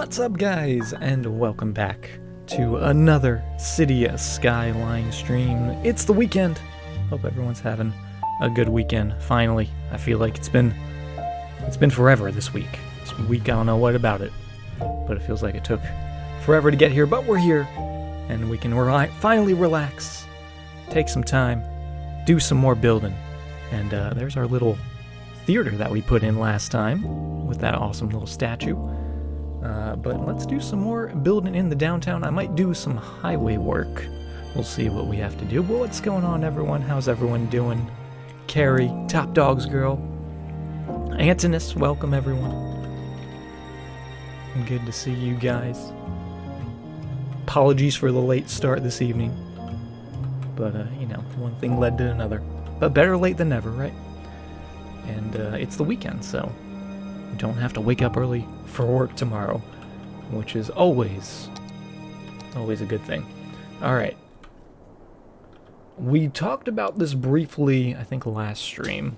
What's up, guys, and welcome back to another City Skylines stream. It's the weekend. Hope everyone's having a good weekend. Finally, I feel like it's been forever this week. This week, I don't know what about it, but it feels like it took forever to get here. But we're here, and we can finally relax, take some time, do some more building. And there's our little theater that we put in last time with that awesome little statue. But let's do some more building in the downtown. I might do some highway work. We'll see what we have to do. But what's going on, everyone? How's everyone doing? Carrie, Top Dogs Girl, Antinous, welcome, everyone. Good to see you guys. Apologies for the late start this evening. But, one thing led to another. But better late than never, right? And it's the weekend, so you don't have to wake up early for work tomorrow, which is always a good thing. Alright. We talked about this briefly, I think, last stream,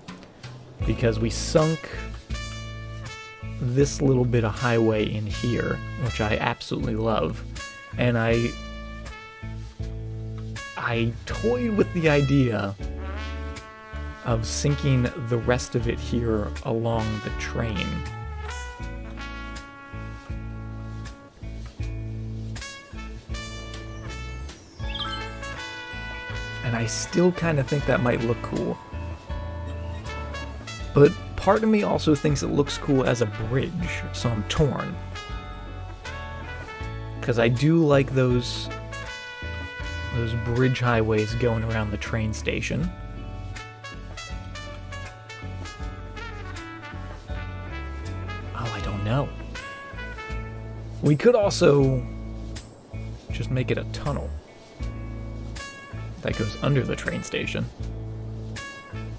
because we sunk this little bit of highway in here, which I absolutely love, and I toyed with the idea of sinking the rest of it here along the train. And I still kind of think that might look cool. But part of me also thinks it looks cool as a bridge, so I'm torn. Because I do like those bridge highways going around the train station. Oh, I don't know. We could also just make it a tunnel that goes under the train station.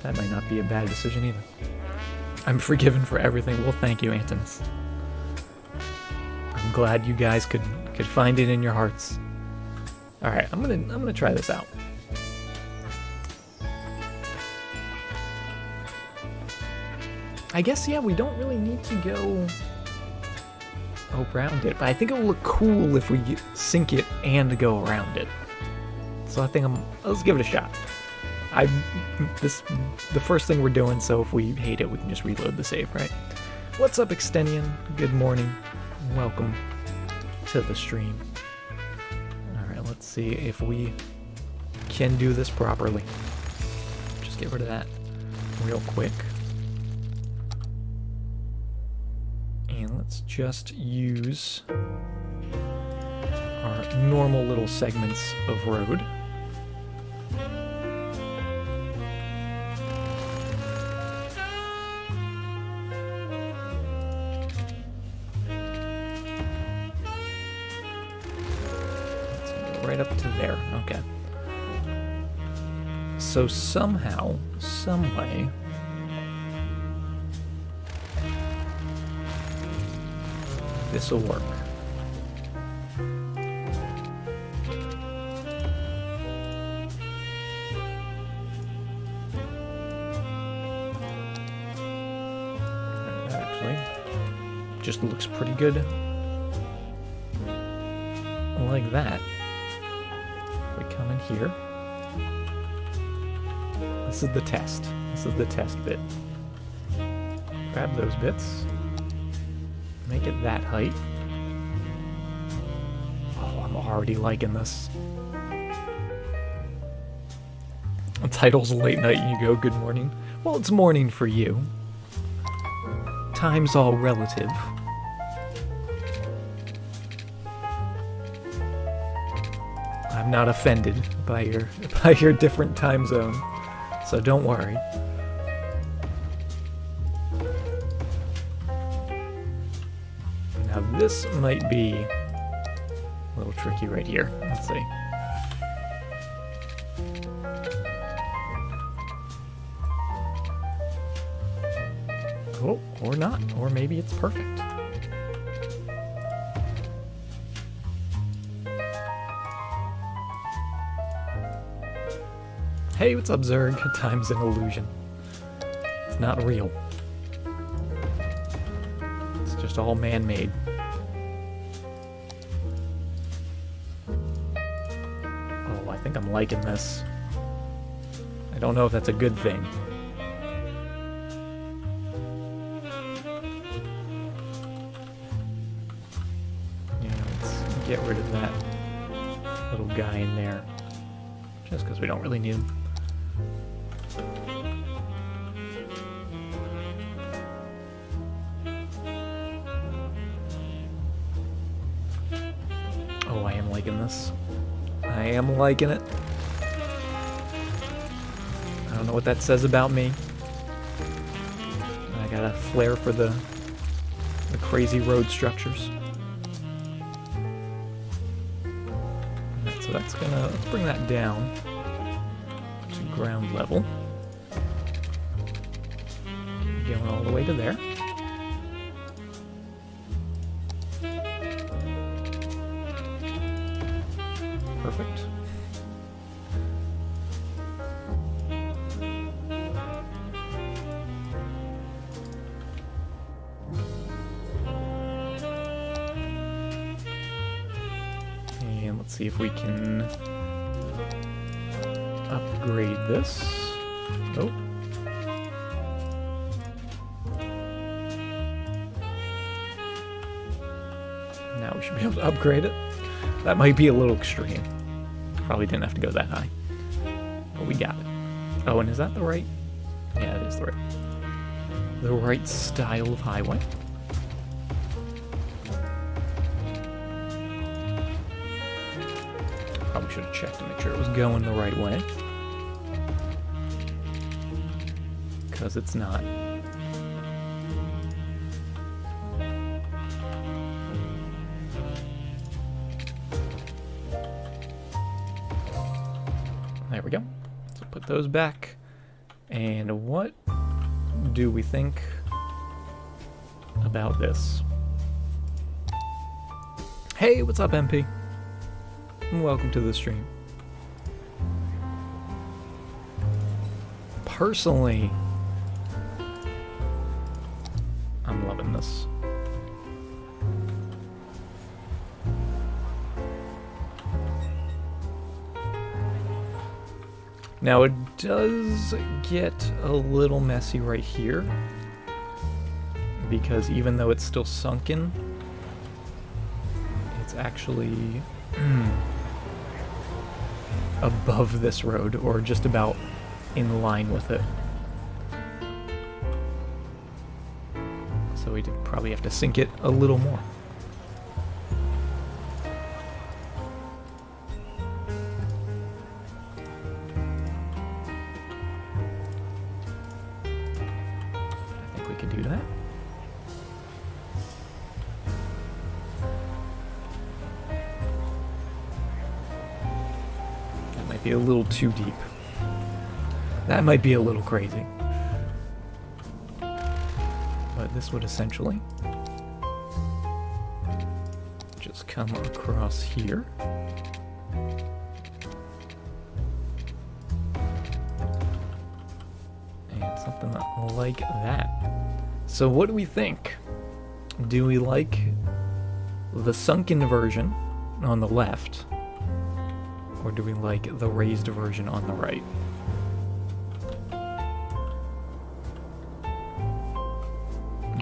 That might not be a bad decision either. I'm forgiven for everything. Well, thank you, Antinous. I'm glad you guys could find it in your hearts. All right, I'm gonna try this out. I guess, yeah, we don't really need to go around it, but I think it will look cool if we sink it and go around it. So I think let's give it a shot. The first thing we're doing, so if we hate it, we can just reload the save, right? What's up, Extendian? Good morning. Welcome to the stream. Alright, let's see if we can do this properly. Just get rid of that real quick. And let's just use our normal little segments of road. Right up to there. Okay. So somehow, some way, this will work. That actually just looks pretty good like that. Come in here. This is the test. This is the test bit. Grab those bits. Make it that height. Oh, I'm already liking this. The title's late night and you go, good morning. Well, it's morning for you. Time's all relative. I'm not offended by your different time zone, so don't worry. Now this might be a little tricky right here. Let's see. Oh, or not, or maybe it's perfect. Hey, what's up, Zerg? Time's an illusion. It's not real. It's just all man-made. I'm liking this. I don't know if that's a good thing. Yeah, let's get rid of that little guy in there. Just because we don't really need him. Oh, I am liking this. I am liking it. I don't know what that says about me. I got a flair for the crazy road structures. So that's gonna, let's bring that down to ground level. Going all the way to there. Perfect. And let's see if we can upgrade this. Nope. Now we should be able to upgrade it. That might be a little extreme. Probably didn't have to go that high. But we got it. Oh, and is that the right? Yeah, it is the right style of highway. Probably should have checked to make sure it was going the right way. Because it's not. There we go. So put those back. And what do we think about this? Hey, what's up, MP? Welcome to the stream. Personally, I'm loving this. Now it does get a little messy right here, because even though it's still sunken, it's actually above this road, or just about in line with it. So we probably have to sink it a little more. Be a little too deep. That might be a little crazy. But this would essentially just come across here. And something like that. So what do we think? Do we like the sunken version on the left? Or do we like the raised version on the right?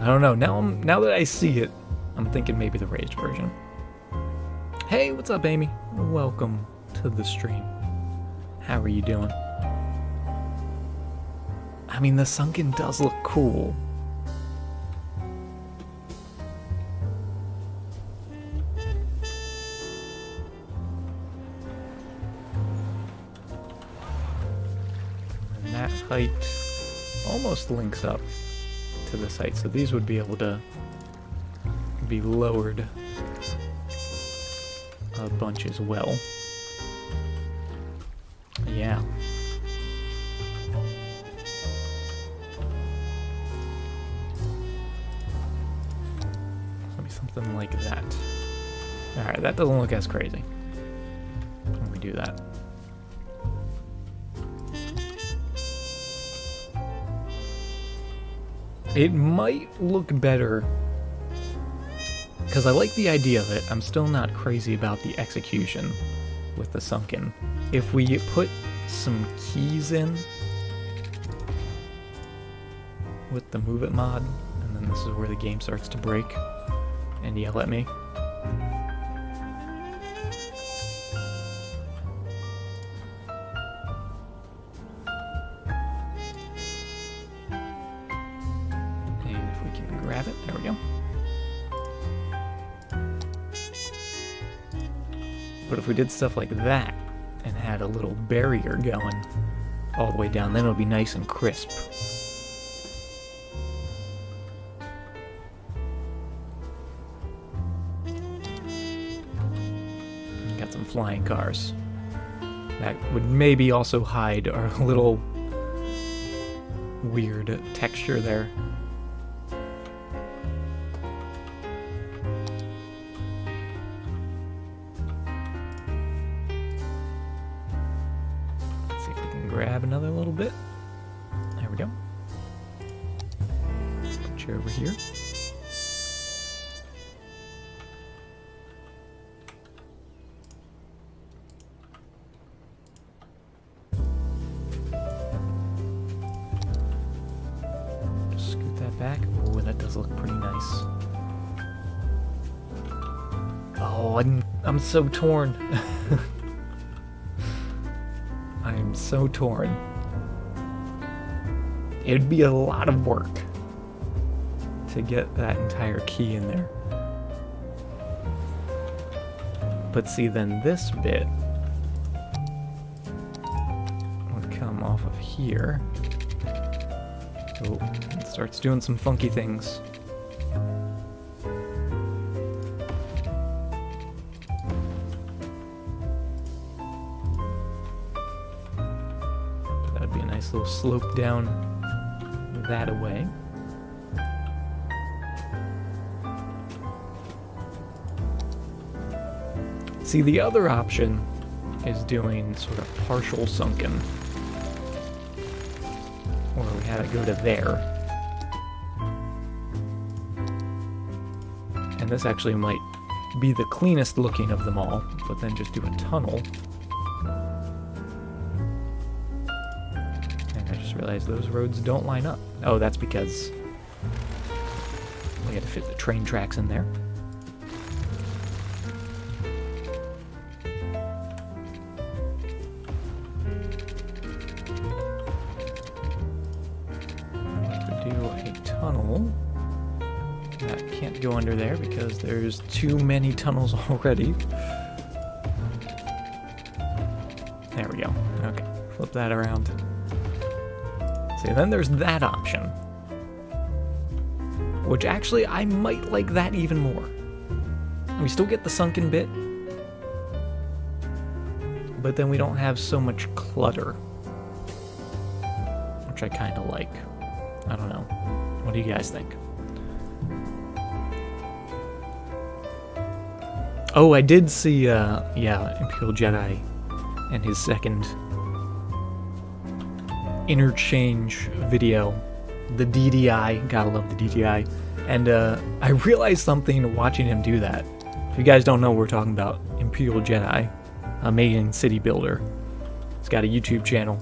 I don't know. Now that I see it, I'm thinking maybe the raised version. Hey, what's up, Amy? Welcome to the stream. How are you doing? I mean, the sunken does look cool. Height almost links up to this height, so these would be able to be lowered a bunch as well. Yeah. Maybe something like that. Alright, that doesn't look as crazy when we do that. It might look better, because I like the idea of it. I'm still not crazy about the execution with the sunken. if we put some keys in with the Move It mod, and then this is where the game starts to break and yell at me. And if we can grab it, there we go. But if we did stuff like that and had a little barrier going all the way down, then it would be nice and crisp. Got some flying cars. That would maybe also hide our little weird texture there. Grab another little bit. There we go. Put you over here. Just scoot that back. Oh, that does look pretty nice. Oh, I'm so torn. I'm so torn. It'd be a lot of work to get that entire key in there. But see, then this bit would come off of here. Oh, it starts doing some funky things. Nice little slope down that away. See, the other option is doing sort of partial sunken, where we have it go to there. And this actually might be the cleanest looking of them all, but then just do a tunnel. Realize those roads don't line up. Oh, that's because we had to fit the train tracks in there. If we do a tunnel, that can't go under there because there's too many tunnels already. There we go. Okay, flip that around. See, then there's that option, which actually I might like that even more. We still get the sunken bit, but then we don't have so much clutter, which I kind of like. I don't know. What do you guys think? Oh, I did see, Imperial Jedi and his second interchange video, the DDI, gotta love the DDI, and I realized something watching him do that. If you guys don't know, we're talking about Imperial Jedi, amazing city builder. He's got a YouTube channel,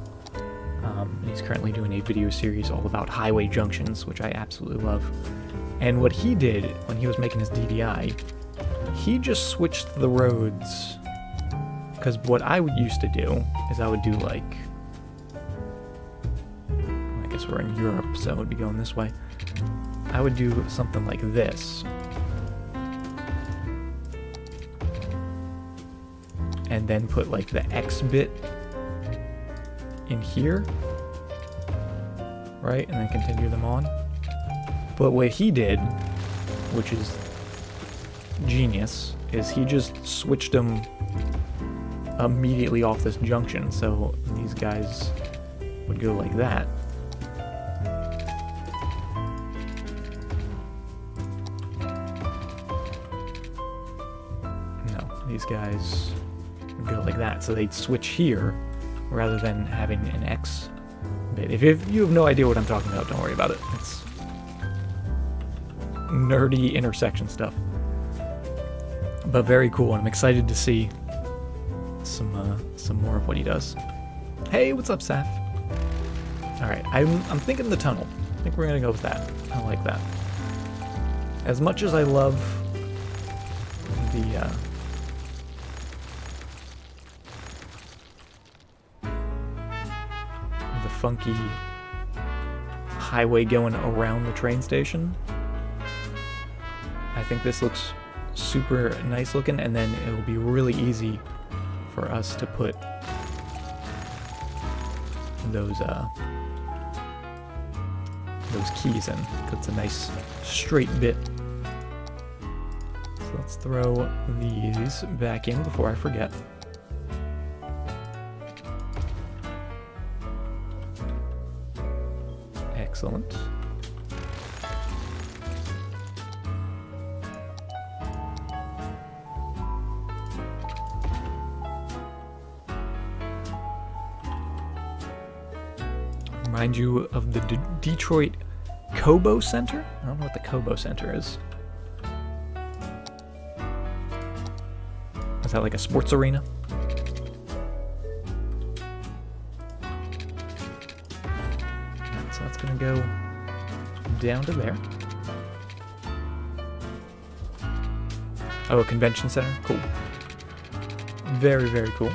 and he's currently doing a video series all about highway junctions, which I absolutely love. And what he did when he was making his DDI, he just switched the roads, because what I used to do is I would do like, we're in Europe, so it would be going this way. I would do something like this. And then put like the X bit in here. Right? And then continue them on. But what he did, which is genius, is he just switched them immediately off this junction. So these guys would go like that. These guys would go like that, so they'd switch here rather than having an X bit. If you have no idea what I'm talking about, don't worry about it. It's nerdy intersection stuff, but very cool, and I'm excited to see some more of what he does. Hey, what's up, Saf? All right, I'm thinking the tunnel. I think we're gonna go with that. I like that. As much as I love the funky highway going around the train station, I think this looks super nice looking, and then it'll be really easy for us to put those keys in, because it's a nice straight bit. So let's throw these back in before I forget. Excellent. Remind you of the Detroit Kobo Center? I don't know what the Kobo Center is. Is that like a sports arena? Alright, so that's gonna go down to there. Oh, a convention center? Cool. Very, very cool.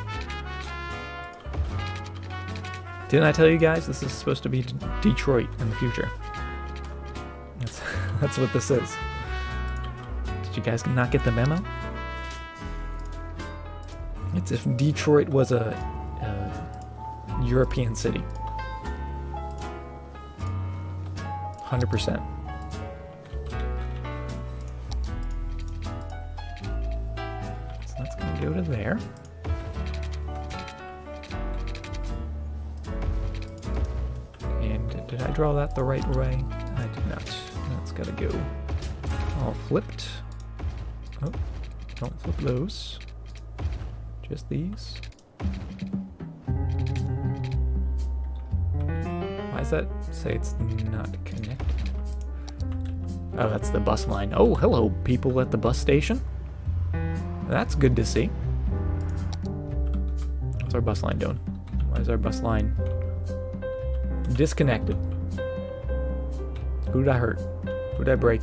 Didn't I tell you guys this is supposed to be Detroit in the future? That's what this is. Did you guys not get the memo? It's if Detroit was a European city. 100%. So that's gonna go to there. Did I draw that the right way? I did not. That's gotta go all flipped. Oh, don't flip those. Just these. Why does that say it's not connected? Oh, that's the bus line. Oh, hello, people at the bus station. That's good to see. What's our bus line doing? Why is our bus line disconnected? Who did I hurt? Who did I break?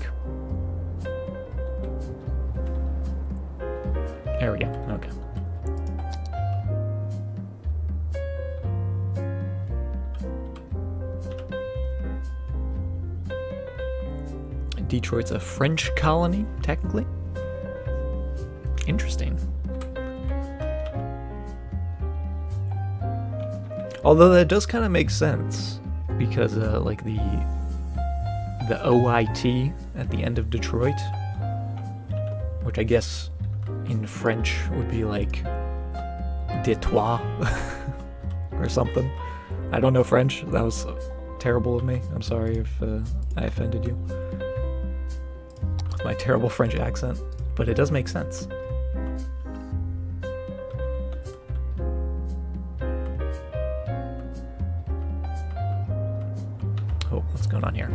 There we go. Okay. Detroit's a French colony, technically. Interesting. Although that does kind of make sense, because like the OIT at the end of Detroit, which I guess in French would be like Detroit or something. I don't know French. That was terrible of me. I'm sorry if I offended you with my terrible French accent, but it does make sense. Oh, what's going on here?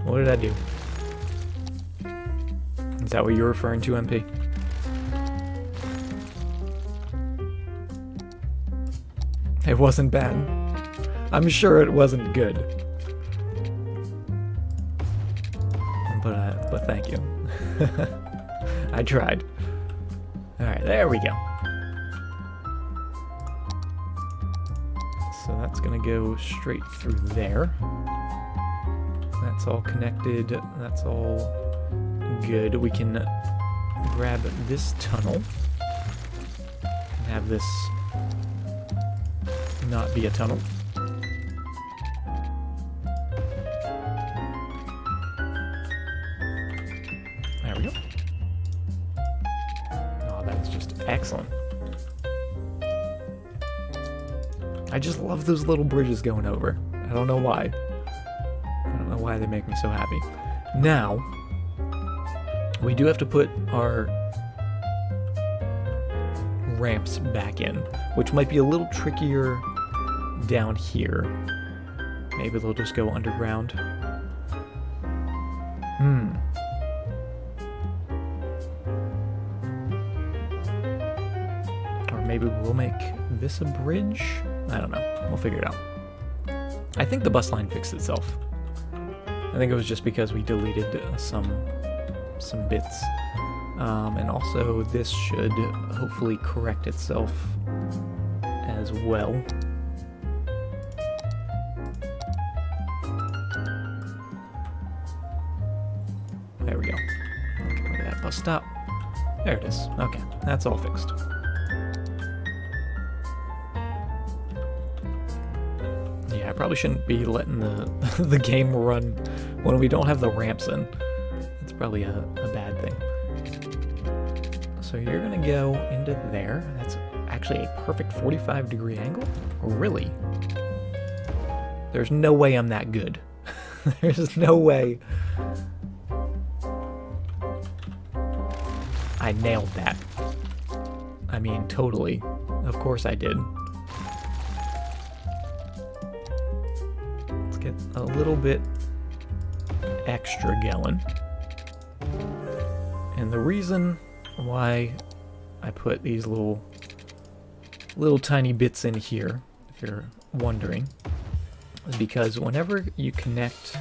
What did I do? Is that what you're referring to, MP? It wasn't bad. I'm sure it wasn't good. But thank you. I tried. Alright, there we go. So that's gonna go straight through there. That's all connected. That's all good. We can grab this tunnel and have this not be a tunnel. There we go. Oh, that's just excellent. I just love those little bridges going over. I don't know why. I don't know why they make me so happy. Now, we do have to put our ramps back in, which might be a little trickier down here. Maybe they'll just go underground. Or maybe we'll make this a bridge? I don't know. We'll figure it out. I think the bus line fixed itself. I think it was just because we deleted some bits. And also this should hopefully correct itself as well. There we go. Get rid of that bus stop. There it is. Okay, that's all fixed. Yeah, I probably shouldn't be letting the game run when we don't have the ramps in. It's probably a bad thing. So you're gonna go into there. That's actually a perfect 45-degree angle? Really? There's no way I'm that good. There's no way. I nailed that. I mean, totally. Of course I did. Let's get a little bit extra going. And the reason why I put these little tiny bits in here, if you're wondering, is because whenever you connect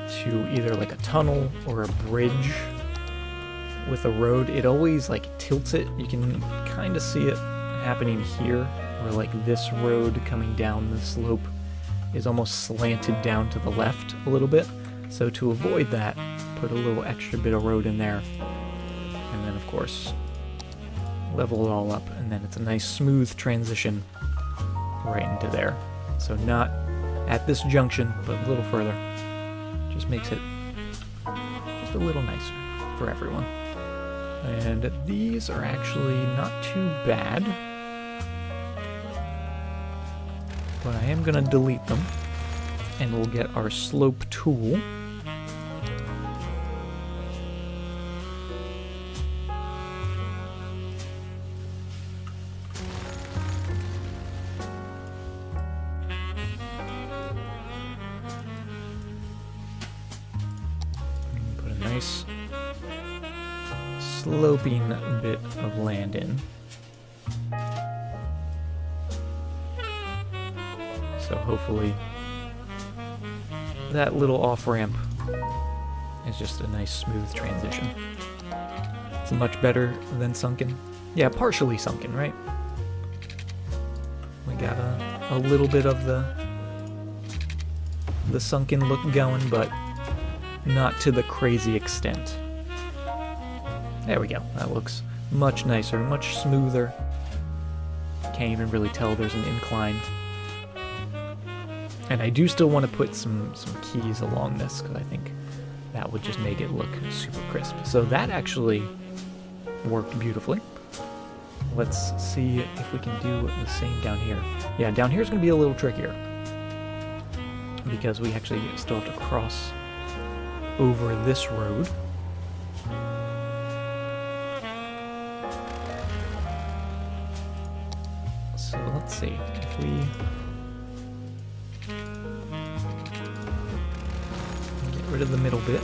to either like a tunnel or a bridge with a road, it always like tilts it. You can kind of see it happening here, where like this road coming down the slope is almost slanted down to the left a little bit. So to avoid that, put a little extra bit of road in there, and then of course level it all up, and then it's a nice smooth transition right into there. So not at this junction, but a little further. Just makes it just a little nicer for everyone. And these are actually not too bad, but I am gonna delete them, and we'll get our slope tool. Put a nice sloping bit of land in. So hopefully that little off-ramp is just a nice smooth transition. It's much better than sunken. Yeah, partially sunken, right? We got a little bit of the sunken look going, but not to the crazy extent. There we go. That looks much nicer, much smoother. Can't even really tell there's an incline. And I do still want to put some keys along this, because I think that would just make it look super crisp. So that actually worked beautifully. Let's see if we can do the same down here. Yeah, down here is going to be a little trickier, because we actually still have to cross over this road. So let's see if we get rid of the middle bit.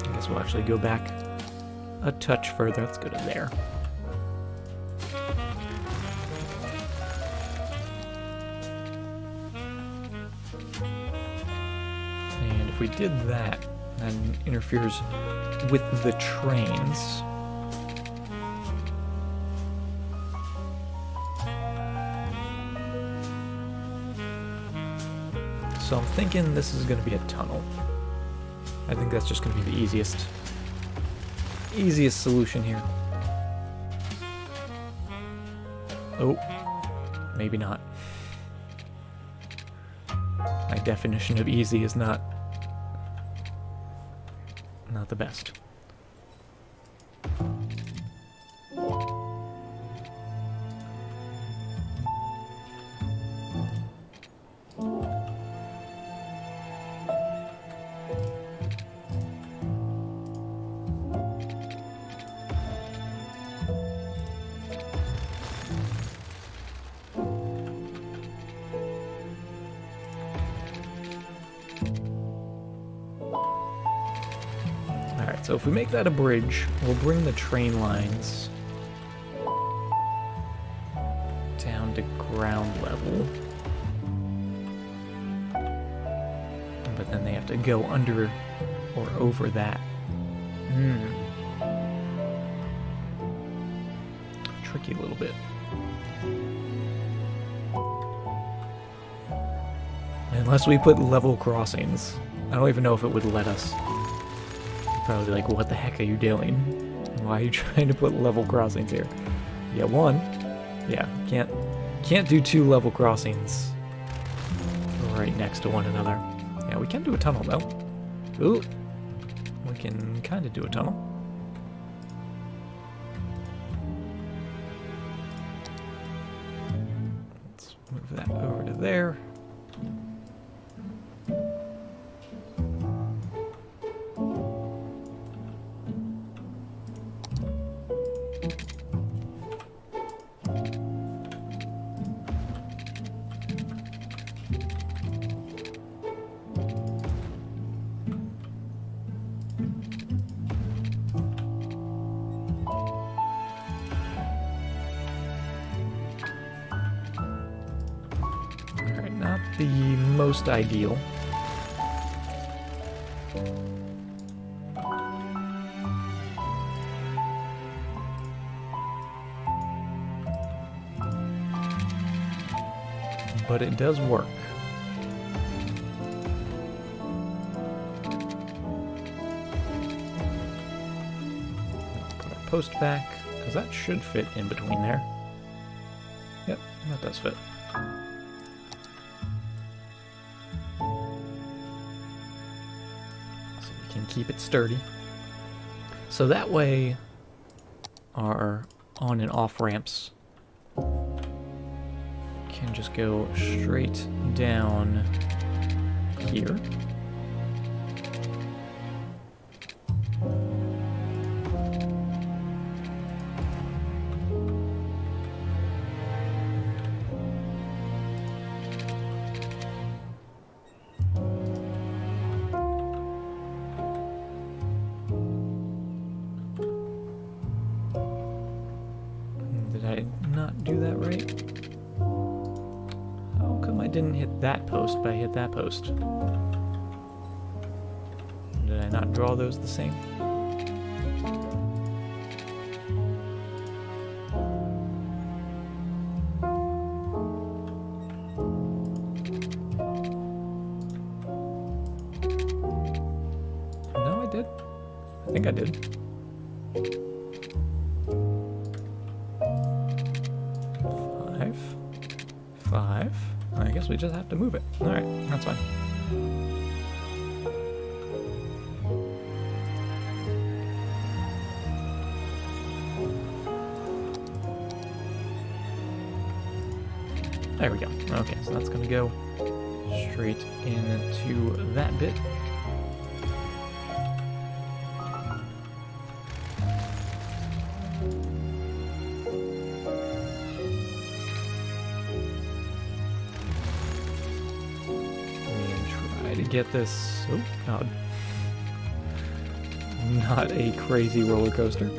I guess we'll actually go back a touch further. Let's go to there. And if we did that, that interferes with the trains. So I'm thinking this is going to be a tunnel. I think that's just going to be the easiest solution here. Oh, maybe not. My definition of easy is not the best. So if we make that a bridge, we'll bring the train lines ground level. But then they have to go under or over that. Tricky a little bit. Unless we put level crossings. I don't even know if it would let us. Probably like, what the heck are you doing? Why are you trying to put level crossings here? Yeah, one. Yeah, can't do 2 level crossings right next to one another. Yeah, we can do a tunnel though. Ooh, we can kind of do a tunnel. Let's move that over to there. The most ideal. But it does work. Put our post back, because that should fit in between there. Yep, that does fit. Keep it sturdy. So that way our on and off ramps can just go straight down here. Do that right? How come I didn't hit that post, but I hit that post? Did I not draw those the same? No, I did. I think I did. Five. I guess we just have to move it. Alright, that's fine. There we go. Okay, so that's going to go straight into that bit. Get this, oh god, not a crazy roller coaster.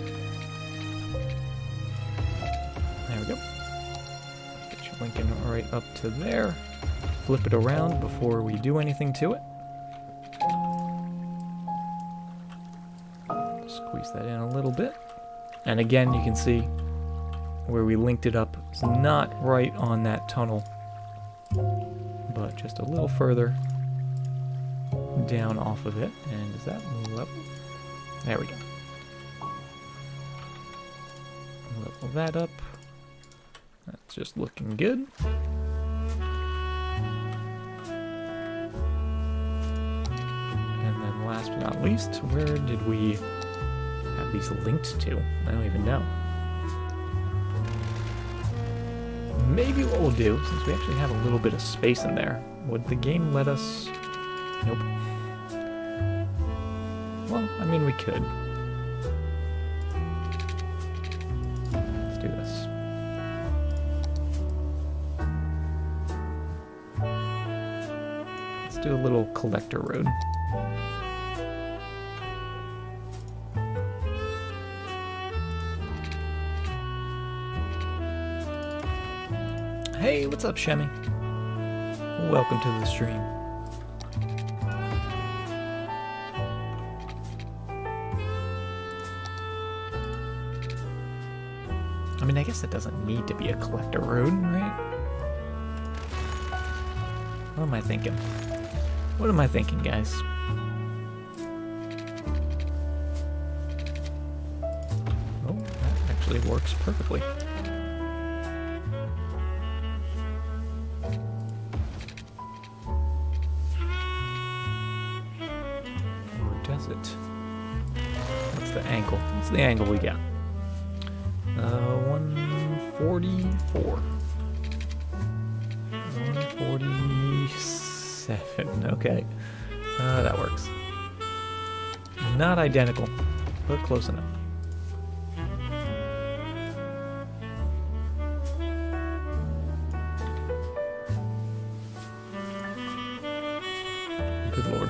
There we go. Get your Lincoln right up to there. Flip it around before we do anything to it. Squeeze that in a little bit. And again, you can see where we linked it up. It's not right on that tunnel, but just a little further down off of it. And is that level? There we go. Level that up. That's just looking good. And then last but not least, where did we have these linked to? I don't even know. Maybe what we'll do, since we actually have a little bit of space in there, would the game let us... Nope. Well, I mean, we could. Let's do this. Let's do a little collector road. Hey, what's up, Shemmy? Welcome to the stream. I mean, I guess it doesn't need to be a collector road, right? What am I thinking? What am I thinking, guys? Oh, that actually works perfectly. Or does it? What's the angle? What's the angle we got? 144. 147. Okay. That works. Not identical, but close enough. Good lord.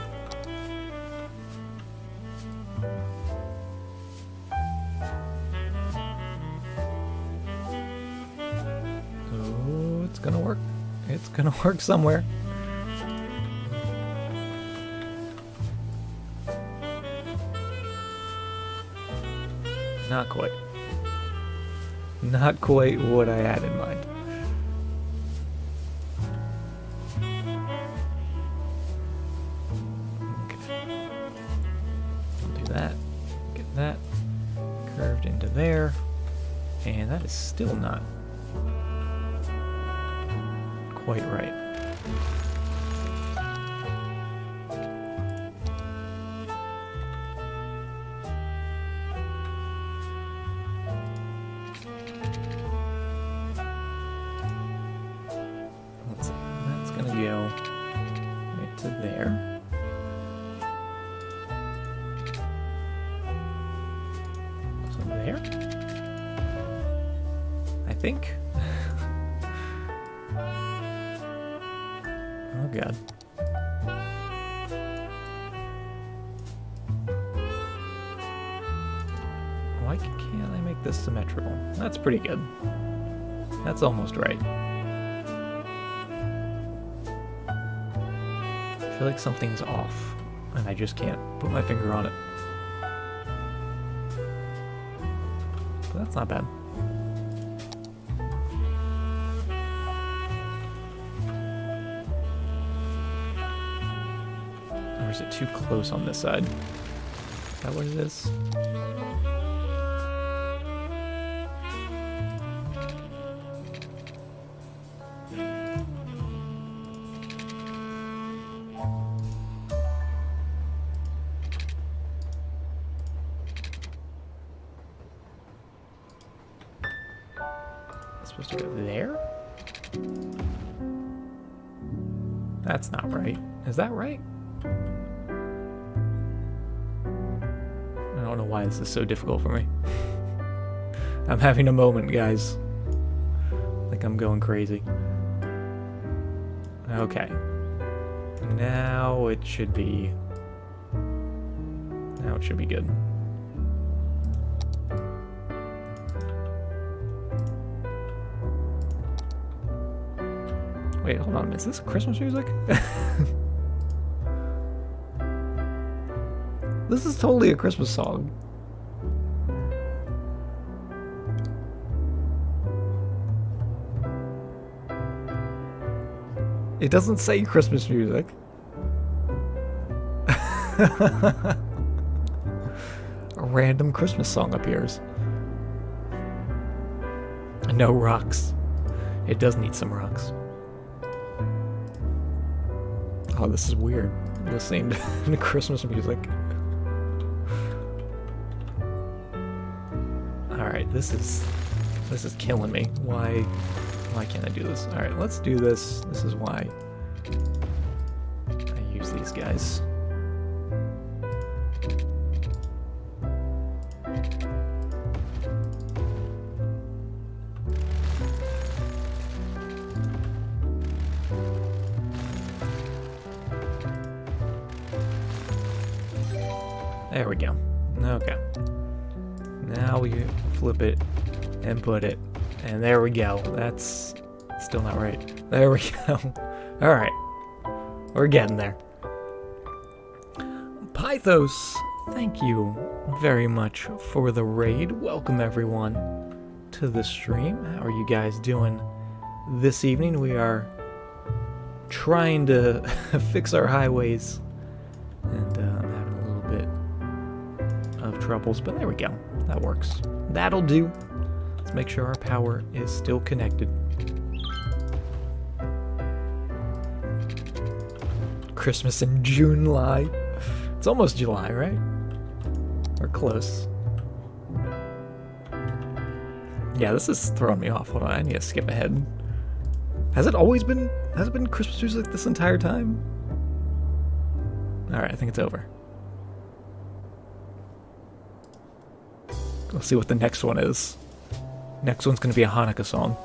Oh, it's gonna work. It's gonna work somewhere. Not quite. Not quite what I had in mind. Okay. I'll do that. Get that curved into there. And that is still not quite right. That's gonna go right to there. So there, I think. Oh god. Why can't I make this symmetrical? That's pretty good. That's almost right. I feel like something's off, and I just can't put my finger on it. But that's not bad. Or is it too close on this side? Is that what it is? Supposed to go there? That's not right. Is that right? I don't know why this is so difficult for me. I'm having a moment, guys. Like I'm going crazy. Okay. Now it should be... Now it should be good. Wait, hold on. Is this Christmas music? This is totally a Christmas song. It doesn't say Christmas music. A random Christmas song appears. No rocks. It does need some rocks. Oh, this is weird. Listening to Christmas music. Alright, this is killing me. Why can't I do this? Alright, let's do this. This is why I use these guys. There we go. Okay. Now we flip it and put it. And there we go. That's Still not right. There we go. Alright. We're getting there. Pythos, thank you very much for the raid. Welcome everyone to the stream. How are you guys doing this evening? We are trying to fix our highways, and I'm having a little bit of troubles, but there we go. That works. That'll do. Let's make sure our power is still connected. Christmas in July. It's almost July, right? We're close. Yeah, this is throwing me off. Hold on, I need to skip ahead. Has it been Christmas trees like this entire time? Alright, I think it's over. We'll see what the next one is. Next one's gonna be a Hanukkah song.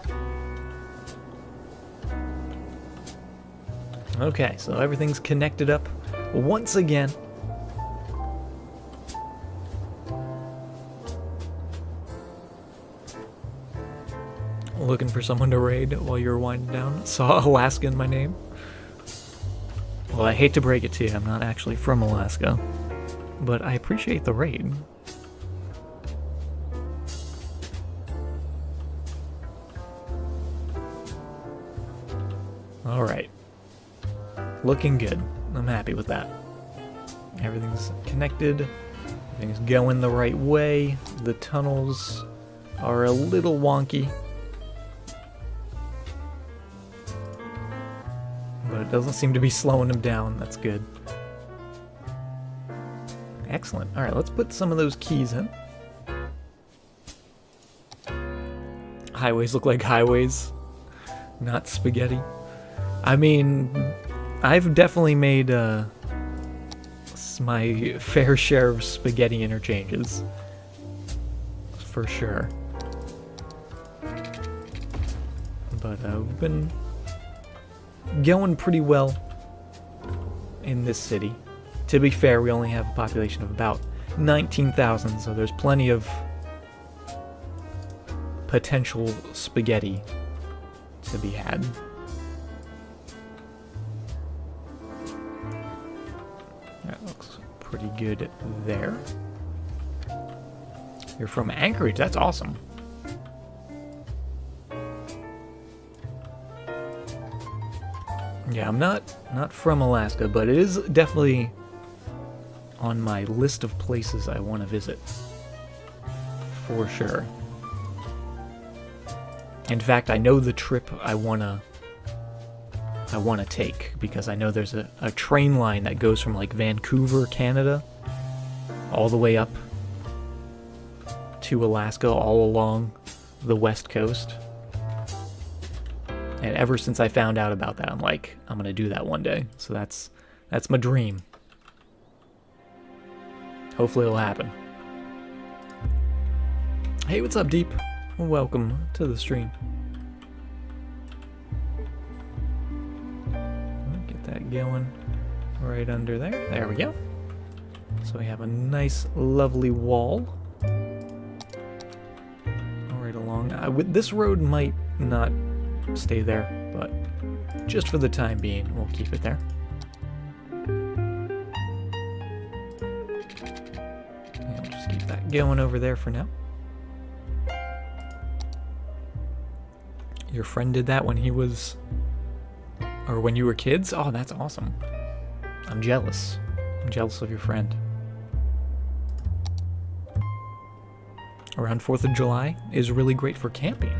Okay, so everything's connected up once again. Looking for someone to raid while you're winding down. Saw Alaska in my name. Well, I hate to break it to you, I'm not actually from Alaska, but I appreciate the raid. Alright. Looking good. I'm happy with that. Everything's connected. Everything's going the right way. The tunnels are a little wonky, but it doesn't seem to be slowing them down. That's good. Excellent. Alright, let's put some of those keys in. Highways look like highways, not spaghetti. I mean, I've definitely made my fair share of spaghetti interchanges. For sure. But we've been going pretty well in this city. To be fair, we only have a population of about 19,000, so there's plenty of potential spaghetti to be had. That looks pretty good there. You're from Anchorage, that's awesome. Yeah, I'm not from Alaska, but it is definitely on my list of places I want to visit. For sure. In fact, I know the trip I wanna take, because I know there's a train line that goes from like Vancouver, Canada, all the way up to Alaska, all along the west coast. And ever since I found out about that, I'm like, I'm gonna do that one day. So that's my dream. Hopefully it'll happen. Hey, what's up, Deep? Welcome to the stream. Get that going right under there. There we go. So we have a nice, lovely wall right along. This road might not stay there, but just for the time being, we'll keep it there. And we'll just keep that going over there for now. Your friend did that when he was, or when you were kids? Oh, that's awesome. I'm jealous. I'm jealous of your friend. Around 4th of July is really great for camping.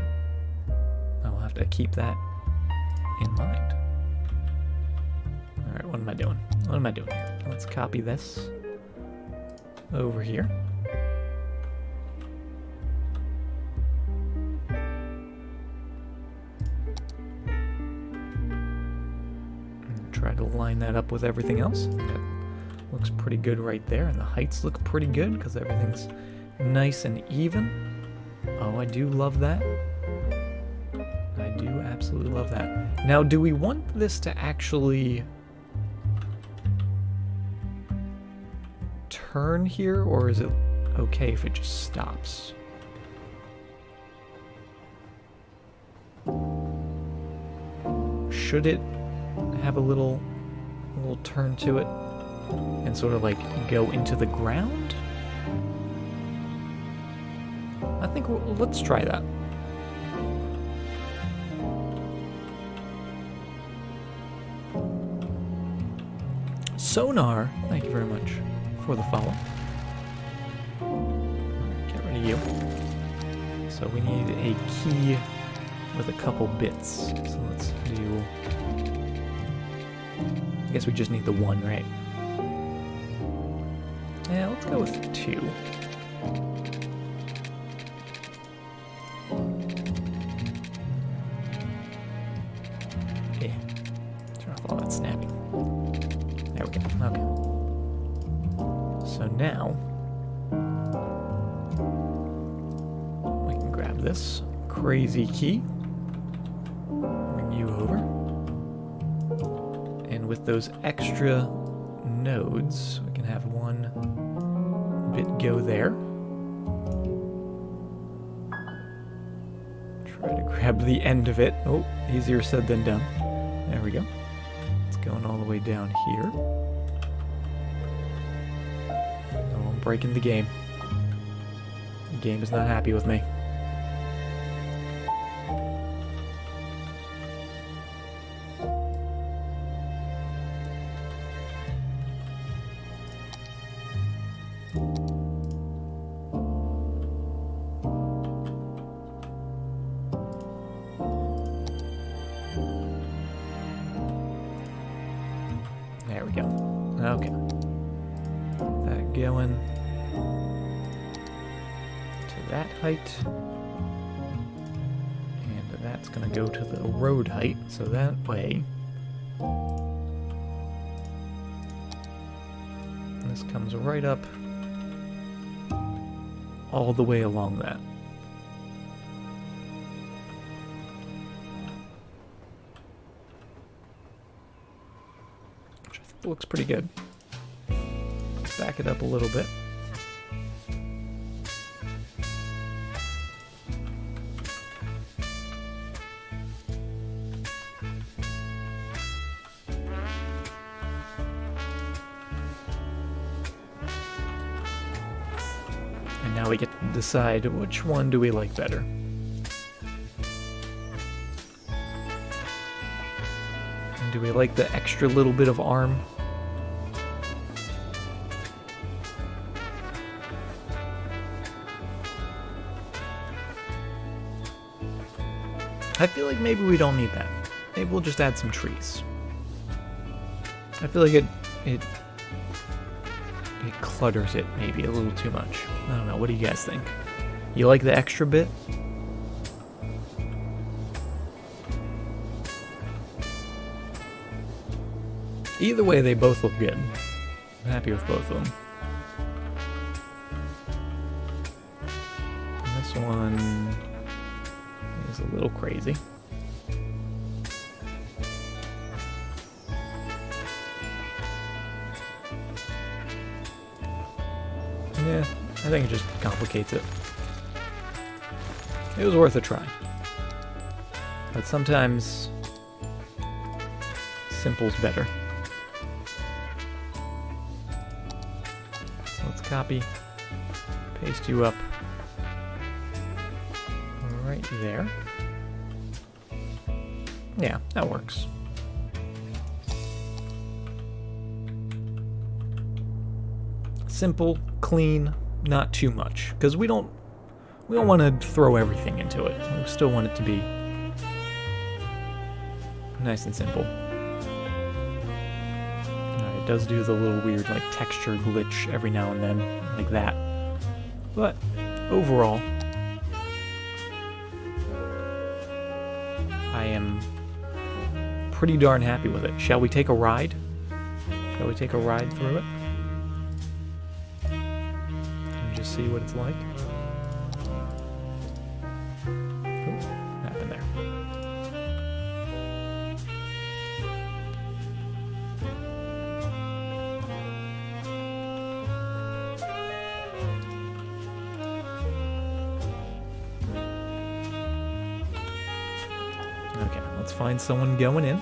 I'll have to keep that in mind. Alright, what am I doing? What am I doing here? Let's copy this over here. Try to line that up with everything else. That looks pretty good right there, and the heights look pretty good because everything's nice and even. Oh, I do love that. I do absolutely love that. Now, do we want this to actually turn here, or is it okay if it just stops? should it have a little turn to it and sort of like go into the ground? I think let's try that. Sonar, thank you very much for the follow. Get rid of you. So we need a key with a couple bits. So let's do... I guess we just need the one, right? Yeah, let's go with 2. Yeah. Turn off all that snapping. There we go. Okay. So now we can grab this crazy key. Bring you over. And with those extra nodes, we can have one bit go there. Try to grab the end of it. Oh, easier said than done. There we go. It's going all the way down here. Oh, I'm breaking the game. The game is not happy with me. There we go. Okay. That going to that height. And that's going to go to the road height. So that way, this comes right up all the way along that. Looks pretty good. Back it up a little bit. And now we get to decide which one do we like better. And do we like the extra little bit of arm? I feel like maybe we don't need that. Maybe we'll just add some trees. I feel like it clutters it maybe a little too much. I don't know, what do you guys think? You like the extra bit? Either way, they both look good. I'm happy with both of them. And this one is a little crazy. Yeah, I think it just complicates it. It was worth a try. But sometimes simple's better. So let's copy, paste you up right there. Yeah, that works. Simple, clean, not too much, because we don't want to throw everything into it. We still want it to be nice and simple. It does do the little weird like texture glitch every now and then, like that. But overall, I am pretty darn happy with it. Shall we take a ride? Shall we take a ride through it? And just see what it's like? Ooh, what happened there? find someone going in.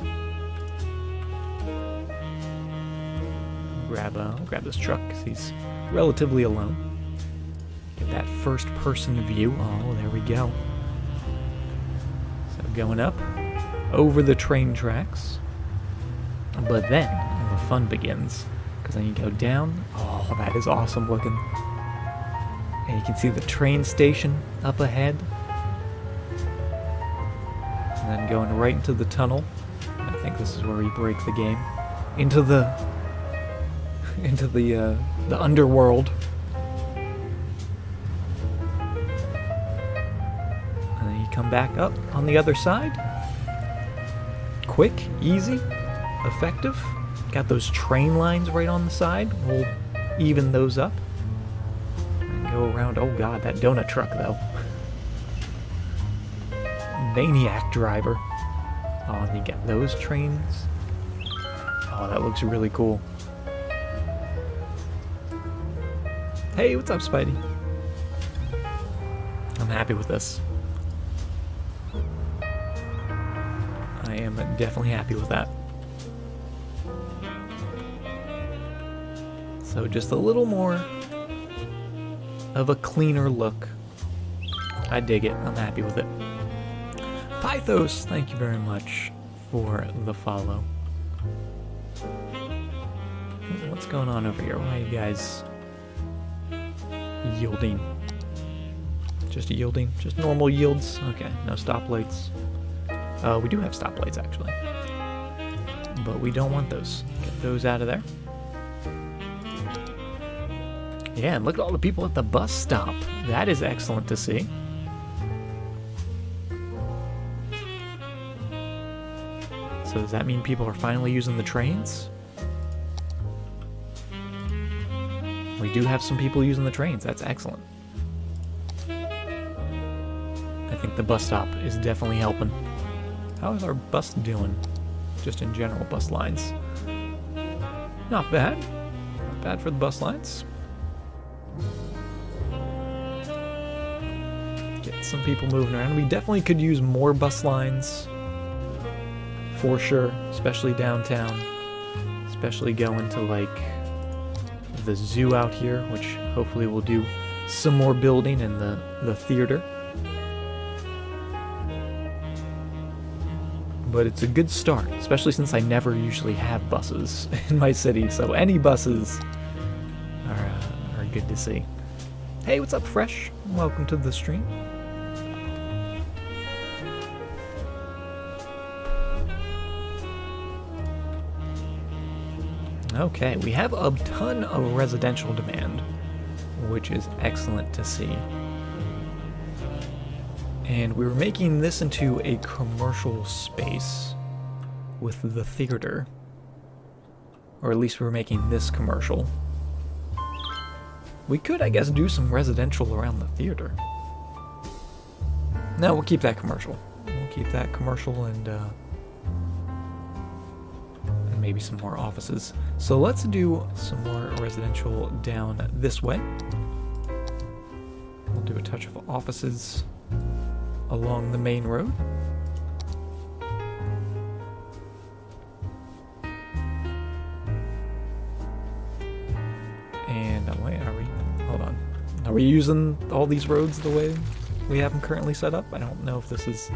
Grab this truck because he's relatively alone. Get that first-person view. Oh, there we go. So going up over the train tracks. But then the fun begins, because then you go down. Oh, that is awesome looking. And you can see the train station up ahead. And then going right into the tunnel. I think this is where we break the game. Into the underworld. And then you come back up on the other side. Quick, easy, effective. Got those train lines right on the side. We'll even those up. And go around. Oh god, that donut truck though. Maniac driver. Oh, and you get those trains. Oh, that looks really cool. Hey, what's up, Spidey? I'm happy with this. I am definitely happy with that. So just a little more of a cleaner look. I dig it. I'm happy with it. Pythos, thank you very much for the follow. What's going on over here? Why are you guys yielding? Just yielding? Just normal yields? Okay, no stoplights. We do have stoplights, actually. But we don't want those. Get those out of there. Yeah, and look at all the people at the bus stop. That is excellent to see. So does that mean people are finally using the trains? We do have some people using the trains. That's excellent. I think the bus stop is definitely helping. How is our bus doing? Just in general, bus lines. Not bad. Not bad for the bus lines. Get some people moving around. We definitely could use more bus lines. For sure. Especially downtown. Especially going to, like, the zoo out here, which hopefully will do some more building in the theater. But it's a good start, especially since I never usually have buses in my city, so any buses are good to see. Hey, what's up, Fresh? Welcome to the stream. Okay, we have a ton of residential demand, which is excellent to see. And we were making this into a commercial space with the theater. Or at least we were making this commercial. We could, I guess, do some residential around the theater. No, we'll keep that commercial. We'll keep that commercial and maybe some more offices. So let's do some more residential down this way. We'll do a touch of offices along the main road. And wait, hold on. Are we using all these roads the way we have them currently set up? I don't know if this is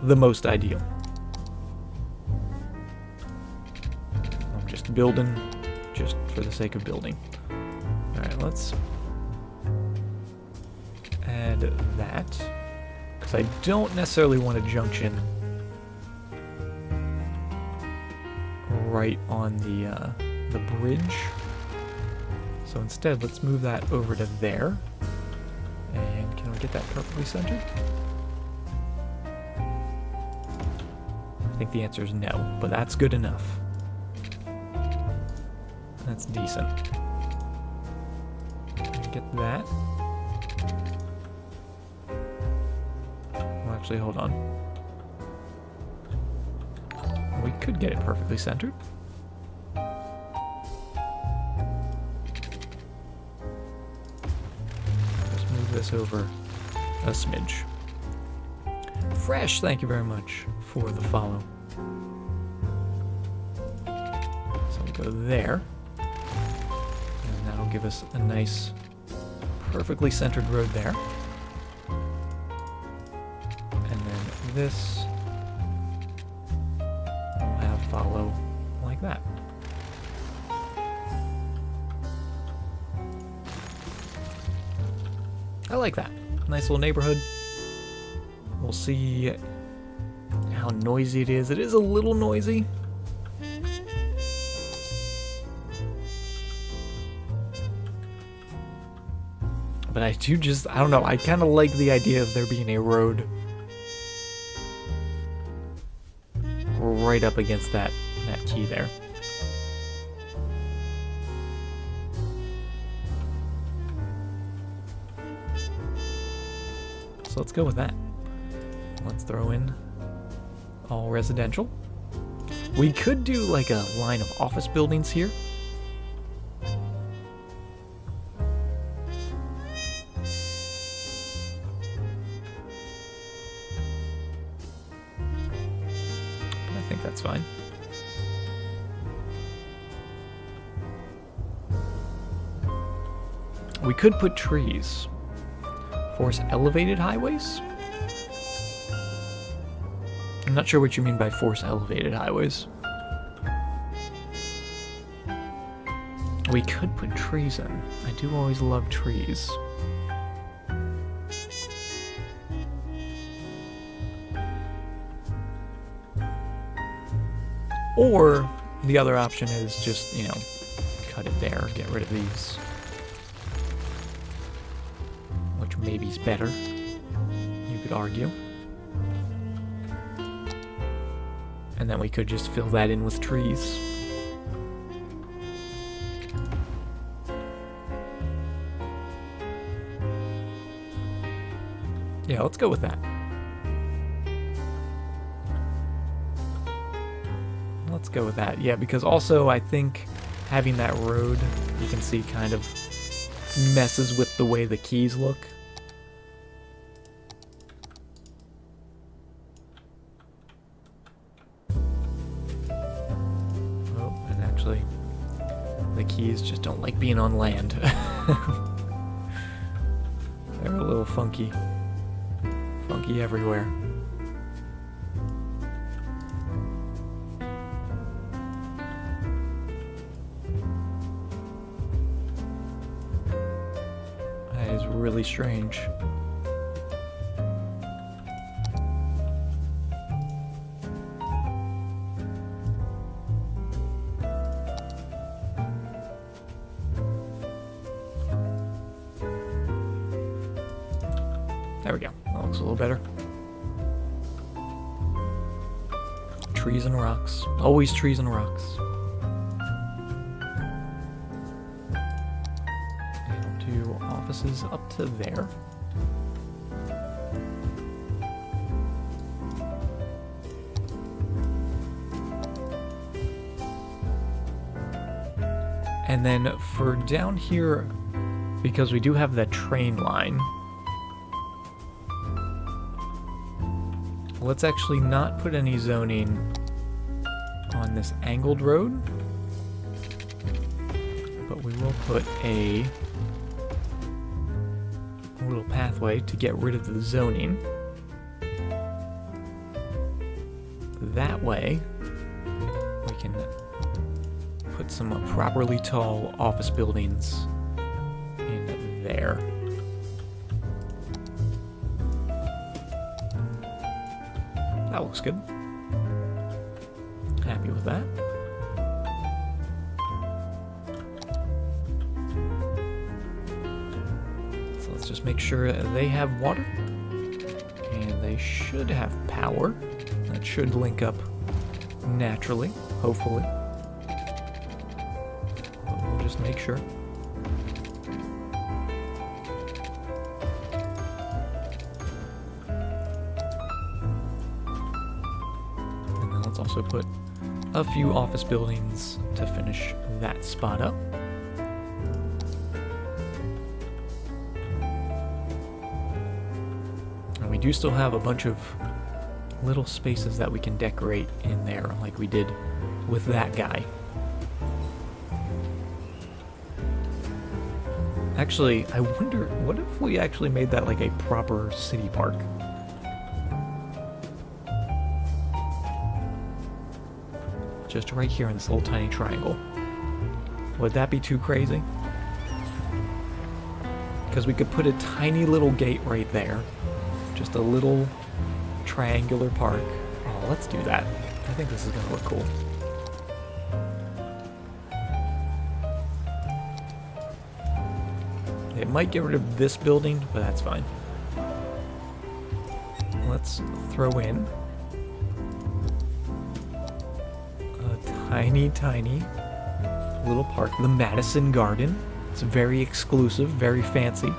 the most ideal. I'm just building just for the sake of building. Alright, let's add that. I don't necessarily want a junction right on the bridge. So instead, let's move that over to there. And can we get that perfectly centered? I think the answer is no, but that's good enough. That's decent. Get that. Actually, hold on. We could get it perfectly centered. Let's move this over a smidge. Fresh, thank you very much for the follow. So we'll go there. And that'll give us a nice, perfectly centered road there. And then this will have follow like that. I like that. Nice little neighborhood. We'll see how noisy it is. It is a little noisy. But I do just, I don't know, I kind of like the idea of there being a road right up against that key there. So let's go with that. Let's throw in all residential. We could do like a line of office buildings here. I think that's fine. We could put trees. Force elevated highways? I'm not sure what you mean by force elevated highways. We could put trees in. I do always love trees. Or the other option is just, you know, cut it there, get rid of these. Which maybe is better, you could argue. And then we could just fill that in with trees. Yeah, let's go with that. Let's go with that. Yeah, because also I think having that road, you can see, kind of messes with the way the keys look. Oh, and actually, the keys just don't like being on land. They're a little funky. Funky everywhere. That is really strange. There we go. That looks a little better. Trees and rocks. Always trees and rocks. And do offices up to there. And then for down here, because we do have that train line, let's actually not put any zoning on this angled road, but we will put a little pathway to get rid of the zoning. That way, we can put some properly tall office buildings in there. That looks good. Happy with that. So let's just make sure they have water. And they should have power. That should link up naturally, hopefully. But we'll just make sure. Also put a few office buildings to finish that spot up. And we do still have a bunch of little spaces that we can decorate in there like we did with that guy. Actually, I wonder, what if we actually made that like a proper city park? Just right here in this little tiny triangle. Would that be too crazy? Because we could put a tiny little gate right there. Just a little triangular park. Oh, let's do that. I think this is going to look cool. It might get rid of this building, but that's fine. Let's throw in a tiny, tiny little park. The Madison Garden. It's very exclusive, very fancy.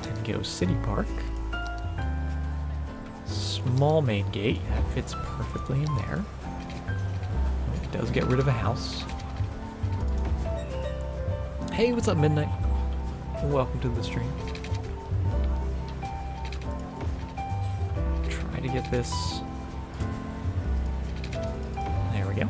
And go City Park. Small main gate. That fits perfectly in there. It does get rid of a house. Hey, what's up, Midnight? Welcome to the stream. Try to get this. There we go.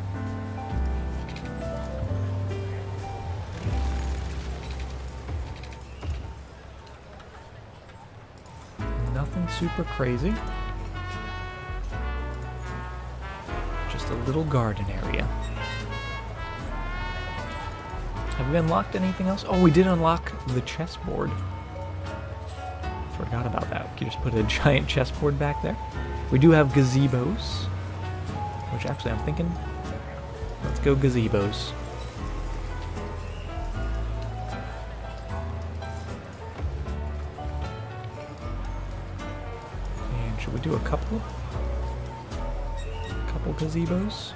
Nothing super crazy. Just a little garden area. Have we unlocked anything else? Oh, we did unlock the chessboard. Forgot about that. We could just put a giant chessboard back there. We do have gazebos. Which actually I'm thinking, let's go gazebos. And should we do a couple gazebos?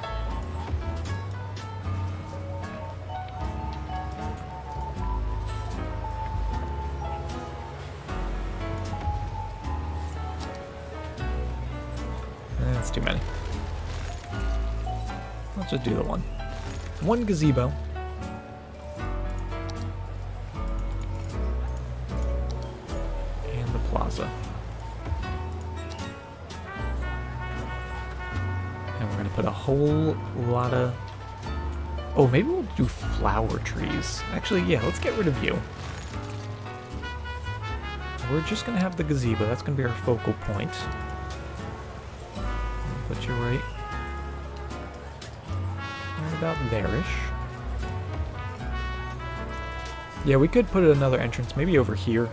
That's too many. Let's just do the one. One gazebo. And the plaza. And we're going to put a whole lot of... Oh, maybe we'll do flower trees. Actually, yeah, let's get rid of you. We're just going to have the gazebo. That's going to be our focal point. Put you right about there-ish. Yeah, we could put another entrance, maybe over here.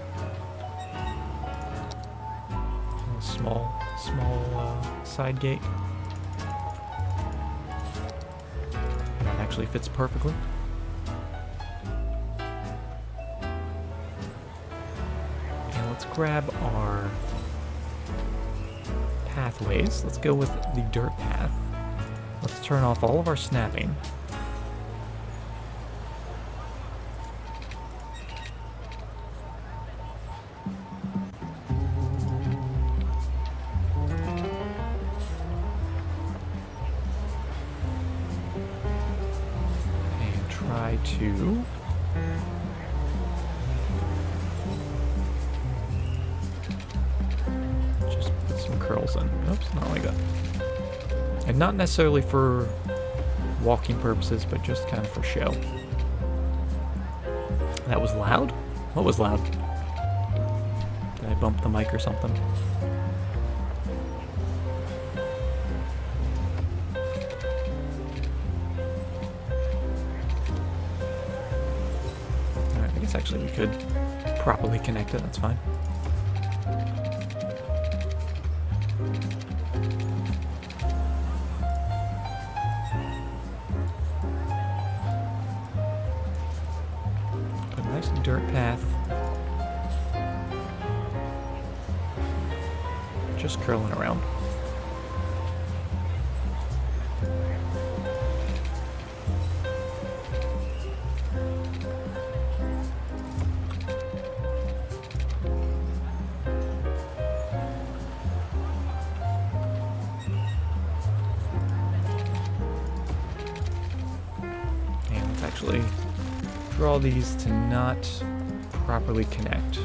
A small side gate. That actually fits perfectly. And let's grab our pathways. Let's go with the dirt path. Let's turn off all of our snapping. And try to just put some curls in. Oops, not like that. And not necessarily for walking purposes, but just kind of for show. That was loud? What was loud? Did I bump the mic or something? Alright, I guess actually we could properly connect it, that's fine. Dirt path. Just curling around. And let's actually draw these to not properly connect.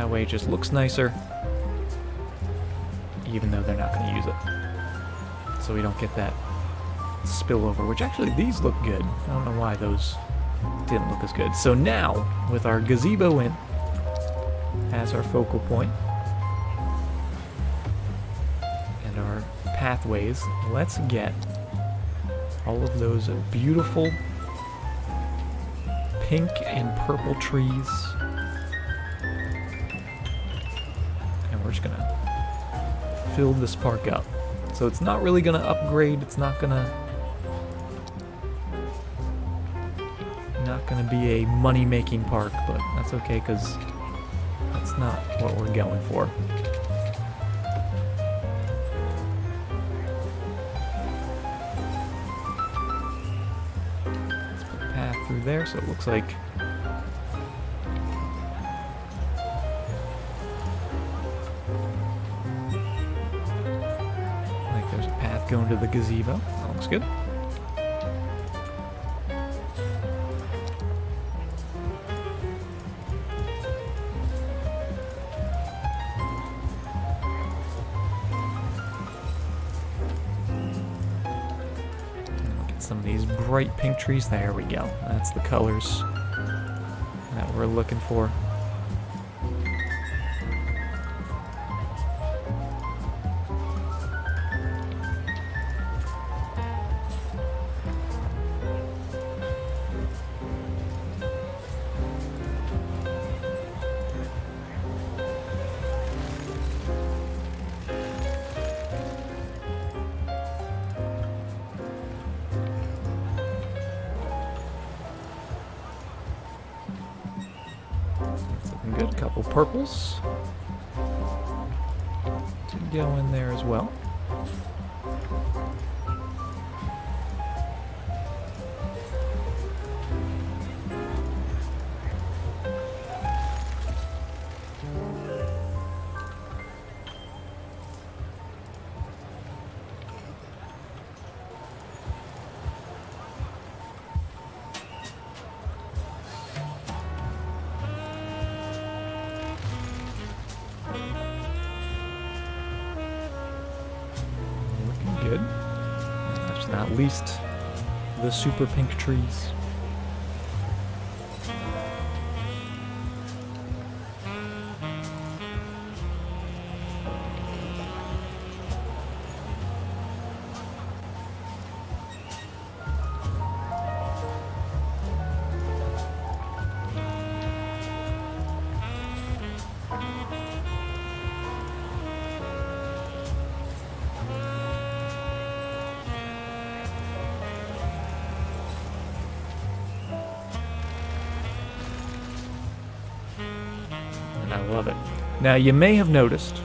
That way it just looks nicer, even though they're not going to use it. So we don't get that spillover, which actually these look good. I don't know why those didn't look as good. So now, with our gazebo in as our focal point, and our pathways, let's get all of those beautiful pink and purple trees. And we're just gonna fill this park up. So it's not really gonna upgrade, it's not gonna be a money-making park, but that's okay because that's not what we're going for. Let's put a path through there so it looks like there's a path going to the gazebo. That looks good. Some of these bright pink trees. There we go. That's the colors that we're looking for. Good, a couple purples to go in there as well. Good. That's not least the super pink trees. I love it. Now, you may have noticed,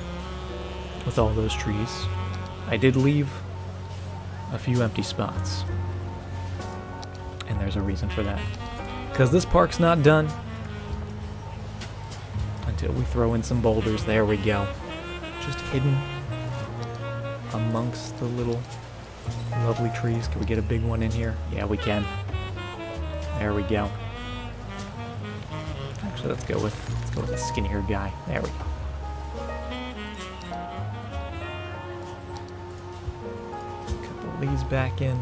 with all those trees, I did leave a few empty spots. And there's a reason for that. Because this park's not done until we throw in some boulders. There we go. Just hidden amongst the little lovely trees. Can we get a big one in here? Yeah, we can. There we go. Actually, let's go with a skinnier guy. There we go. Couple of these back in.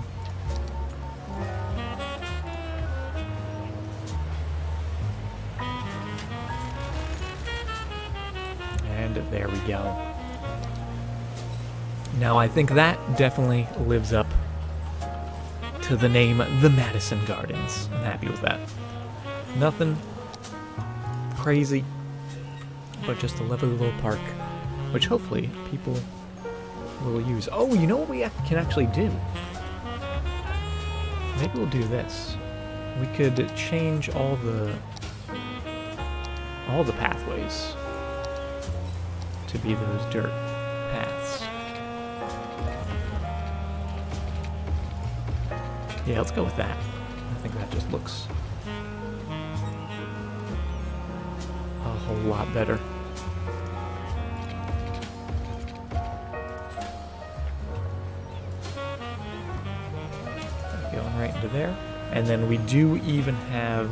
And there we go. Now, I think that definitely lives up to the name the Madison Gardens. I'm happy with that. Nothing crazy, but just a lovely little park, which hopefully people will use. Oh, you know what we can actually do? Maybe we'll do this. We could change all the pathways to be those dirt paths. Yeah, let's go with that. I think that just looks a whole lot better. Going right into there. And then we do even have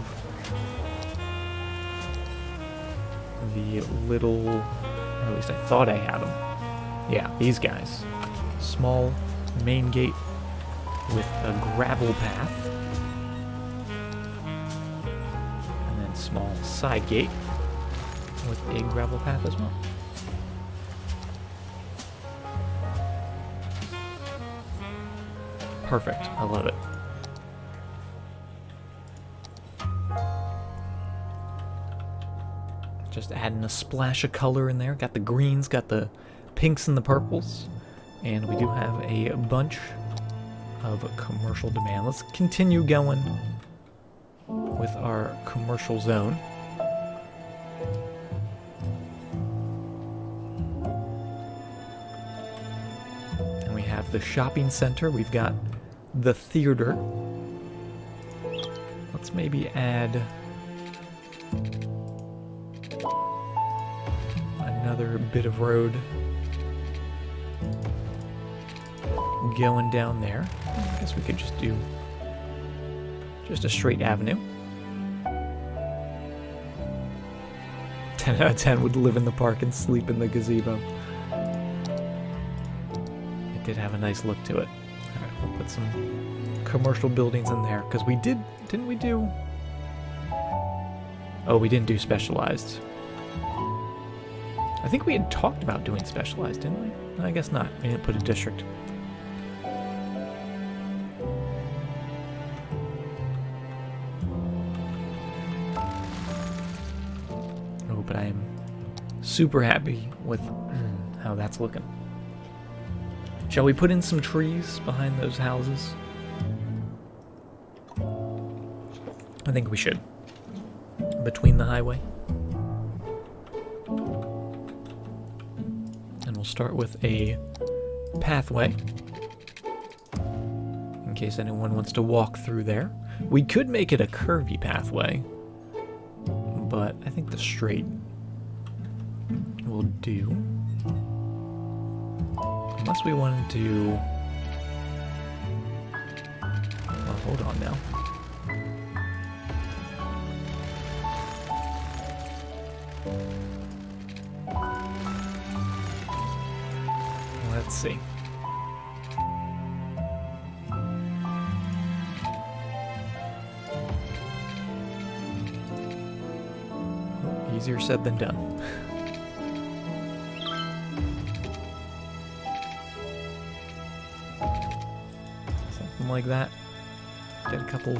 the little, or at least I thought I had them. Yeah, these guys. Small main gate with a gravel path. And then small side gate with a gravel path as well. Perfect. I love it. Just adding a splash of color in there. Got the greens, got the pinks and the purples. And we do have a bunch of commercial demand. Let's continue going with our commercial zone. And we have the shopping center. We've got the theater. Let's maybe add another bit of road going down there. I guess we could just do just a straight avenue. 10 out of 10 would live in the park and sleep in the gazebo. It did have a nice look to it. Alright, we'll put some commercial buildings in there, because we didn't we do? Oh, we didn't do specialized. I think we had talked about doing specialized, didn't we? No, I guess not. We didn't put a district. Oh, but I am super happy with how that's looking. Shall we put in some trees behind those houses? I think we should. Between the highway. And we'll start with a pathway. In case anyone wants to walk through there. We could make it a curvy pathway. But I think the straight will do. Unless we wanted to... Well, hold on now. Let's see. Easier said than done. Something like that. Get a couple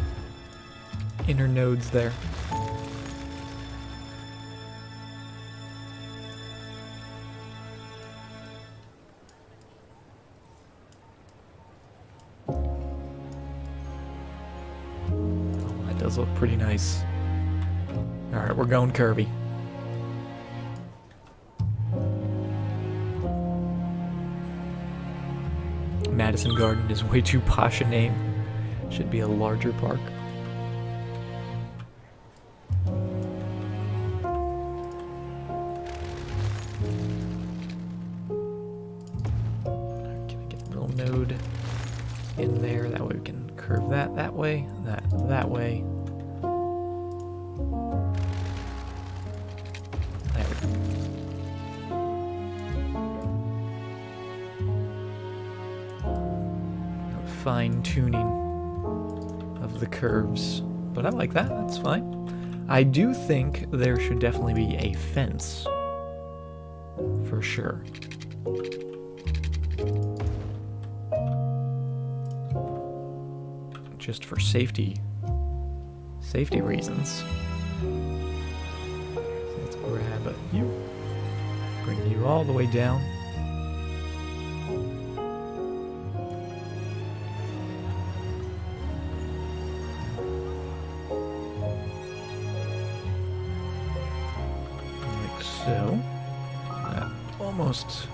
inner nodes there. Does look pretty nice. Alright, we're going curvy. Madison Garden is way too posh a name. Should be a larger park. Can I get a little node in there? That way we can curve that way, that way. There we go. Fine tuning of the curves, but I like that. That's fine. I do think there should definitely be a fence for sure. Just for safety reasons. So let's grab you, bring you all the way down. Like so. That almost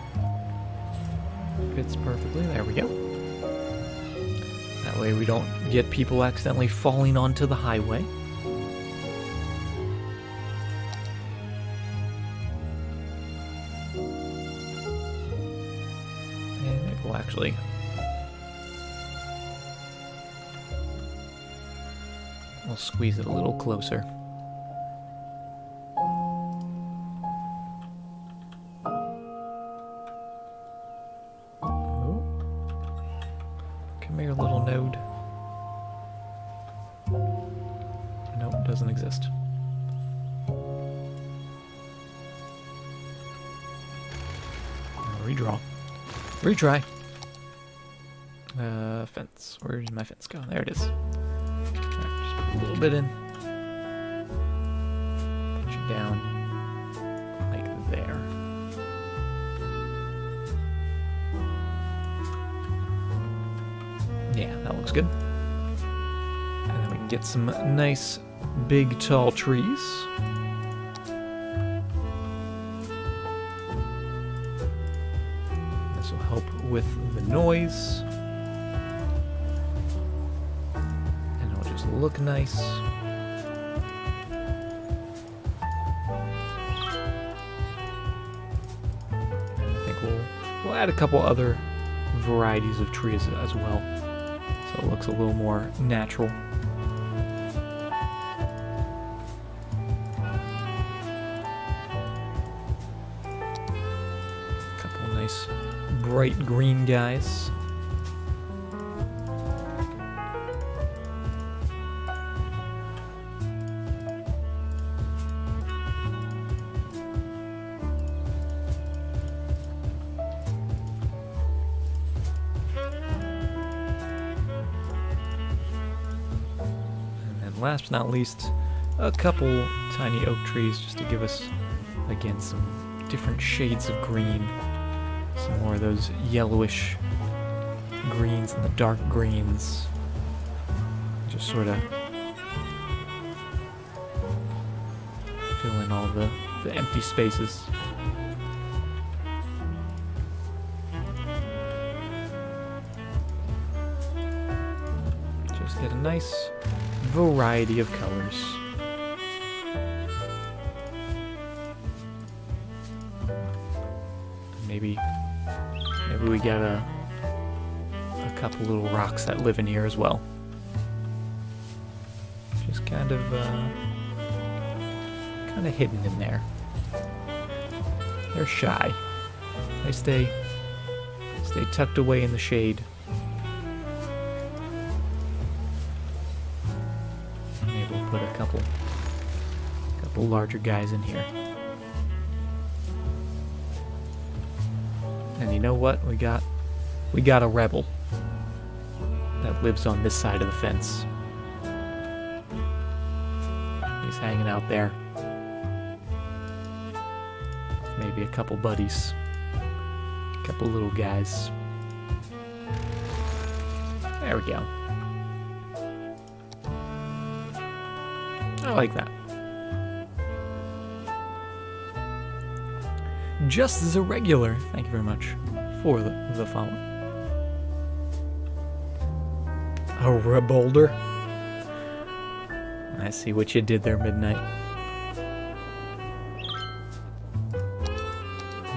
fits perfectly. There we go. That way we don't get people accidentally falling onto the highway. And maybe we'll actually... we'll squeeze it a little closer. doesn't exist. Redraw. Retry. Fence. Where did my fence go? There it is. Right, just put a little bit in. Push it down. Like there. Yeah, that looks good. And then we can get some nice, big, tall trees. This will help with the noise. And it'll just look nice. I think we'll add a couple other varieties of trees as well, so it looks a little more natural. Couple nice bright green guys. Last but not least, a couple tiny oak trees just to give us, again, some different shades of green. Some more of those yellowish greens and the dark greens. Just sort of fill in all the empty spaces. Just get a nice variety of colors. Maybe we got a couple little rocks that live in here as well. Just kind of hidden in there. They're shy. They stay tucked away in the shade. Put a couple larger guys in here. And you know what? We got a rebel that lives on this side of the fence. He's hanging out there. Maybe a couple buddies. A couple little guys. There we go. I like that. Just as a regular, thank you very much for the follow. A rebolder. I see what you did there, Midnight.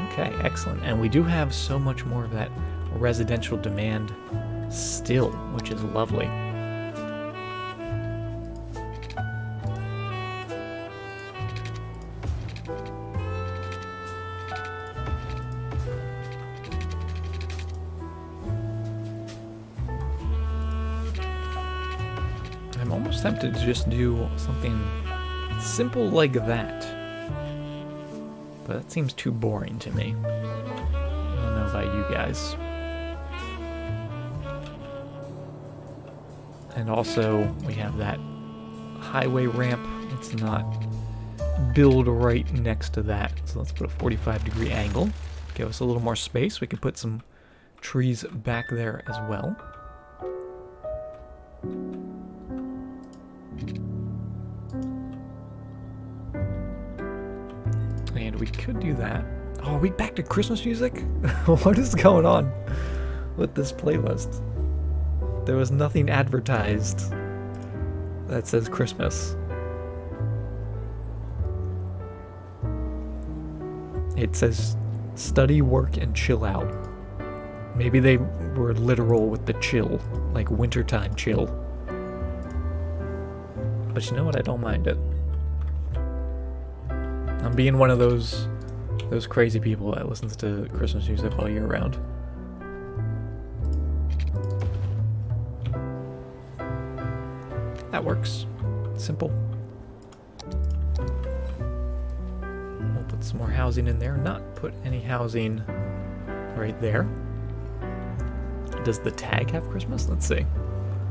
Okay, excellent. And we do have so much more of that residential demand still, which is lovely. I'm almost tempted to just do something simple like that. But that seems too boring to me. I don't know about you guys. And also, we have that highway ramp. It's not built right next to that. So let's put a 45-degree angle. Give us a little more space. We can put some trees back there as well. And we could do that. Oh, are we back to Christmas music? What is going on with this playlist? There was nothing advertised that says Christmas. It says study, work, and chill out. Maybe they were literal with the chill, like wintertime chill. But you know what? I don't mind it. I'm being one of those crazy people that listens to Christmas music all year round. That works. Simple. some more housing in there. Not put any housing right there. Does the tag have Christmas? Let's see.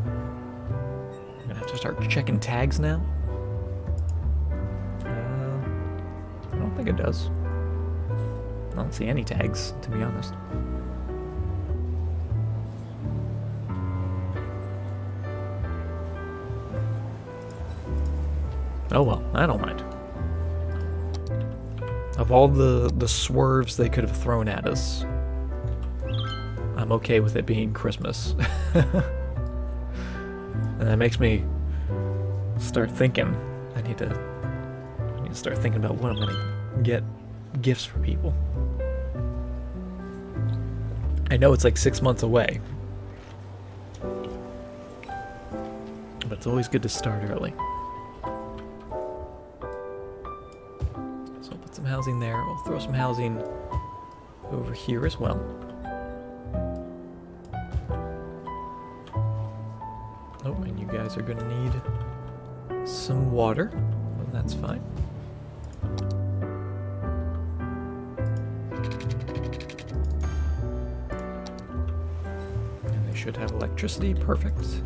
I'm gonna have to start checking tags now. I don't think it does. I don't see any tags, to be honest. Oh well, I don't mind. Of all the swerves they could have thrown at us, I'm okay with it being Christmas. And that makes me start thinking I need to start thinking about what I'm gonna get gifts for people. I know it's like 6 months away, but it's always good to start early. So I'll put some housing there. We'll throw some housing over here as well. Oh, and you guys are gonna need some water. Well, that's fine. And they should have electricity, perfect.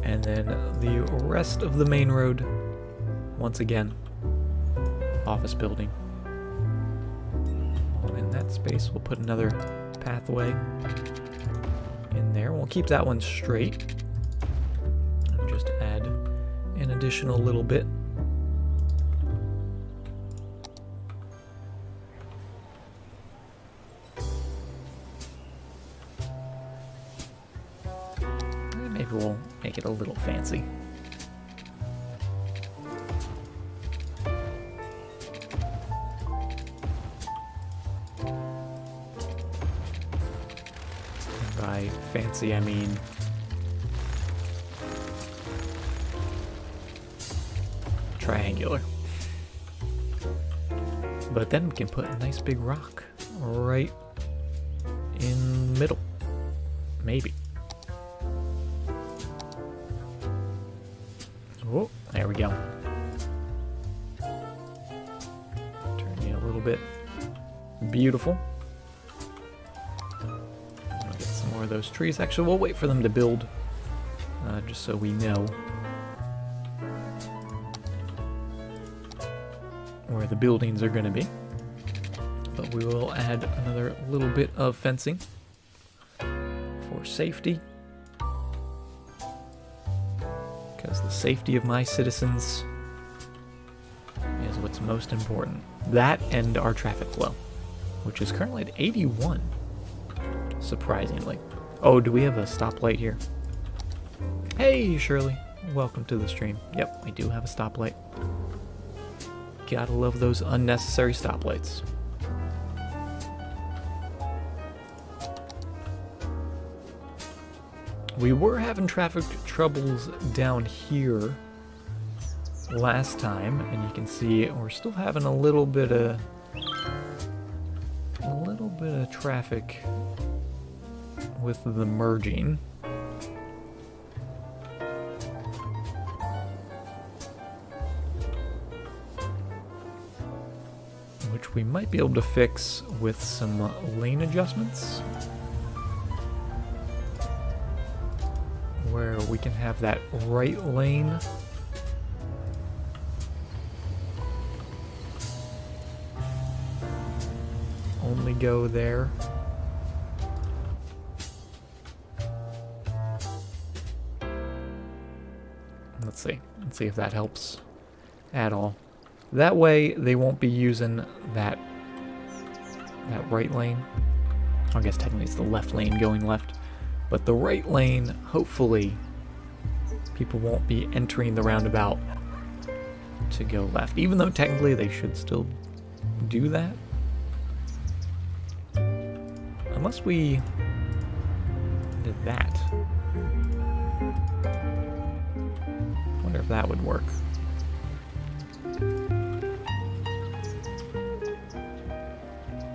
And then the rest of the main road, once again, office building. In that space, we'll put another pathway in there. We'll keep that one straight. And just add an additional little bit. And maybe we'll make it a little fancy. And by fancy, I mean triangular. But then we can put a nice big rock right in the middle. Maybe. Oh, there we go. Turn it a little bit. Beautiful. I'll get some more of those trees. Actually, we'll wait for them to build, just so we know where the buildings are going to be. But we will add another little bit of fencing for safety, because the safety of my citizens is what's most important. That and our traffic flow, which is currently at 81, surprisingly. Oh, do we have a stoplight here? Hey, Shirley, welcome to the stream. Yep, we do have a stoplight. Gotta love those unnecessary stoplights. We were having traffic troubles down here last time, and you can see we're still having a little bit of traffic with the merging. Which we might be able to fix with some lane adjustments, where we can have that right lane only go there. Let's see if that helps at all. That way they won't be using that right lane. I guess technically it's the left lane going left. But the right lane, hopefully, people won't be entering the roundabout to go left. Even though technically they should still do that. Unless we did that. Wonder if that would work.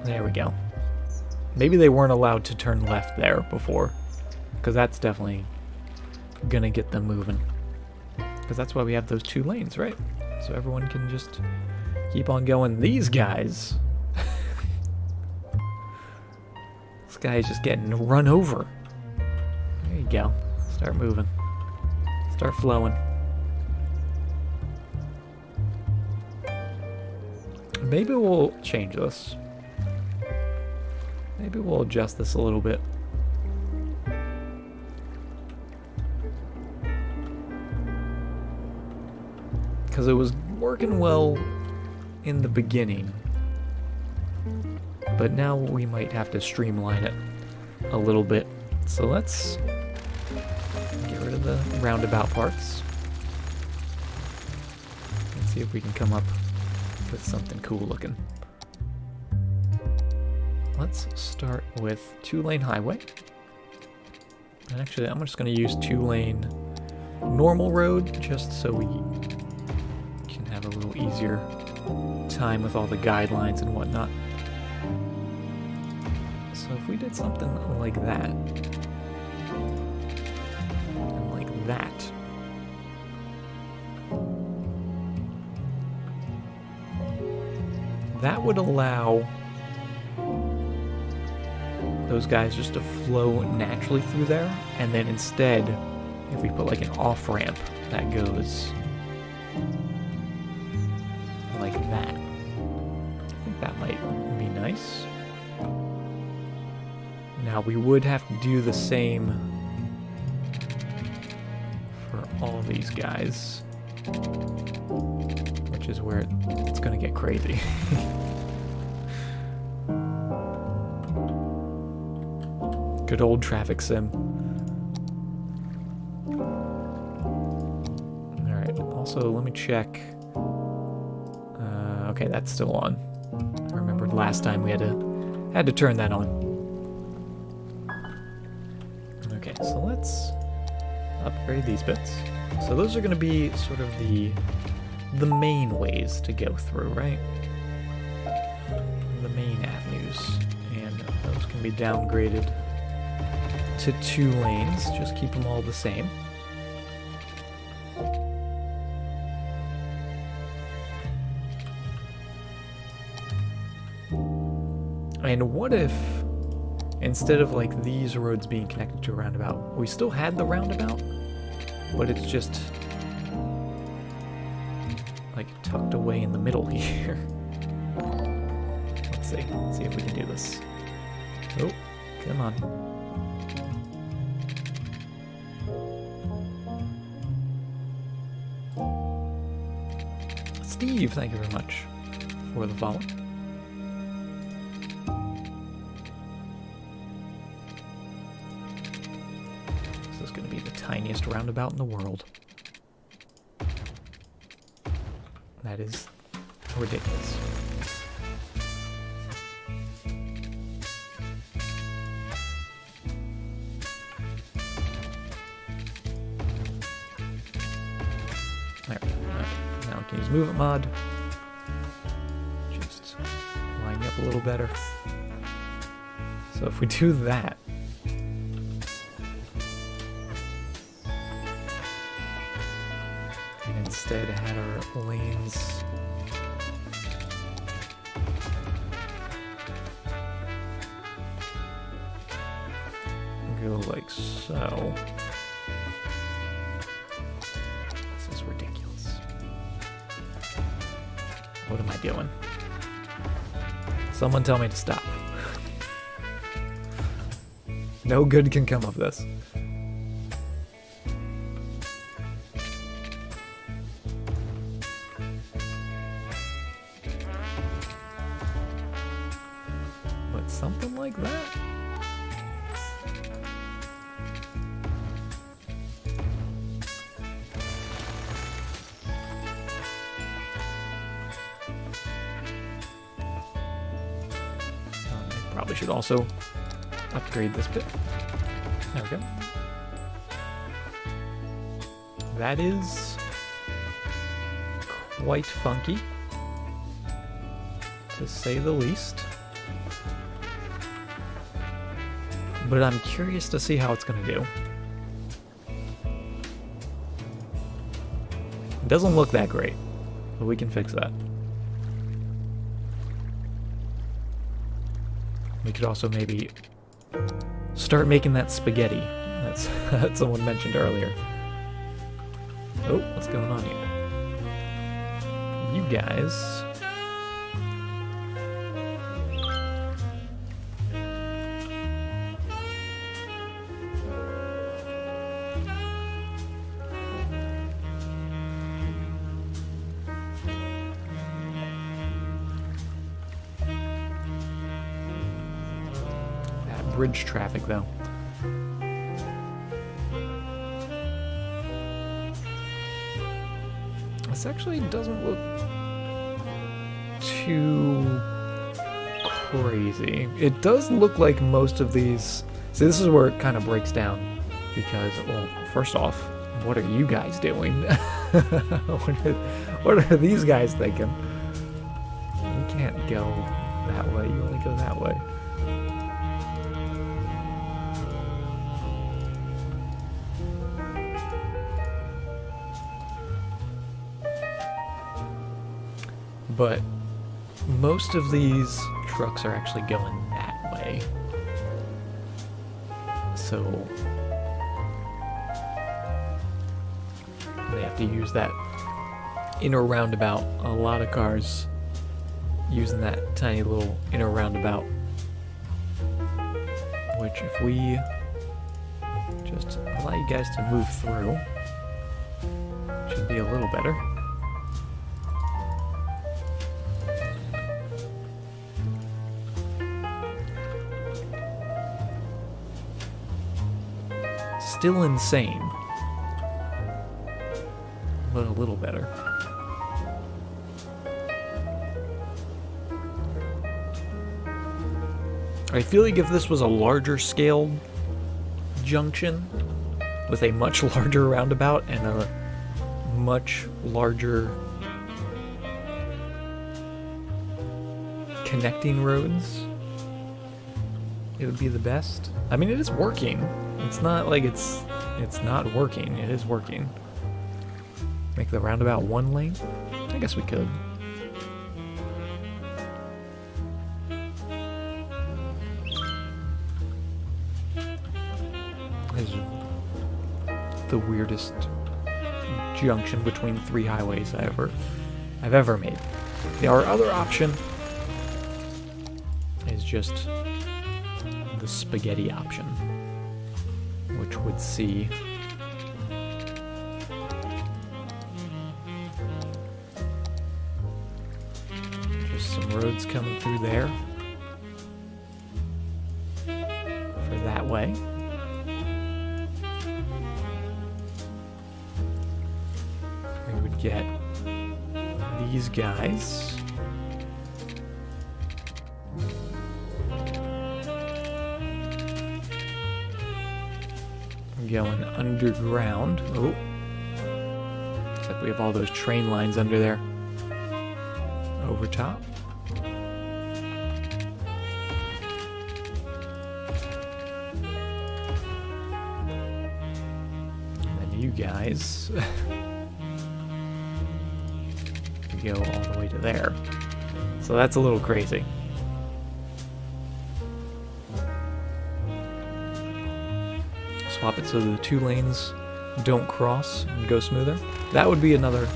There we go. Maybe they weren't allowed to turn left there before, because that's definitely gonna get them moving. Because that's why we have those two lanes, right? So everyone can just keep on going. These guys. This guy is just getting run over. There you go. Start moving. Start flowing. Maybe we'll change this. Maybe we'll adjust this a little bit. Because it was working well in the beginning. But now we might have to streamline it a little bit. So let's get rid of the roundabout parts. Let's see if we can come up with something cool looking. Let's start with 2-lane highway. And actually, I'm just going to use 2-lane normal road just so we can have a little easier time with all the guidelines and whatnot. So if we did something like that, and like that, that would allow those guys just to flow naturally through there, and then instead, if we put like an off-ramp that goes like that, I think that might be nice. Now we would have to do the same for all these guys, which is where it's going to get crazy. Good old traffic sim. Alright, also let me check. Okay, that's still on. I remembered last time we had to turn that on. Okay, so let's upgrade these bits. So those are going to be sort of the main ways to go through, right? The main avenues. And those can be downgraded to 2 lanes. Just keep them all the same. And what if, instead of like these roads being connected to a roundabout, we still had the roundabout, but it's just like tucked away in the middle here. Let's see if we can do this. Oh, come on. Steve, thank you very much for the follow. This is going to be the tiniest roundabout in the world. That is ridiculous. There we go. Now we can use movement mod. Just line you up a little better. So if we do that, and instead had our lanes go like so. This is ridiculous. What am I doing? Someone tell me to stop. No good can come of this. But something like that? Probably should also upgrade this bit. There we go. That is quite funky, to say the least. But I'm curious to see how it's going to do. It doesn't look that great, but we can fix that. We could also maybe start making that spaghetti. That's that someone mentioned earlier. Oh, what's going on here? You guys. That bridge traffic, though. This actually doesn't look too crazy. It does look like most of these... See, this is where it kind of breaks down. Because, well, first off, what are you guys doing? What are these guys thinking? You can't go that way. You only go that way. But most of these trucks are actually going that way. So they have to use that inner roundabout. A lot of cars using that tiny little inner roundabout. Which if we just allow you guys to move through, should be a little better. Still insane, but a little better. I feel like if this was a larger scale junction with a much larger roundabout and a much larger connecting roads, it would be the best. I mean, it is working. It's not like it's not working. It is working. Make the roundabout one lane? I guess we could. This is the weirdest junction between three highways I've ever made. Our other option is just the spaghetti option, which would see just some roads coming through there for that way. We would get these guys going underground. Oh. Except we have all those train lines under there. Over top. And then you guys go all the way to there. So that's a little crazy. Swap it so the two lanes don't cross and go smoother. That would be another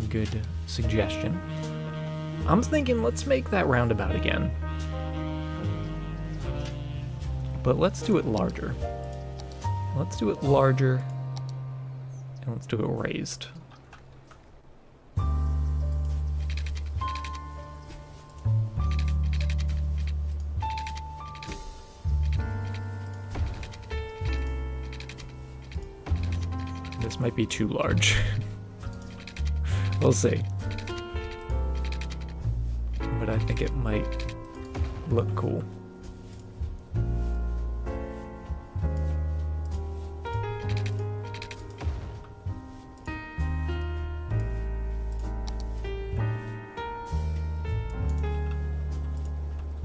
good suggestion. I'm thinking let's make that roundabout again. But let's do it larger. Let's do it larger and let's do it raised. This might be too large. We'll see. But I think it might look cool.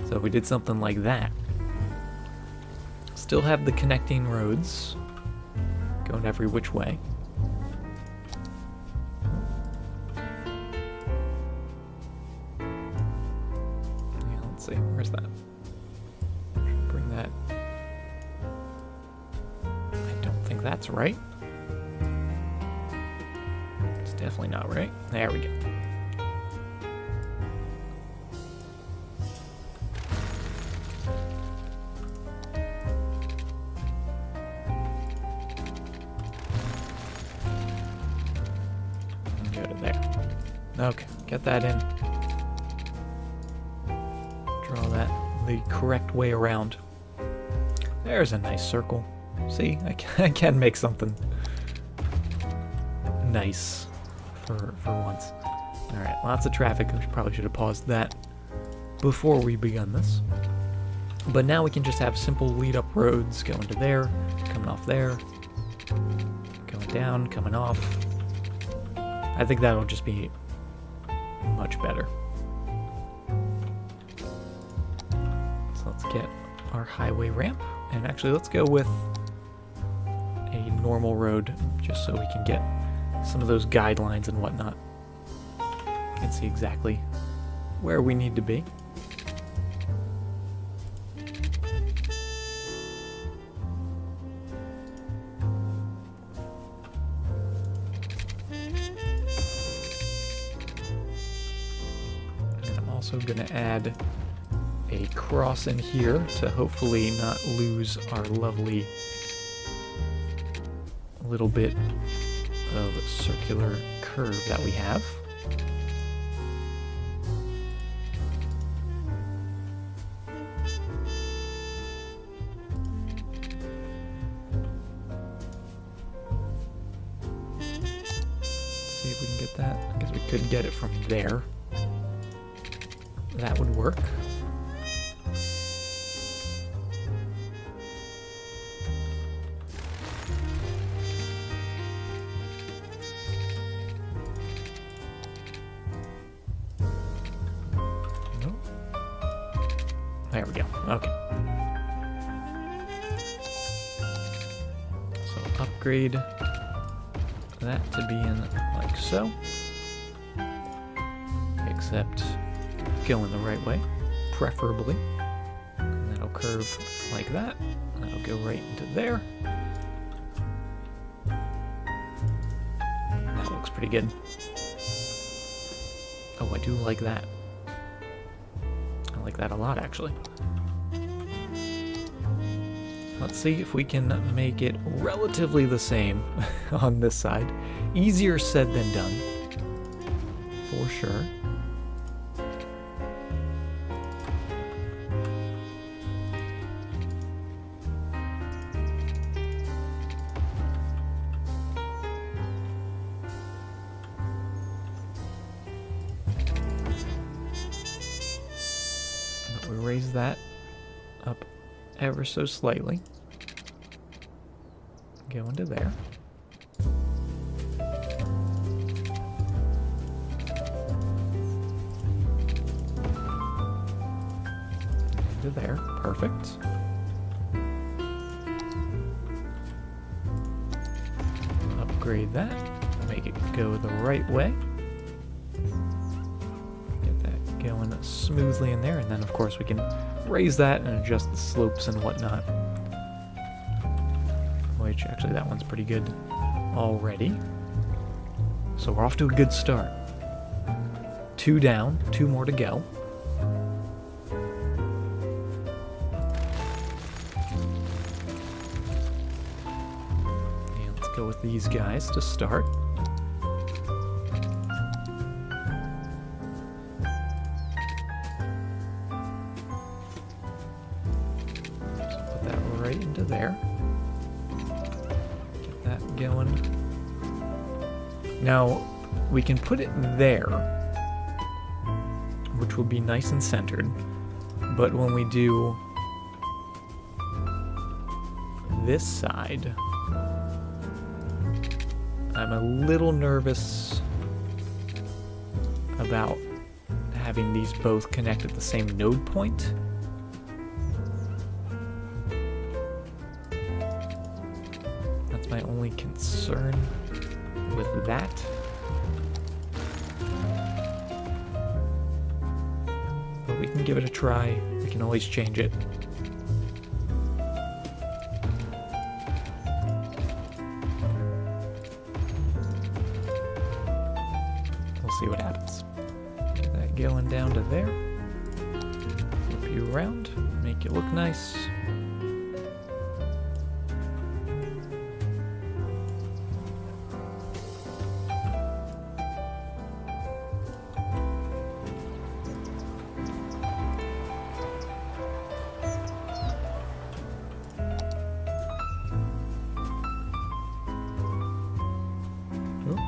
So if we did something like that, still have the connecting roads going every which way. Yeah, let's see. Where's that? Bring that. I don't think that's right. It's definitely not right. There we go. Go to there. Okay, get that in. Draw that the correct way around. There's a nice circle. See, I can make something nice for once. Alright, lots of traffic. I probably should have paused that before we begun this. But now we can just have simple lead-up roads going to there, coming off there, going down, coming off. I think that'll just be much better. So let's get our highway ramp. And actually, let's go with a normal road just so we can get some of those guidelines and whatnot. And see exactly where we need to be. Also going to add a cross in here to hopefully not lose our lovely little bit of circular curve that we have. Let's see if we can get that. I guess we could get it from there. That would work. Nope. There we go. Okay. So upgrade that to be in like so. Except going the right way, preferably. And that'll curve like that. That'll go right into there. That looks pretty good. Oh, I do like that. I like that a lot, actually. Let's see if we can make it relatively the same on this side. Easier said than done, for sure. We raise that up ever so slightly. Go into there. Into there. Perfect. Upgrade that. Make it go the right way. Going smoothly in there, and then of course we can raise that and adjust the slopes and whatnot, which actually that one's pretty good already, so we're off to a good start. 2 down, 2 more to go. And let's go with these guys to start. Right into there. Get that going. Now, we can put it there, which will be nice and centered, but when we do this side, I'm a little nervous about having these both connect at the same node point. My only concern with that. But we can give it a try. We can always change it. We'll see what happens. Get that going down to there. Flip you around, make it look nice.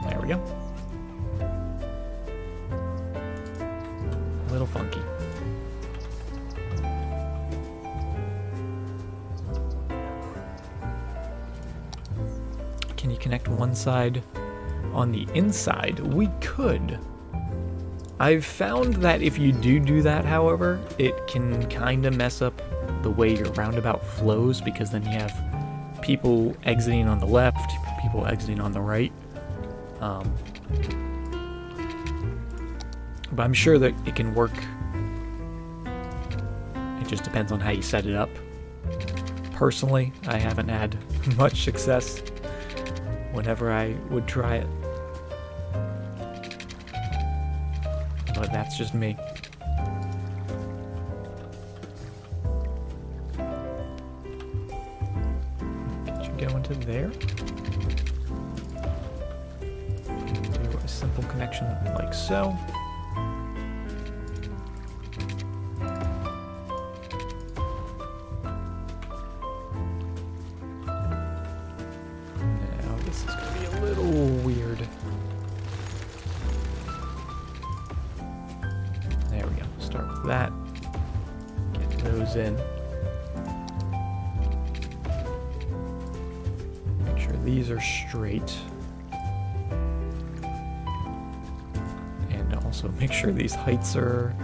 There we go. A little funky. Can you connect one side on the inside? We could. I've found that if you do that, however, it can kind of mess up the way your roundabout flows, because then you have people exiting on the left, people exiting on the right. But I'm sure that it can work. It just depends on how you set it up. Personally, I haven't had much success whenever I would try it. But that's just me. Get you going to there. Do a simple connection like so. That. Get those in. Make sure these are straight. And also make sure these heights are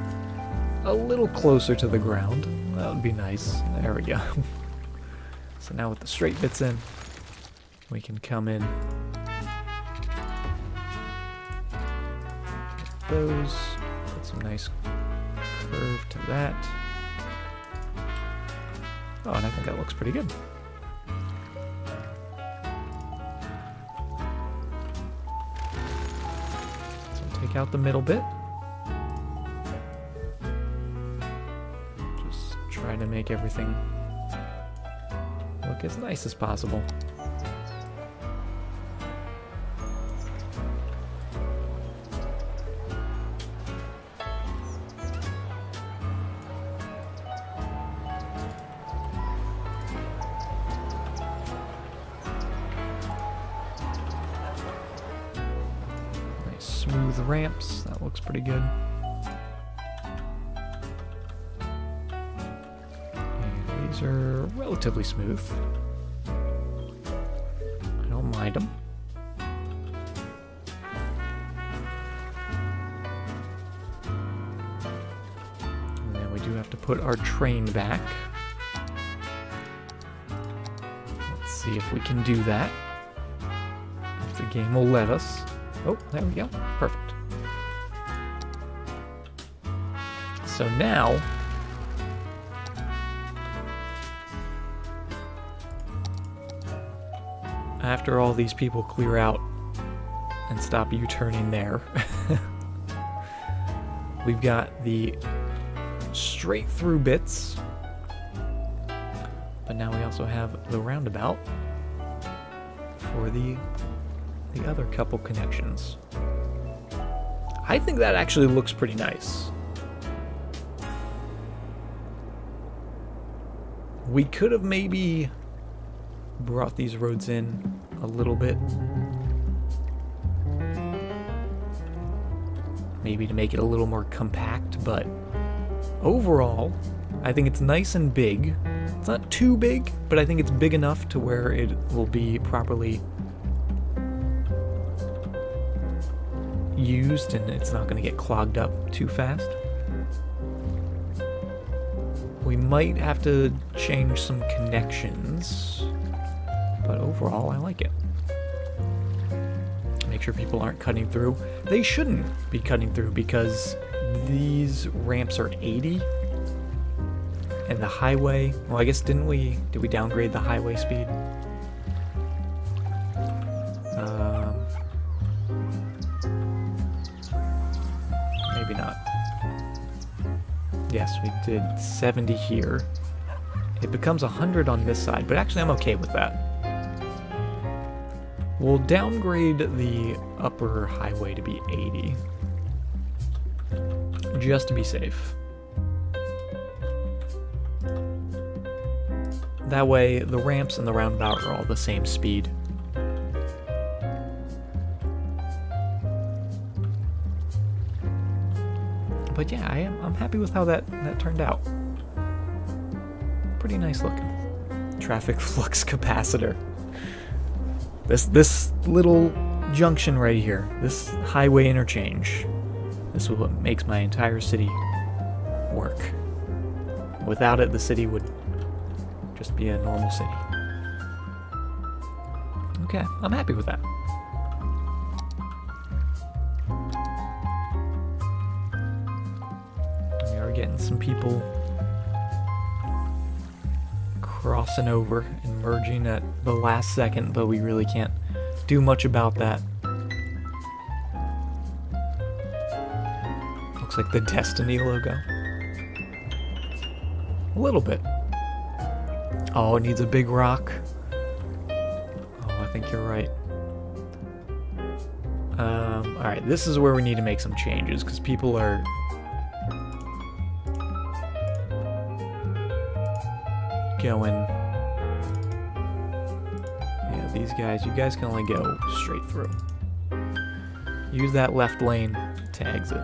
a little closer to the ground. That would be nice. There we go. So now with the straight bits in, we can come in. Get those. Put some nice curve to that. Oh, and I think that looks pretty good. So take out the middle bit. Just try to make everything look as nice as possible. Smooth ramps, that looks pretty good. And these are relatively smooth. I don't mind them. And then we do have to put our train back. Let's see if we can do that. If the game will let us. Oh, there we go. Perfect. So now, after all these people clear out and stop U-turning there, we've got the straight through bits, but now we also have the roundabout for the other couple connections. I think that actually looks pretty nice. We could have maybe brought these roads in a little bit. Maybe to make it a little more compact, but overall, I think it's nice and big. It's not too big, but I think it's big enough to where it will be properly used and it's not going to get clogged up too fast. We might have to change some connections, but overall I like it. Make sure people aren't cutting through. They shouldn't be cutting through because these ramps are 80 And the highway, well, I guess did we downgrade the highway speed? Maybe not. Yes, we did 70 here. It becomes 100 on this side, but actually I'm okay with that. We'll downgrade the upper highway to be 80. Just to be safe. That way, the ramps and the roundabout are all the same speed. But yeah, I'm happy with how that turned out. Pretty nice looking. Traffic flux capacitor. This little junction right here, this highway interchange, this is what makes my entire city work. Without it, the city would just be a normal city. Okay, I'm happy with that. We are getting some people crossing over and merging at the last second, but we really can't do much about that. Looks like the Destiny logo. A little bit. Oh, it needs a big rock. Oh, I think you're right. Alright, this is where we need to make some changes, because people are going... Yeah, these guys, you guys can only go straight through. Use that left lane to exit.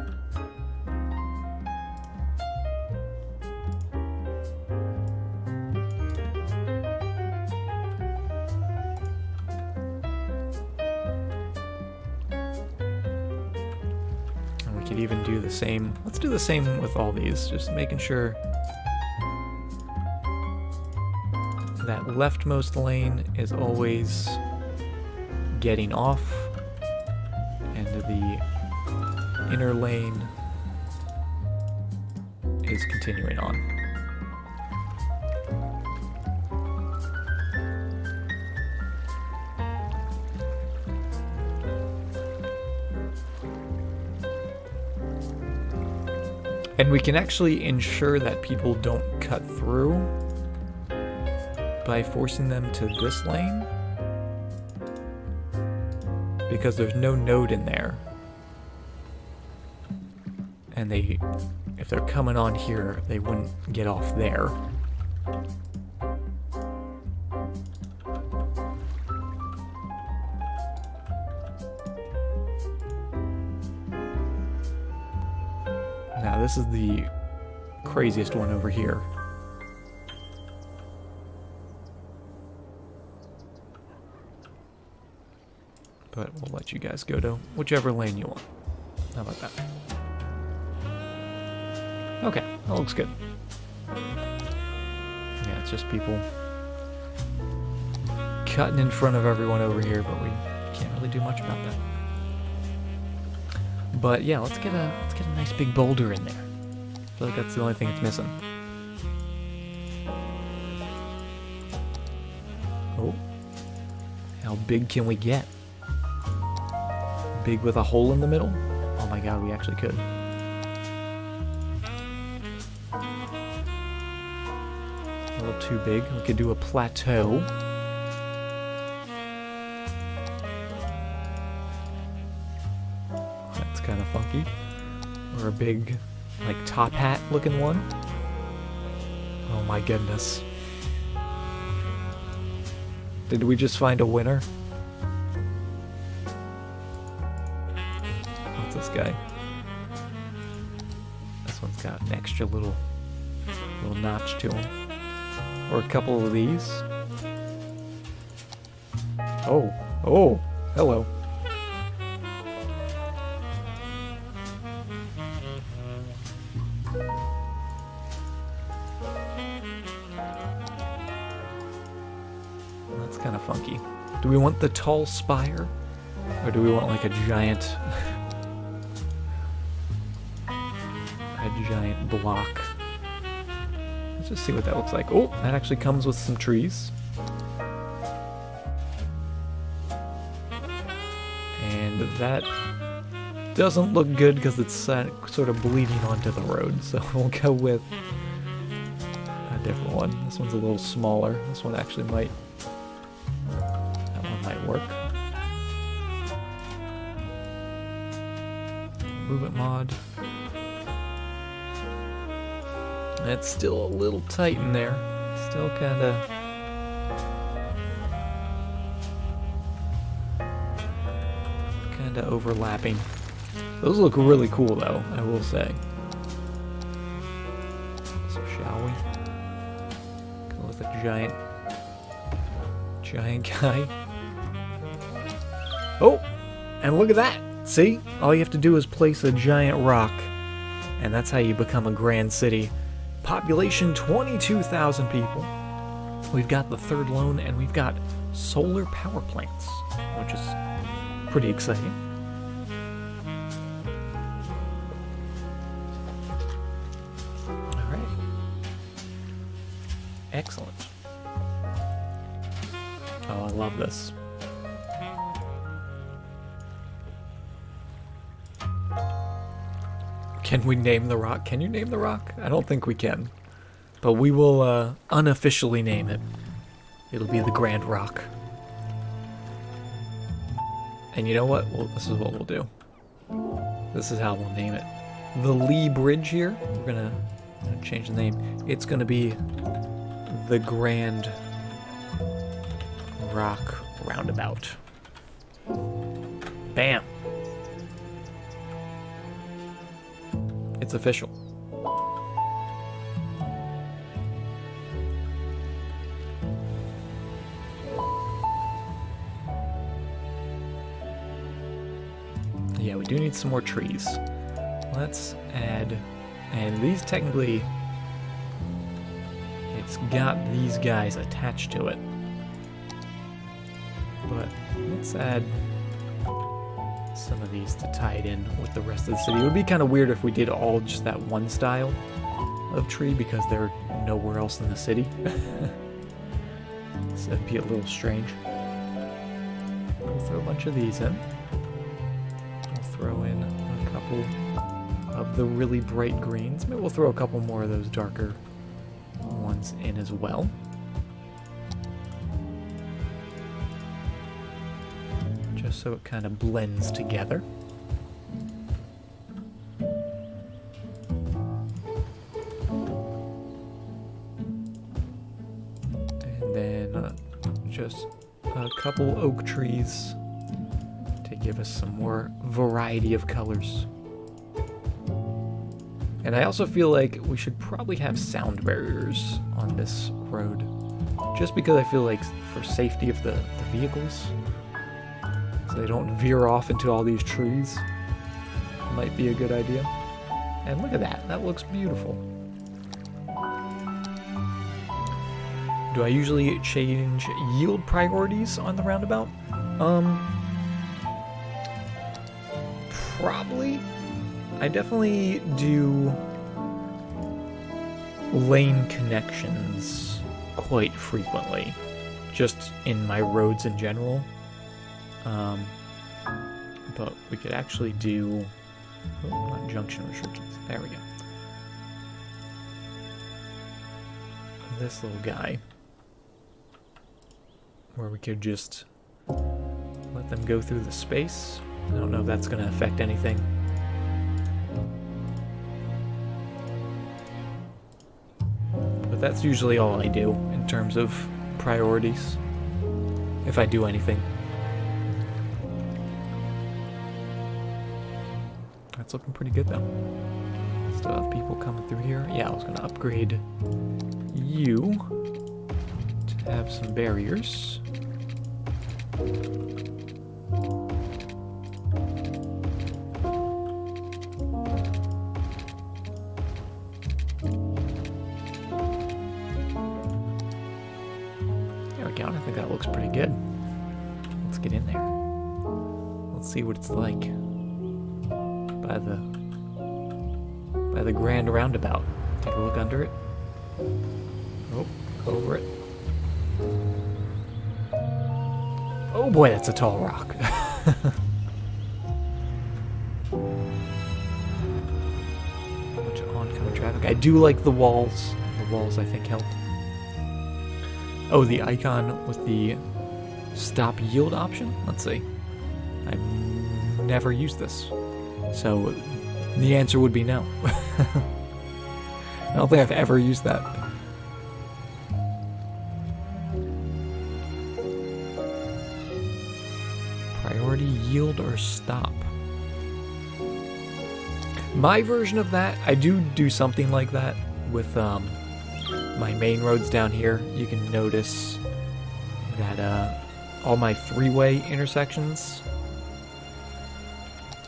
And we could even do the same. Let's do the same with all these, just making sure that leftmost lane is always getting off, and the inner lane is continuing on. And we can actually ensure that people don't cut through by forcing them to this lane, because there's no node in there, and if they're coming on here, they wouldn't get off there. Now this is the craziest one over here. But we'll let you guys go to whichever lane you want. How about that? Okay, that looks good. Yeah, it's just people cutting in front of everyone over here, but we can't really do much about that. But yeah, let's get a nice big boulder in there. I feel like that's the only thing it's missing. Oh, how big can we get? Big with a hole in the middle? Oh my god, we actually could. A little too big. We could do a plateau. That's kind of funky. Or a big, like, top hat looking one. Oh my goodness. Did we just find a winner? This guy. This one's got an extra little notch to him. Or a couple of these. Oh, hello. That's kind of funky. Do we want the tall spire? Or do we want like a giant block? Let's just see what that looks like. Oh, that actually comes with some trees. And that doesn't look good because it's sort of bleeding onto the road. So we'll go with a different one. This one's a little smaller. This one actually might... that one might work. Move it mod. It's still a little tight in there. Still kinda overlapping. Those look really cool though, I will say. So shall we go with a giant guy? Oh, and look at that! See? All you have to do is place a giant rock, and that's how you become a grand city. Population 22,000 people. We've got the third loan, and we've got solar power plants, which is pretty exciting. All right. Excellent. Oh, I love this. Can we name the rock? Can you name the rock? I don't think we can. But we will unofficially name it. It'll be the Grand Rock. And you know what? Well, this is what we'll do. This is how we'll name it. The Lee Bridge here, we're gonna change the name. It's gonna be the Grand Rock Roundabout. Bam! It's official. Yeah, we do need some more trees. Let's add, and these technically, it's got these guys attached to it. But let's add some of these to tie it in with the rest of the city. It would be kind of weird if we did all just that one style of tree because they're nowhere else in the city. So that'd be a little strange. We'll throw a bunch of these in. We'll throw in a couple of the really bright greens. Maybe we'll throw a couple more of those darker ones in as well. So it kind of blends together. And then just a couple oak trees to give us some more variety of colors. And I also feel like we should probably have sound barriers on this road, just because I feel like for safety of the vehicles, so they don't veer off into all these trees. Might be a good idea. And look at that, that looks beautiful. Do I usually change yield priorities on the roundabout? Probably. I definitely do lane connections quite frequently, just in my roads in general. But we could actually do, not junction restrictions, there we go. This little guy, where we could just let them go through the space. I don't know if that's going to affect anything. But that's usually all I do in terms of priorities, if I do anything. That's looking pretty good though. Still have people coming through here. Yeah, I was going to upgrade you to have some barriers. There we go. I think that looks pretty good. Let's get in there. Let's see what it's like by the Grand Roundabout. Take a look under it. Oh, over it. Oh boy, that's a tall rock. Bunch of oncoming traffic. I do like the walls. The walls, I think, help. Oh, the icon with the stop yield option? Let's see. I've never used this. So the answer would be no. I don't think I've ever used that. Priority yield or stop. My version of that, I do something like that with my main roads down here. You can notice that all my three-way intersections,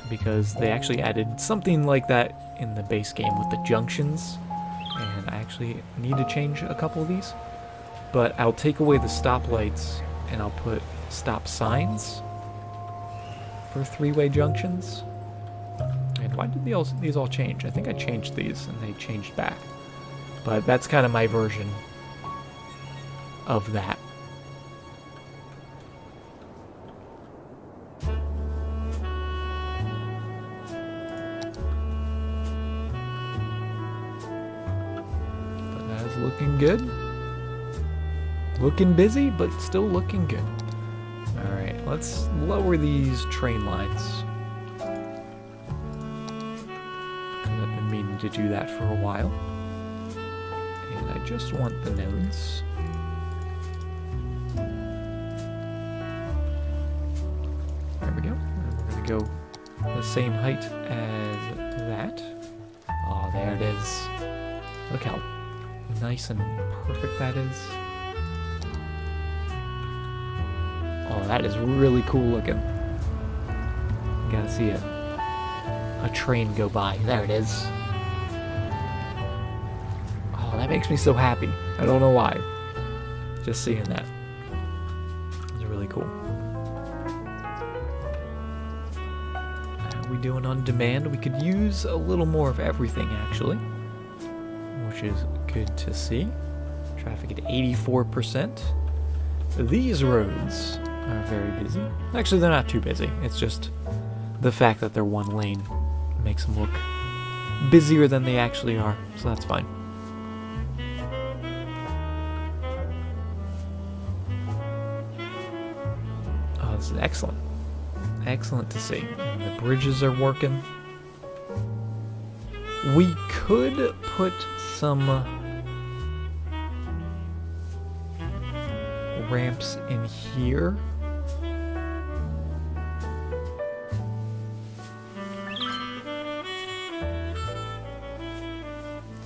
because they actually added something like that in the base game with the junctions, and I actually need to change a couple of these. But I'll take away the stoplights and I'll put stop signs for three-way junctions. And why did these all change? I think I changed these and they changed back. But that's kind of my version of that. But that is looking good. Looking busy, but still looking good. Alright, let's lower these train lines. I've been meaning to do that for a while. And I just want the nodes. There we go. And we're going to go the same height as that. Oh, there it is. Look how nice and perfect that is. Oh, that is really cool looking. You gotta see a train go by. There it is. Oh, that makes me so happy. I don't know why. Just seeing that. It's really cool. How are we doing on demand? We could use a little more of everything, actually, which is good to see. Traffic at 84%. These roads are very busy. Actually, they're not too busy. It's just the fact that they're one lane makes them look busier than they actually are, so that's fine. Oh, this is excellent. Excellent to see. And the bridges are working. We could put some ramps in here.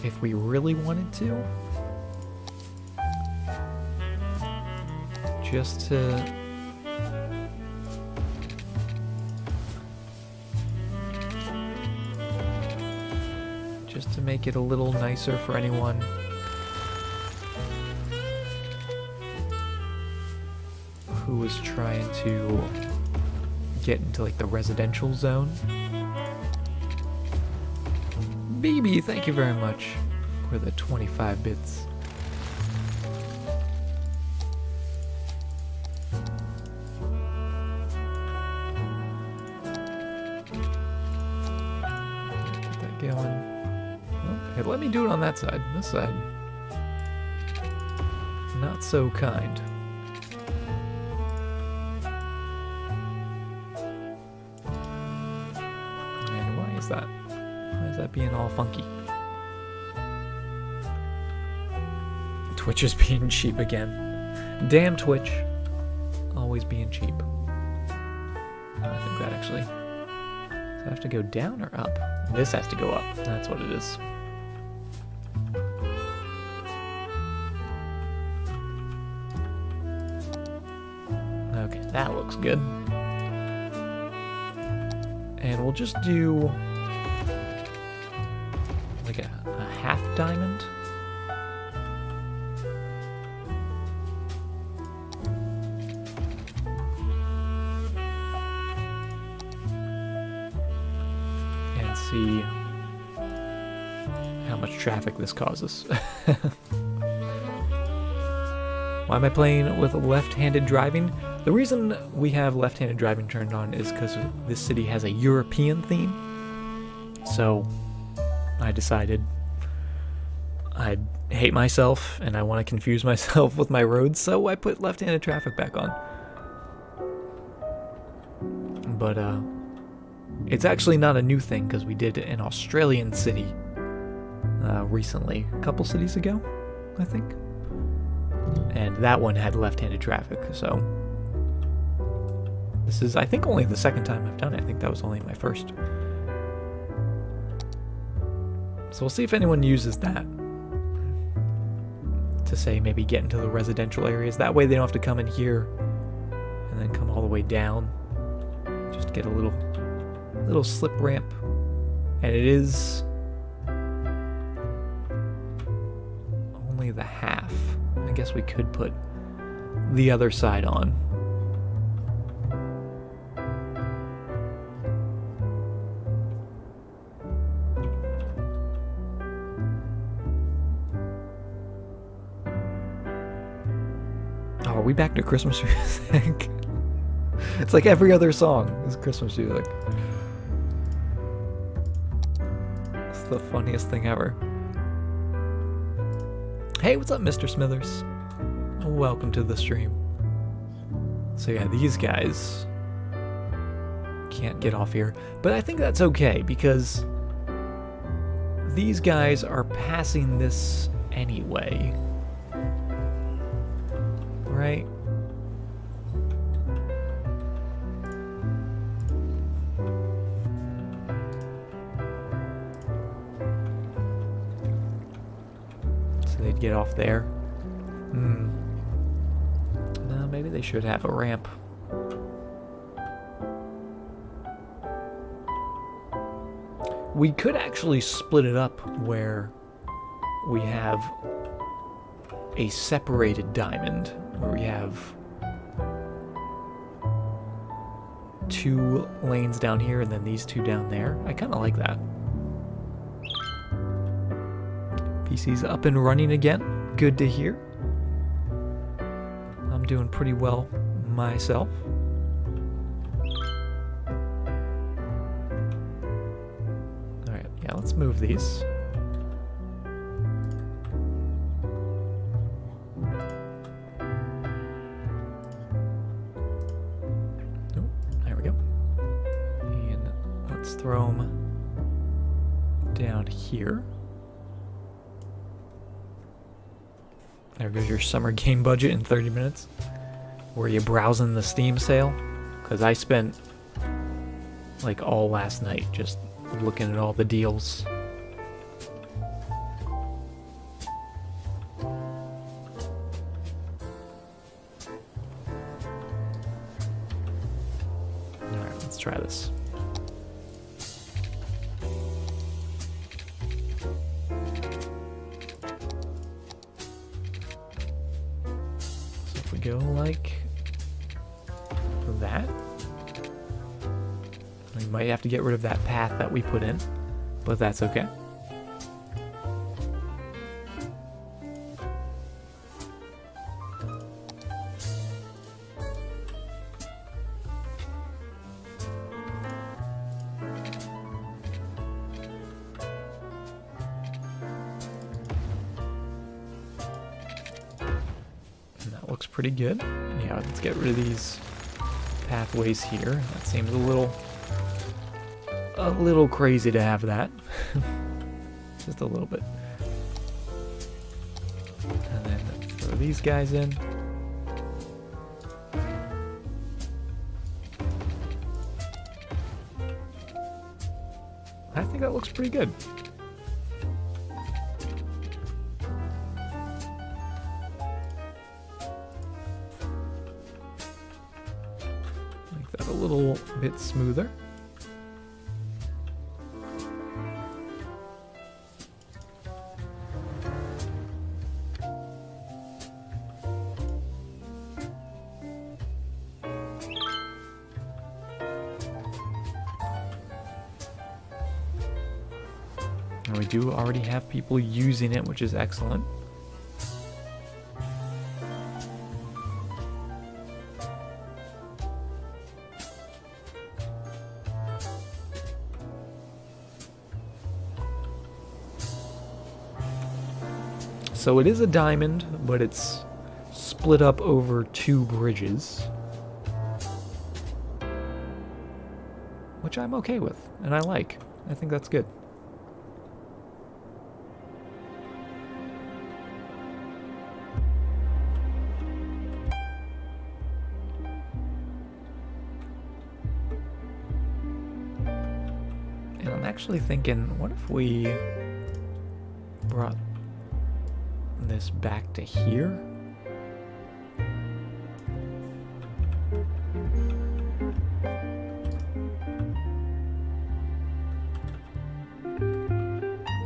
If we really wanted to. Just to make it a little nicer for anyone who was trying to get into like the residential zone. BB, thank you very much for the 25 bits. Get that going. Oh, hey, let me do it on that side. This side, not so kind. And why is that? Why is that being all funky? Twitch is being cheap again. Damn Twitch. Always being cheap. I think that actually... Does that have to go down or up? This has to go up. That's what it is. Okay, that looks good. And we'll just do like a half diamond. And see how much traffic this causes. Why am I playing with left-handed driving? The reason we have left-handed driving turned on is because this city has a European theme. So I decided I hate myself and I want to confuse myself with my roads, so I put left-handed traffic back on. But it's actually not a new thing because we did an Australian city recently, a couple cities ago, I think. And that one had left-handed traffic, so this is, I think, only the second time I've done it. I think that was only my first. So we'll see if anyone uses that to say maybe get into the residential areas. That way they don't have to come in here and then come all the way down. Just get a little slip ramp. And it is only the half. I guess we could put the other side on. Oh, are we back to Christmas music? It's like every other song is Christmas music. It's the funniest thing ever. Hey, what's up, Mr. Smithers? Welcome to the stream. So yeah, these guys can't get off here, but I think that's okay because these guys are passing this anyway, right? They'd get off there. No, maybe they should have a ramp. We could actually split it up where we have a separated diamond, where we have 2 lanes down here and then these 2 down there. I kind of like that. PC's up and running again. Good to hear. I'm doing pretty well myself. Alright, yeah, let's move these. Oh, there we go. And let's throw them down here. There goes your summer game budget in 30 minutes. Were you browsing the Steam sale? Because I spent like all last night just looking at all the deals. Alright, let's try this. Go like that. We might have to get rid of that path that we put in, but that's okay. Looks pretty good. Yeah, let's get rid of these pathways here. That seems a little crazy to have that. Just a little bit. And then throw these guys in. I think that looks pretty good. A little bit smoother. And we do already have people using it, which is excellent. So it is a diamond, but it's split up over 2 bridges. Which I'm okay with, and I like. I think that's good. And I'm actually thinking, what if we brought this back to here?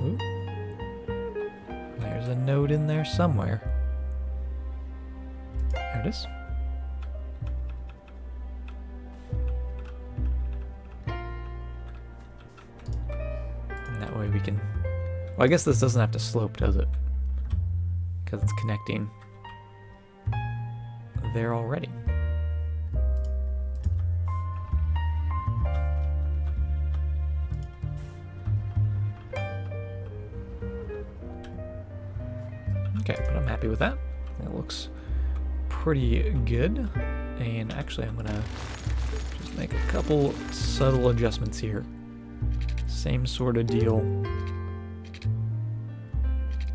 Ooh. There's a note in there somewhere. There it is. And that way we can... Well, I guess this doesn't have to slope, does it? Because it's connecting there already. Okay, but I'm happy with that. It looks pretty good. And actually, I'm gonna just make a couple subtle adjustments here. Same sort of deal.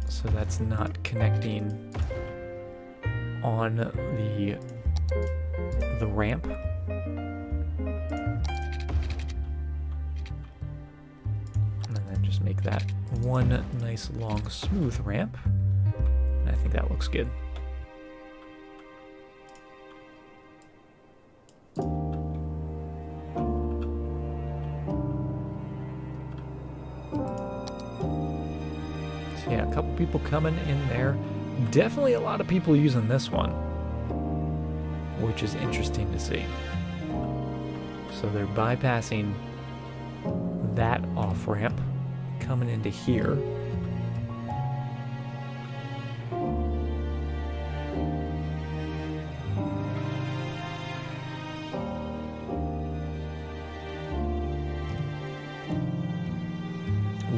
So that's not connecting on the ramp. And then just make that one nice long smooth ramp. And I think that looks good. Yeah, a couple people coming in there. Definitely a lot of people using this one, which is interesting to see. So they're bypassing that off-ramp, coming into here.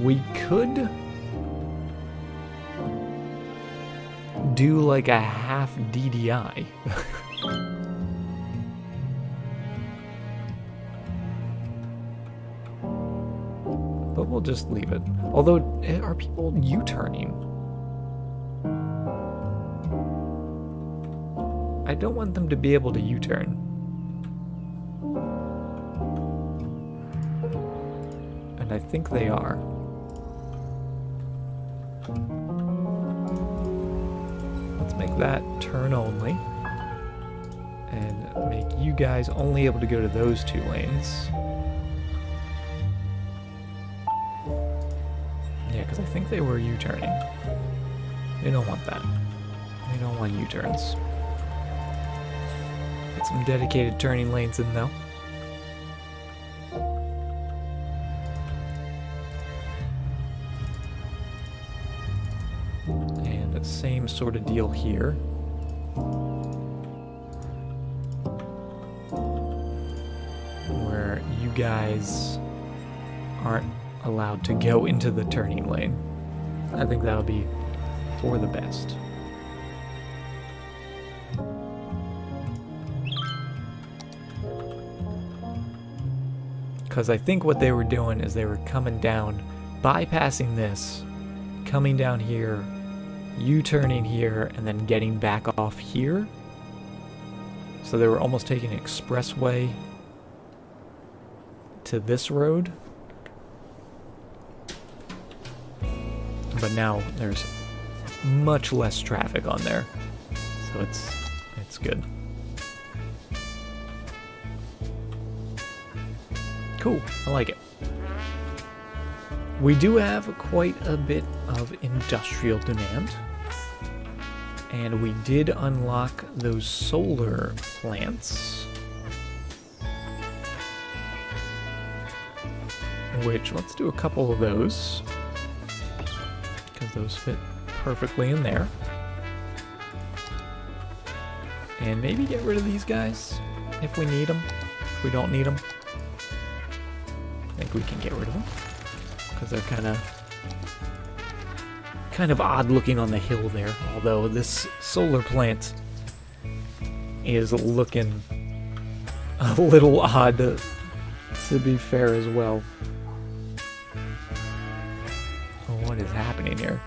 We could do like a half DDI. But we'll just leave it. Although, are people U-turning? I don't want them to be able to U-turn. And I think they are. Make that turn only and make you guys only able to go to those 2 lanes. Yeah, because I think they were U-turning. They don't want that. They don't want U-turns. Get some dedicated turning lanes in though. Same sort of deal here. Where you guys aren't allowed to go into the turning lane. I think that'll be for the best. Because I think what they were doing is they were coming down, bypassing this, coming down here, U-turning here, and then getting back off here. So they were almost taking an expressway to this road. But now there's much less traffic on there. So it's good. Cool, I like it. We do have quite a bit of industrial demand. And we did unlock those solar plants. Which, let's do a couple of those. because those fit perfectly in there. And maybe get rid of these guys if we need them. If we don't need them, I think we can get rid of them because they're kind of odd looking on the hill there. Although this solar plant is looking a little odd, to be fair as well. What is happening here?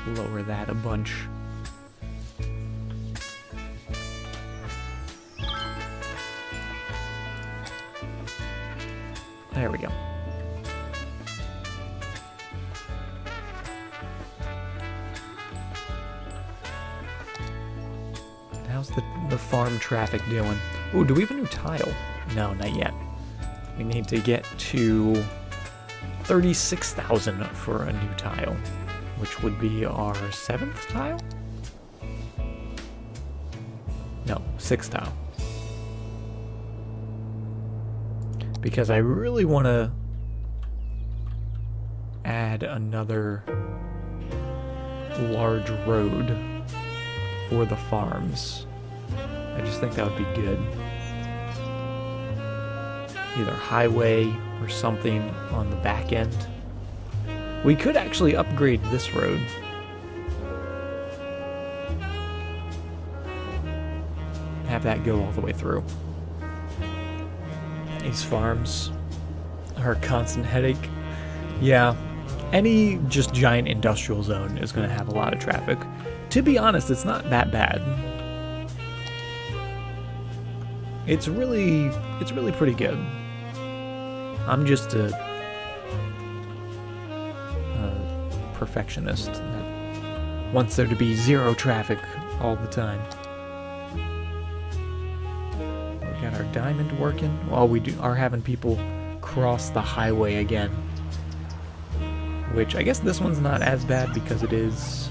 Lower that a bunch. There we go. How's the farm traffic doing? Ooh, do we have a new tile? No, not yet. We need to get to 36,000 for a new tile, which would be our 7th tile? No, 6th tile. Because I really want to add another large road for the farms. I just think that would be good. Either highway or something on the back end. We could actually upgrade this road. Have that go all the way through. These farms are a constant headache. Yeah, any just giant industrial zone is going to have a lot of traffic. To be honest, it's not that bad. It's really pretty good. I'm just a perfectionist that wants there to be zero traffic all the time. We got our diamond working. Well, we are having people cross the highway again. Which I guess this one's not as bad because it is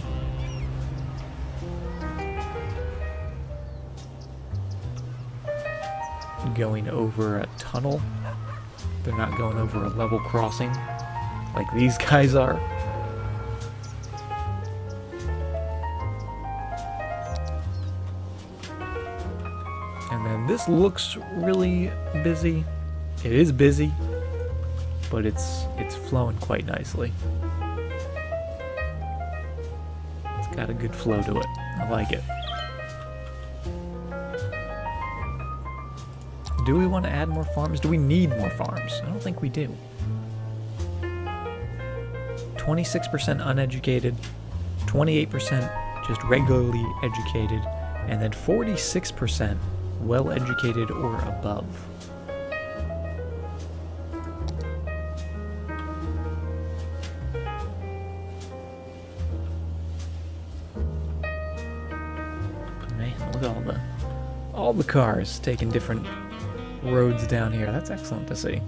going over a tunnel. They're not going over a level crossing like these guys are. And then this looks really busy. It is busy, but it's flowing quite nicely. It's got a good flow to it. I like it. Do we want to add more farms? Do we need more farms? I don't think we do. 26% uneducated, 28% just regularly educated, and then 46% well-educated or above. Man, look at all the cars taking different roads down here. That's excellent to see.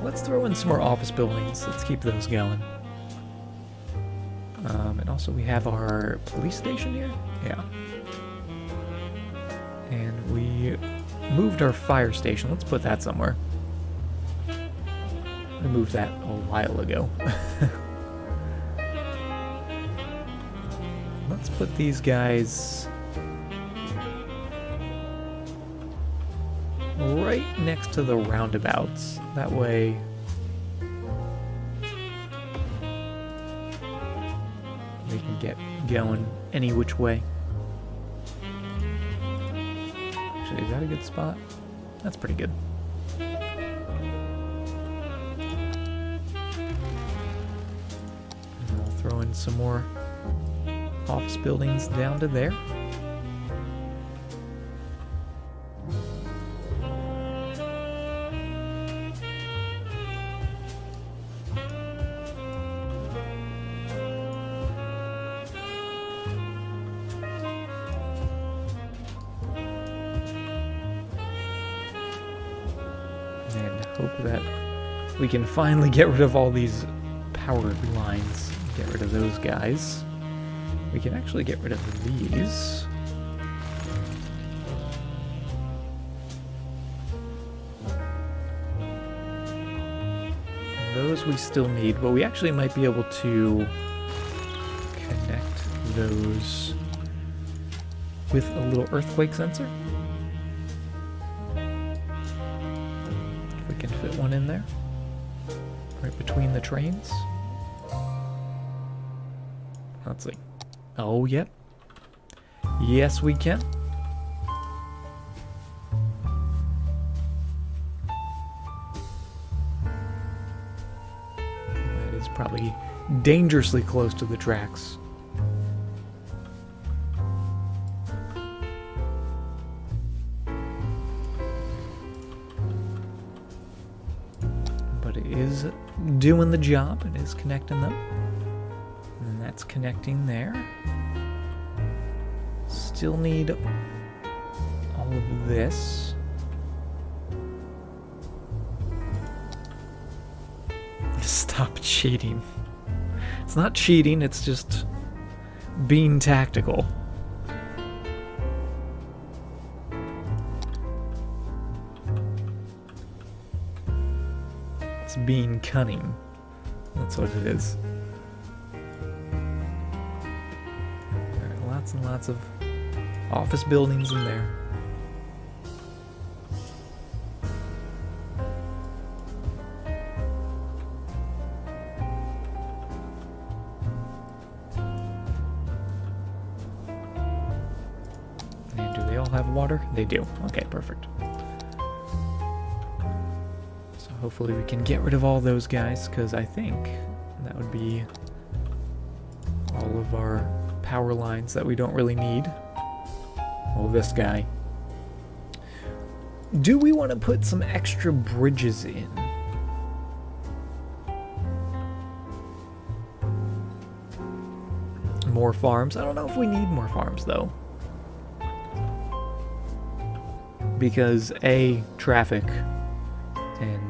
Let's throw in some more office buildings. Let's keep those going. And also we have our police station here. Yeah. And we moved our fire station. Let's put that somewhere. I moved that a while ago. Let's put these guys right next to the roundabouts. That way we can get going any which way. Actually, is that a good spot? That's pretty good. And I'll throw in some more office buildings down to there. And hope that we can finally get rid of all these power lines. Get rid of those guys. We can actually get rid of these. those we still need, but we actually might be able to connect those with a little earthquake sensor. If we can fit one in there, right between the trains. Let's see. Oh, yep. Yes, we can. That is probably dangerously close to the tracks. But it is doing the job. It is connecting them. And that's connecting there. Still need all of this. Stop cheating. It's not cheating, it's just being tactical. It's being cunning. That's what it is. There are lots and lots of office buildings in there. And do they all have water? They do. Okay, perfect. So hopefully we can get rid of all those guys, because I think that would be all of our power lines that we don't really need. Oh, this guy. Do we want to put some extra bridges in? More farms? I don't know if we need more farms, though. Because A, traffic, and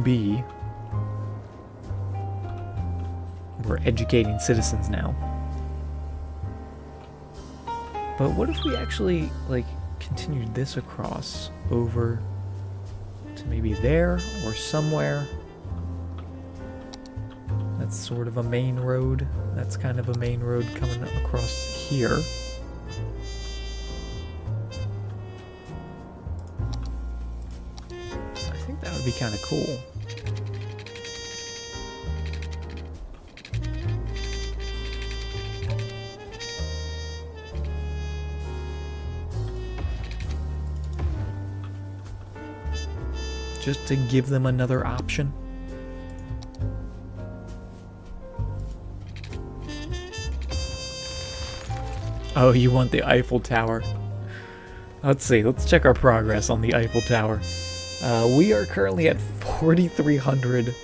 B, we're educating citizens now. But what if we actually, like, continued this across over to maybe there or somewhere? That's sort of a main road. That's kind of a main road coming across here. I think that would be kind of cool. Just to give them another option. Oh, you want the Eiffel Tower. Let's see, let's check our progress on the Eiffel Tower. We are currently at 4,300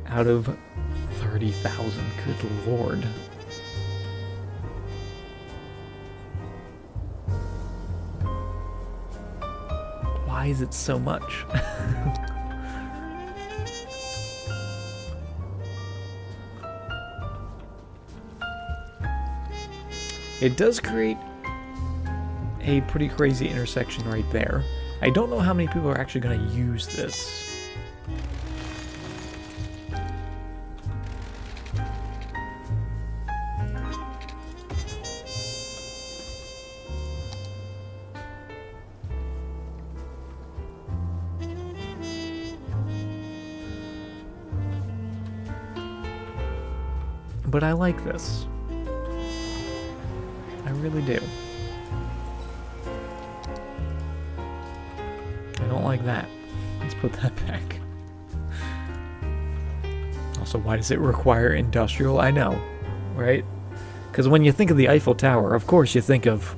out of 30,000. Good lord. Why is it so much? It does create a pretty crazy intersection right there. I don't know how many people are actually going to use this. But I like this. I really do. I don't like that. Let's put that back. Also, why does it require industrial? I know, right? Because when you think of the Eiffel Tower, of course you think of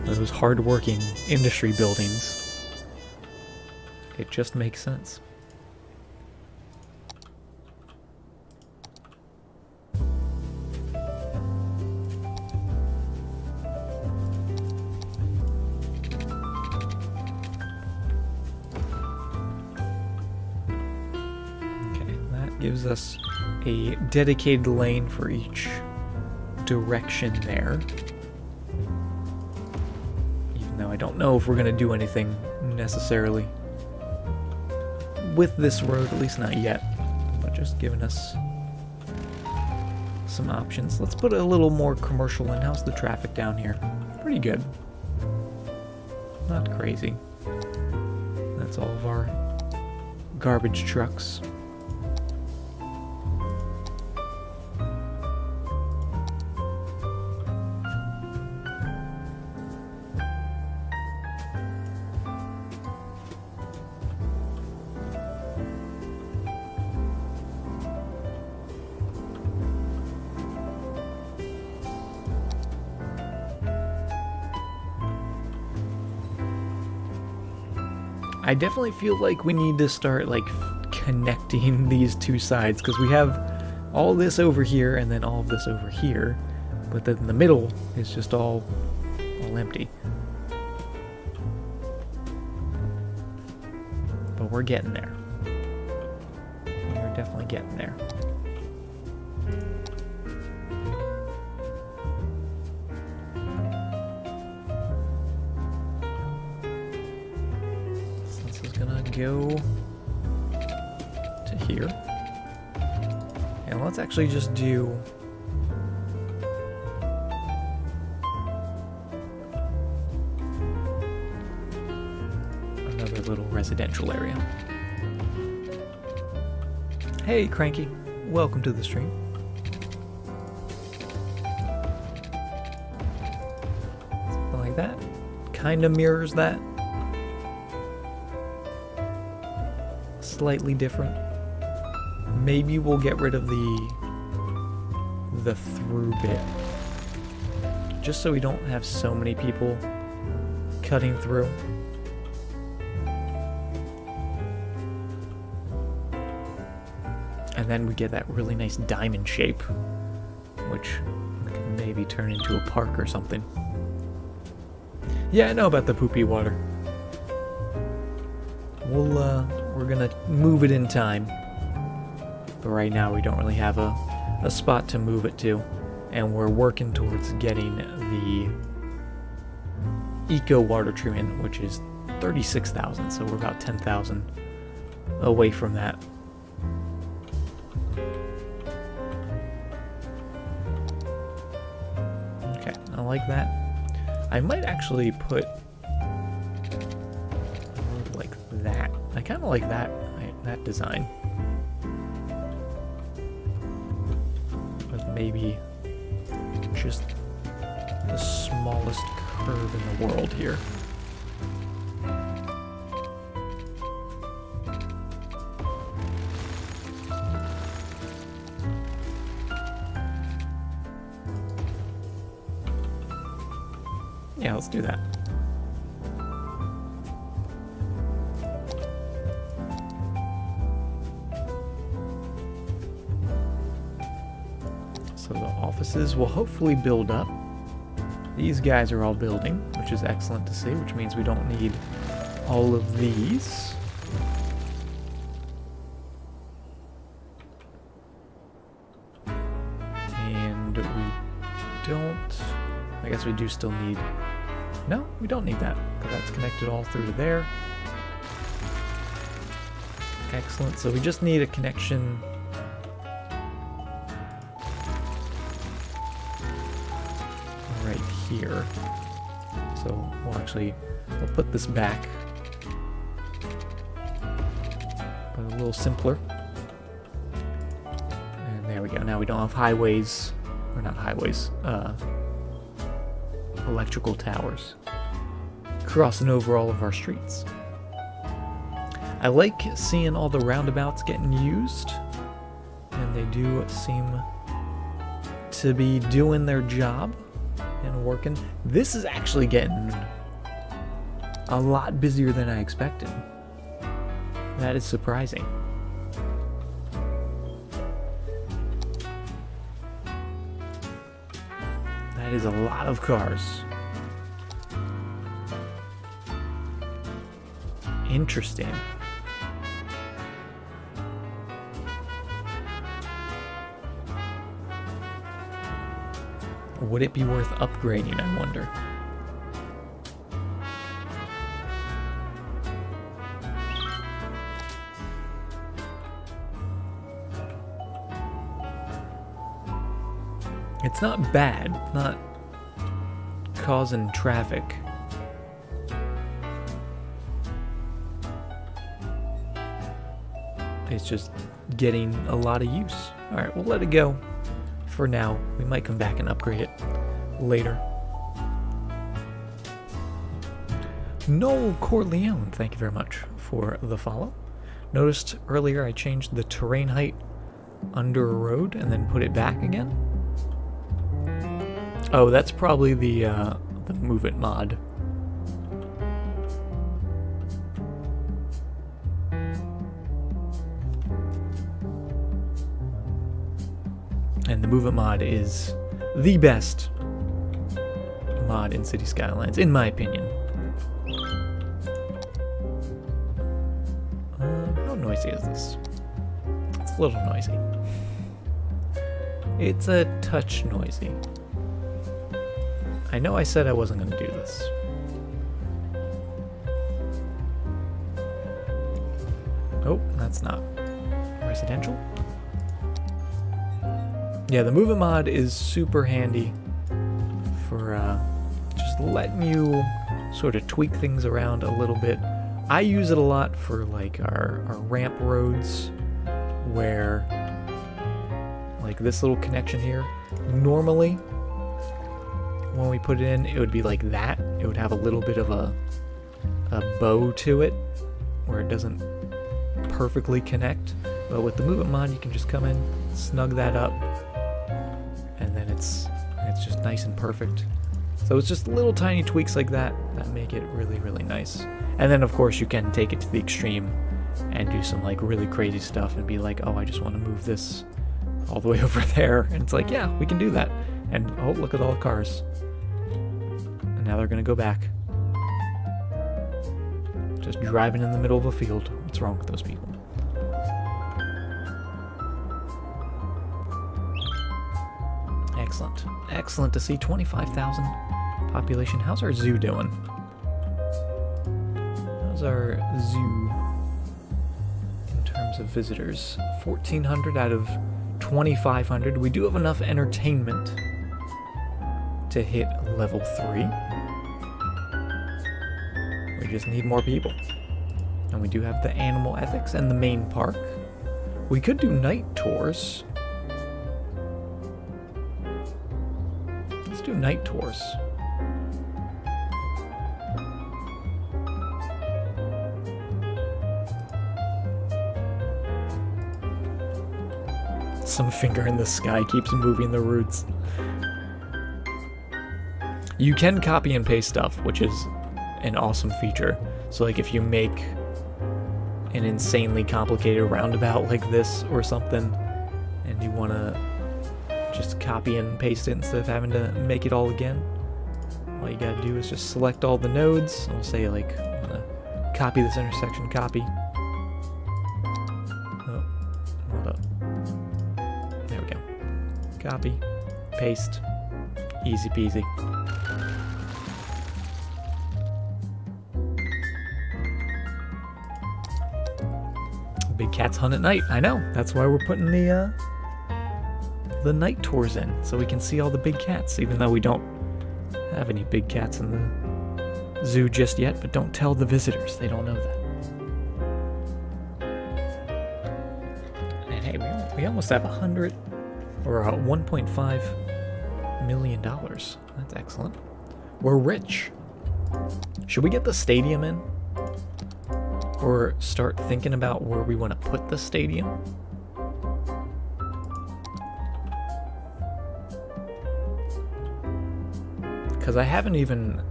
those hard-working industry buildings. It just makes sense. Gives us a dedicated lane for each direction there. Even though I don't know if we're going to do anything necessarily with this road, at least not yet. just giving us some options. Let's put a little more commercial in. How's the traffic down here? Pretty good. Not crazy. That's all of our garbage trucks. I definitely feel like we need to start like connecting these two sides, because we have all this over here and then all of this over here, but then the middle is just all empty. But we're getting there. We're definitely getting there. Go to here, and let's actually just do another little residential area. Hey Cranky, welcome to the stream. Something like that kind of mirrors that. Slightly different. Maybe we'll get rid of the through bit, just so we don't have so many people cutting through. And then we get that really nice diamond shape, which we could maybe turn into a park or something. Yeah, I know about the poopy water. We're gonna move it in time, but right now we don't really have a spot to move it to, and we're working towards getting the eco water treatment, which is 36,000, so we're about 10,000 away from that. Okay, I like that. I might actually put like that. I kind of like that design, with maybe just the smallest curve in the world here. Yeah, let's do that. So the offices will hopefully build up. These guys are all building, which is excellent to see, which means we don't need all of these. And we don't... I guess we do still need... No, we don't need that, because that's connected all through to there. Excellent, so we just need a connection... right here. So we'll put this back, but a little simpler. And there we go. Now we don't have highways, or not highways, electrical towers crossing over all of our streets. I like seeing all the roundabouts getting used, and they do seem to be doing their job and working. This is actually getting a lot busier than I expected. That is surprising. That is a lot of cars. Interesting. Would it be worth upgrading, I wonder? It's not bad, not causing traffic. It's just getting a lot of use. Alright, we'll let it go for now. We might come back and upgrade it later. Noel Corleone, thank you very much for the follow. Noticed earlier I changed the terrain height under a road and then put it back again. Oh, that's probably the Move It mod. And the Move It mod is the best mod in City Skylines, in my opinion. How noisy is this? It's a little noisy. It's a touch noisy. I know I said I wasn't going to do this. Oh, that's not residential. Yeah, the Move It mod is super handy for just letting you sort of tweak things around a little bit. I use it a lot for like our ramp roads where like this little connection here, normally when we put it in, it would be like that. It would have a little bit of a bow to it where it doesn't perfectly connect. But with the Move It mod, you can just come in, snug that up, and then it's just nice and perfect. So it's just little tiny tweaks like that that make it really, really nice. And then of course you can take it to the extreme and do some like really crazy stuff and be like, oh, I just want to move this all the way over there. And it's like, yeah, we can do that. And oh, look at all the cars. And now they're gonna go back. Just driving in the middle of a field. What's wrong with those people? Excellent. Excellent to see 25,000 population. How's our zoo doing? How's our zoo in terms of visitors? 1,400 out of 2,500. We do have enough entertainment to hit level 3. We just need more people. And we do have the animal ethics and the main park. We could do night tours. Let's do night tours. Some finger in the sky keeps moving the roots. You can copy and paste stuff, which is an awesome feature. So like if you make an insanely complicated roundabout like this or something, and you want to just copy and paste it instead of having to make it all again, all you gotta do is just select all the nodes. I'll say like, I'm gonna copy this intersection, copy. Oh, hold up. There we go. Copy, paste, easy peasy. Big cats hunt at night. I know. That's why we're putting the night tours in, so we can see all the big cats, even though we don't have any big cats in the zoo just yet. But don't tell the visitors. They don't know that. And hey, we almost have 100 or $1.5 million. That's excellent. We're rich. Should we get the stadium in? Or start thinking about where we want to put the stadium? Because I haven't even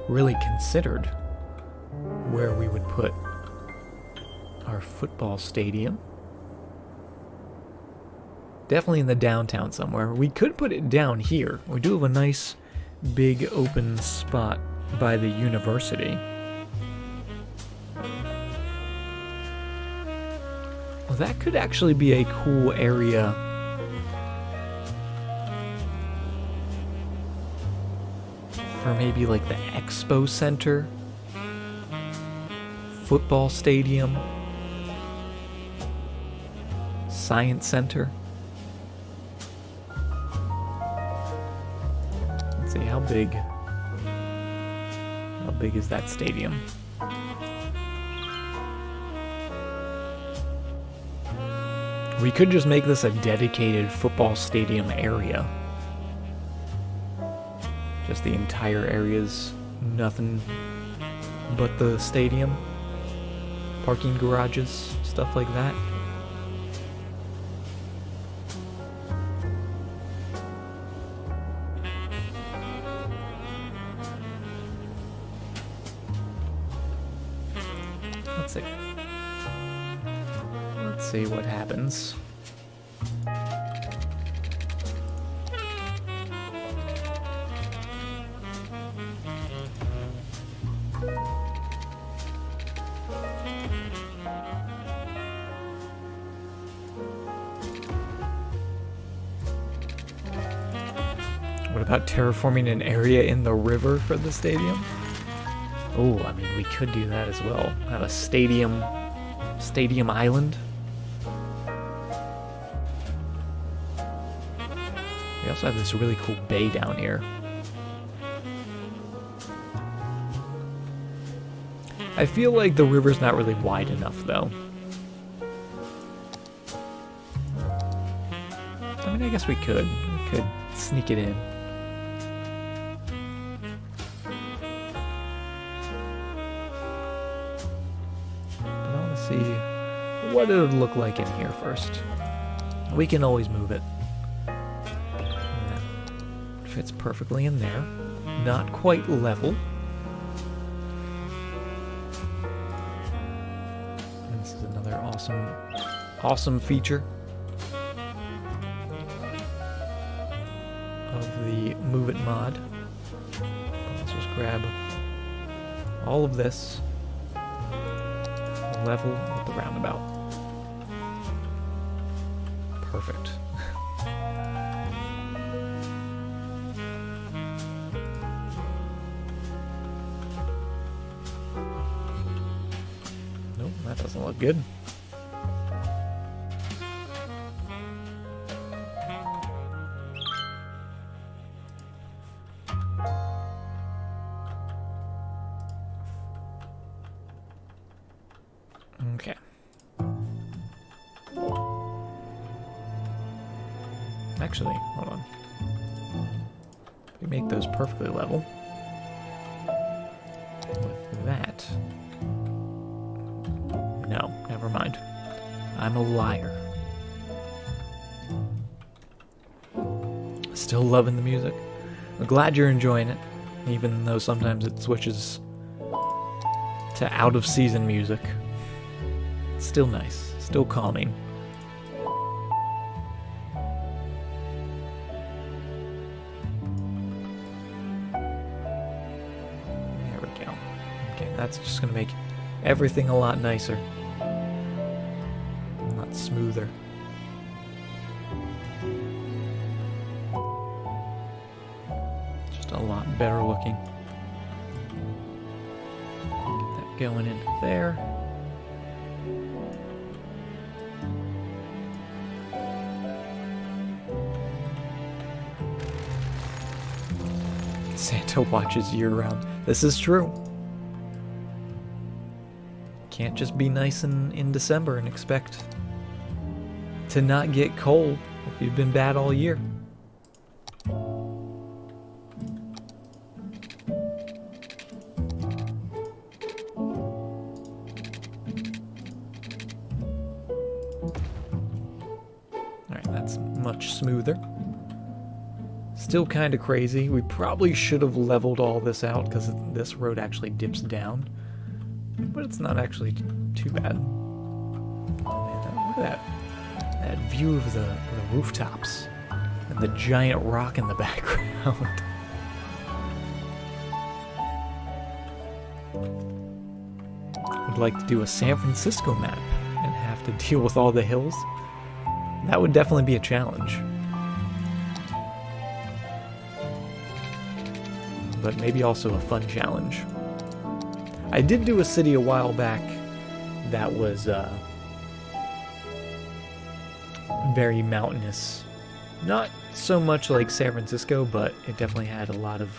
really considered where we would put our football stadium. Definitely in the downtown somewhere. We could put it down here. We do have a nice big open spot by the university. Well, that could actually be a cool area for maybe like the Expo Center, football stadium, Science Center. see, how big is that stadium? We could just make this a dedicated football stadium area. Just the entire area's nothing but the stadium. Parking garages, stuff like that. Let's see what happens. What about terraforming an area in the river for the stadium? Oh, I mean, we could do that as well. Have a stadium island. We also have this really cool bay down here. I feel like the river's not really wide enough, though. I mean, I guess we could sneak it in. See what it would look like in here first. We can always move it. That fits perfectly in there. Not quite level. This is another awesome feature of the Move It mod. Let's just grab all of this. Level with the roundabout. Perfect. Nope, that doesn't look good. Okay. Actually, hold on. We make those perfectly level. With that. No, never mind. I'm a liar. Still loving the music. I'm glad you're enjoying it, even though sometimes it switches to out-of-season music. Still nice, still calming. There we go. Okay, that's just gonna make everything a lot nicer. A lot smoother. Just a lot better looking. Get that going into there. Santa watches year-round. This is true. Can't just be nice in December and expect to not get cold if you've been bad all year. Alright, that's much smoother. Still kind of crazy. We probably should have leveled all this out because this road actually dips down. But it's not actually too bad. Oh man, look at that view of the rooftops and the giant rock in the background. I'd like to do a San Francisco map and have to deal with all the hills. That would definitely be a challenge. But maybe also a fun challenge. I did do a city a while back that was very mountainous. Not so much like San Francisco, but it definitely had a lot of,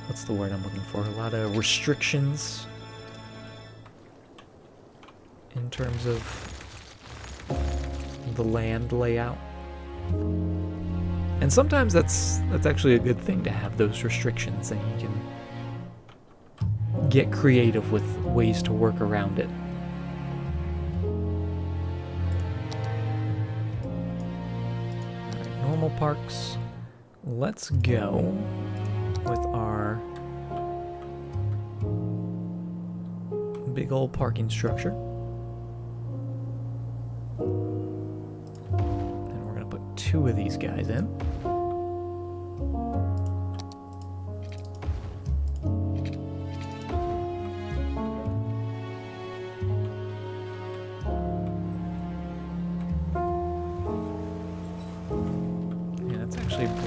what's the word I'm looking for? A lot of restrictions in terms of the land layout. And sometimes that's actually a good thing to have those restrictions, and you can get creative with ways to work around it. Alright, normal parks. Let's go with our big old parking structure. And we're going to put 2 of these guys in.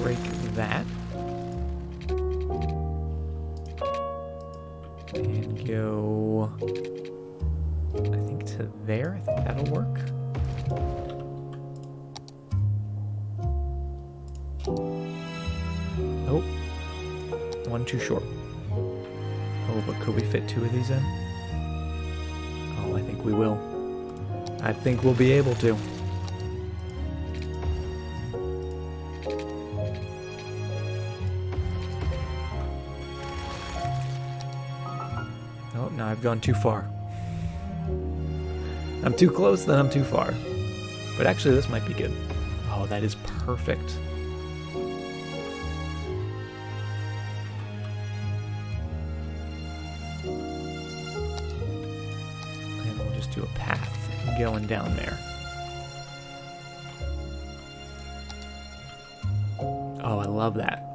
Break that and go, I think, to there. I think that'll work. Oh, one too short. Oh, but could we fit 2 of these in? Oh, I think we will. I think we'll be able to. No, I've gone too far. I'm too close, then I'm too far. But actually, this might be good. Oh, that is perfect. And we'll just do a path going down there. Oh, I love that.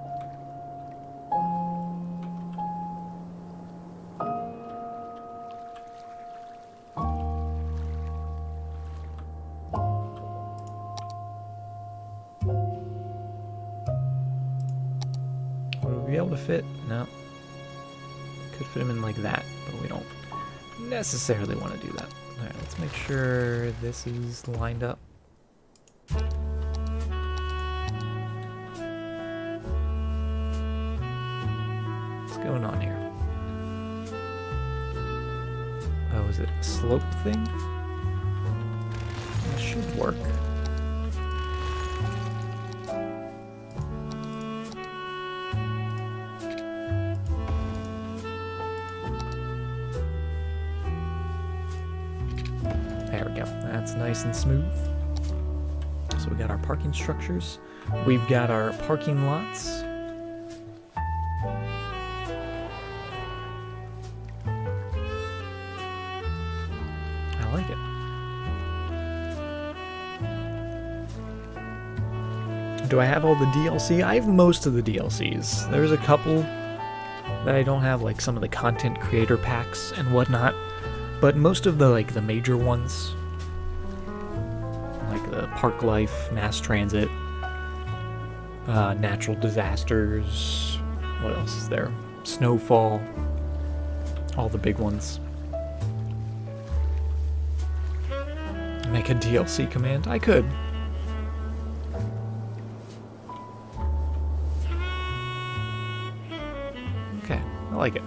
Fit? No. Could fit him in like that, but we don't necessarily want to do that. Alright, let's make sure this is lined up. What's going on here? Oh, is it a slope thing? This should work. That's nice and smooth. So we got our parking structures. We've got our parking lots. I like it. Do I have all the DLC? I have most of the DLCs. There's a couple that I don't have, like some of the content creator packs and whatnot. But most of the the major ones, like the park life, mass transit, natural disasters, what else is there? Snowfall, all the big ones. Make a DLC command? I could. Okay, I like it.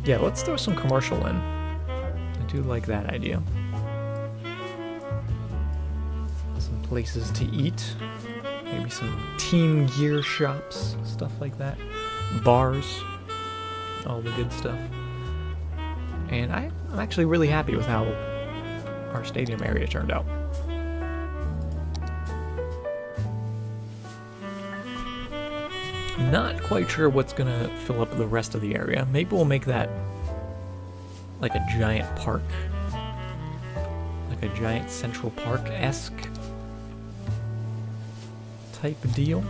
Yeah, let's throw some commercial in. I do like that idea. Some places to eat. Maybe some team gear shops, stuff like that. Bars. All the good stuff. And I'm actually really happy with how our stadium area turned out. Not quite sure what's gonna fill up the rest of the area. Maybe we'll make that like a giant park. Like a giant Central Park-esque type deal.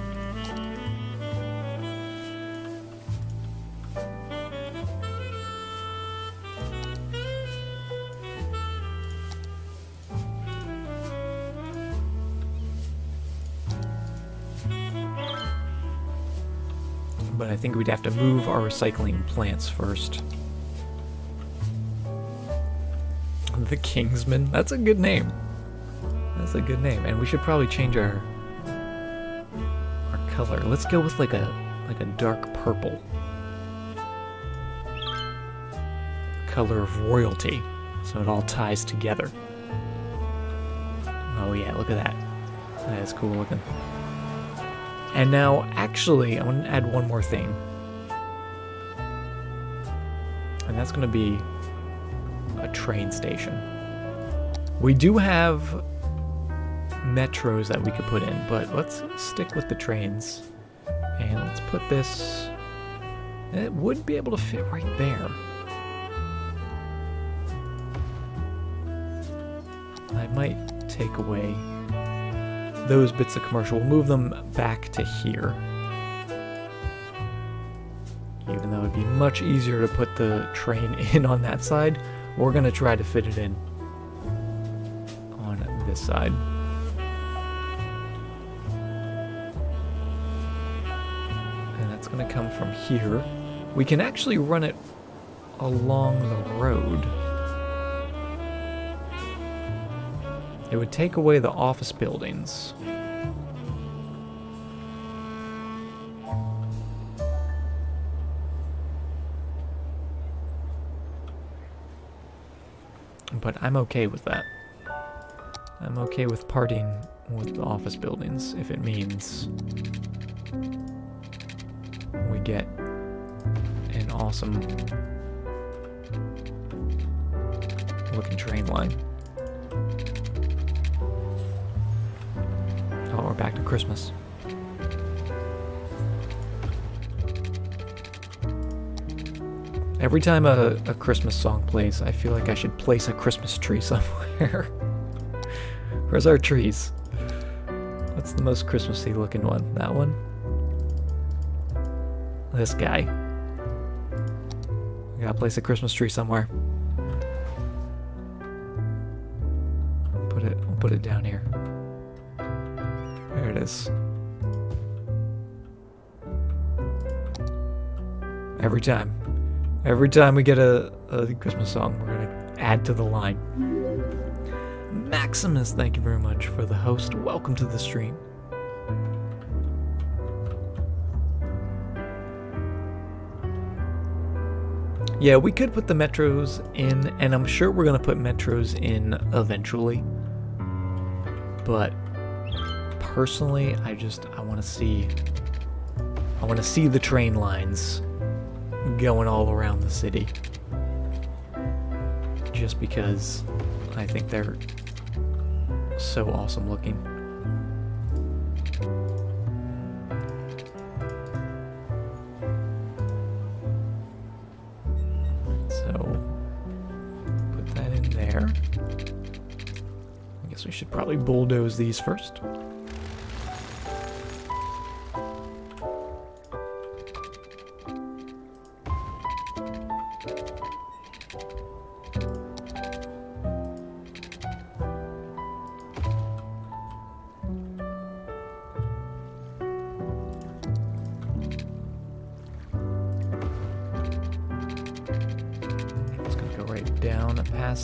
But I think we'd have to move our recycling plants first. The Kingsman. That's a good name. That's a good name, and we should probably change our color. Let's go with like a dark purple. Color of royalty, so it all ties together. Oh yeah, look at that. That is cool looking. And now, actually, I want to add one more thing. And that's going to be a train station. We do have metros that we could put in, but let's stick with the trains. And let's put this... It would be able to fit right there. I might take away those bits of commercial. We'll move them back to here. Even though it'd be much easier to put the train in on that side, we're going to try to fit it in on this side. And that's going to come from here. We can actually run it along the road. It would take away the office buildings. But I'm okay with that. I'm okay with parting with the office buildings if it means we get an awesome looking train line. Oh, we're back to Christmas. Every time a Christmas song plays, I feel like I should place a Christmas tree somewhere. Where's our trees? What's the most Christmassy looking one? That one? This guy. We gotta place a Christmas tree somewhere. We'll put it down here. There it is. Every time we get a Christmas song, we're gonna add to the line. Maximus, thank you very much for the host. Welcome to the stream. Yeah, we could put the metros in, and I'm sure we're gonna put metros in eventually. But personally, I want to see the train lines going all around the city. Just because I think they're so awesome looking. So, put that in there. I guess we should probably bulldoze these first.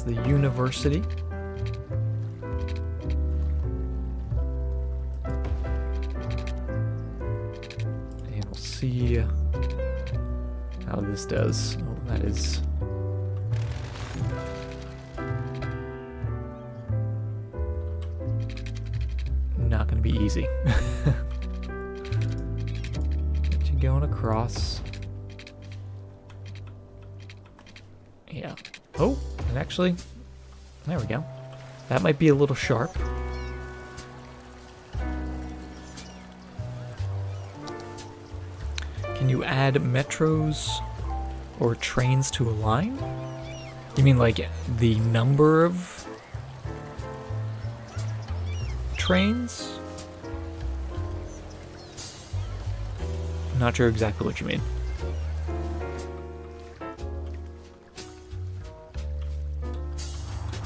The university. And we'll see how this does. Oh, that is not going to be easy. Get you going across. Yeah. Oh. And actually, there we go. That might be a little sharp. Can you add metros or trains to a line? You mean like the number of trains? I'm not sure exactly what you mean.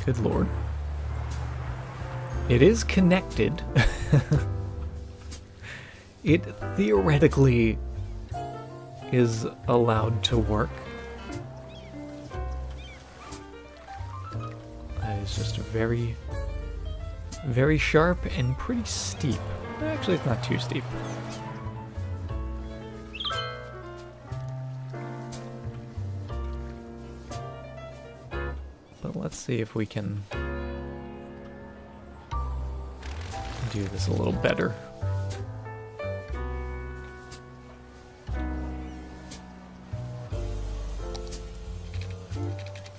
Good lord. It is connected. It theoretically is allowed to work. That is just very, very sharp and pretty steep. Actually, it's not too steep. But let's see if we can do this a little better.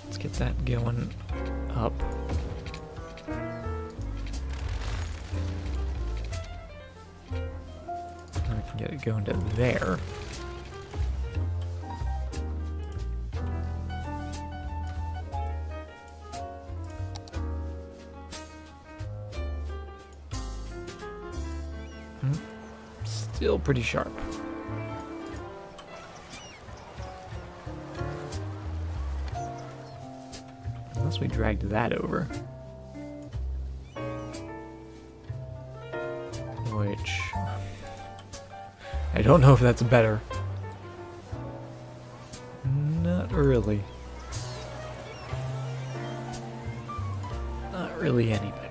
Let's get that going up. And we can get it going to there. Still pretty sharp. Unless we dragged that over. Which... I don't know if that's better. Not really. Not really any better.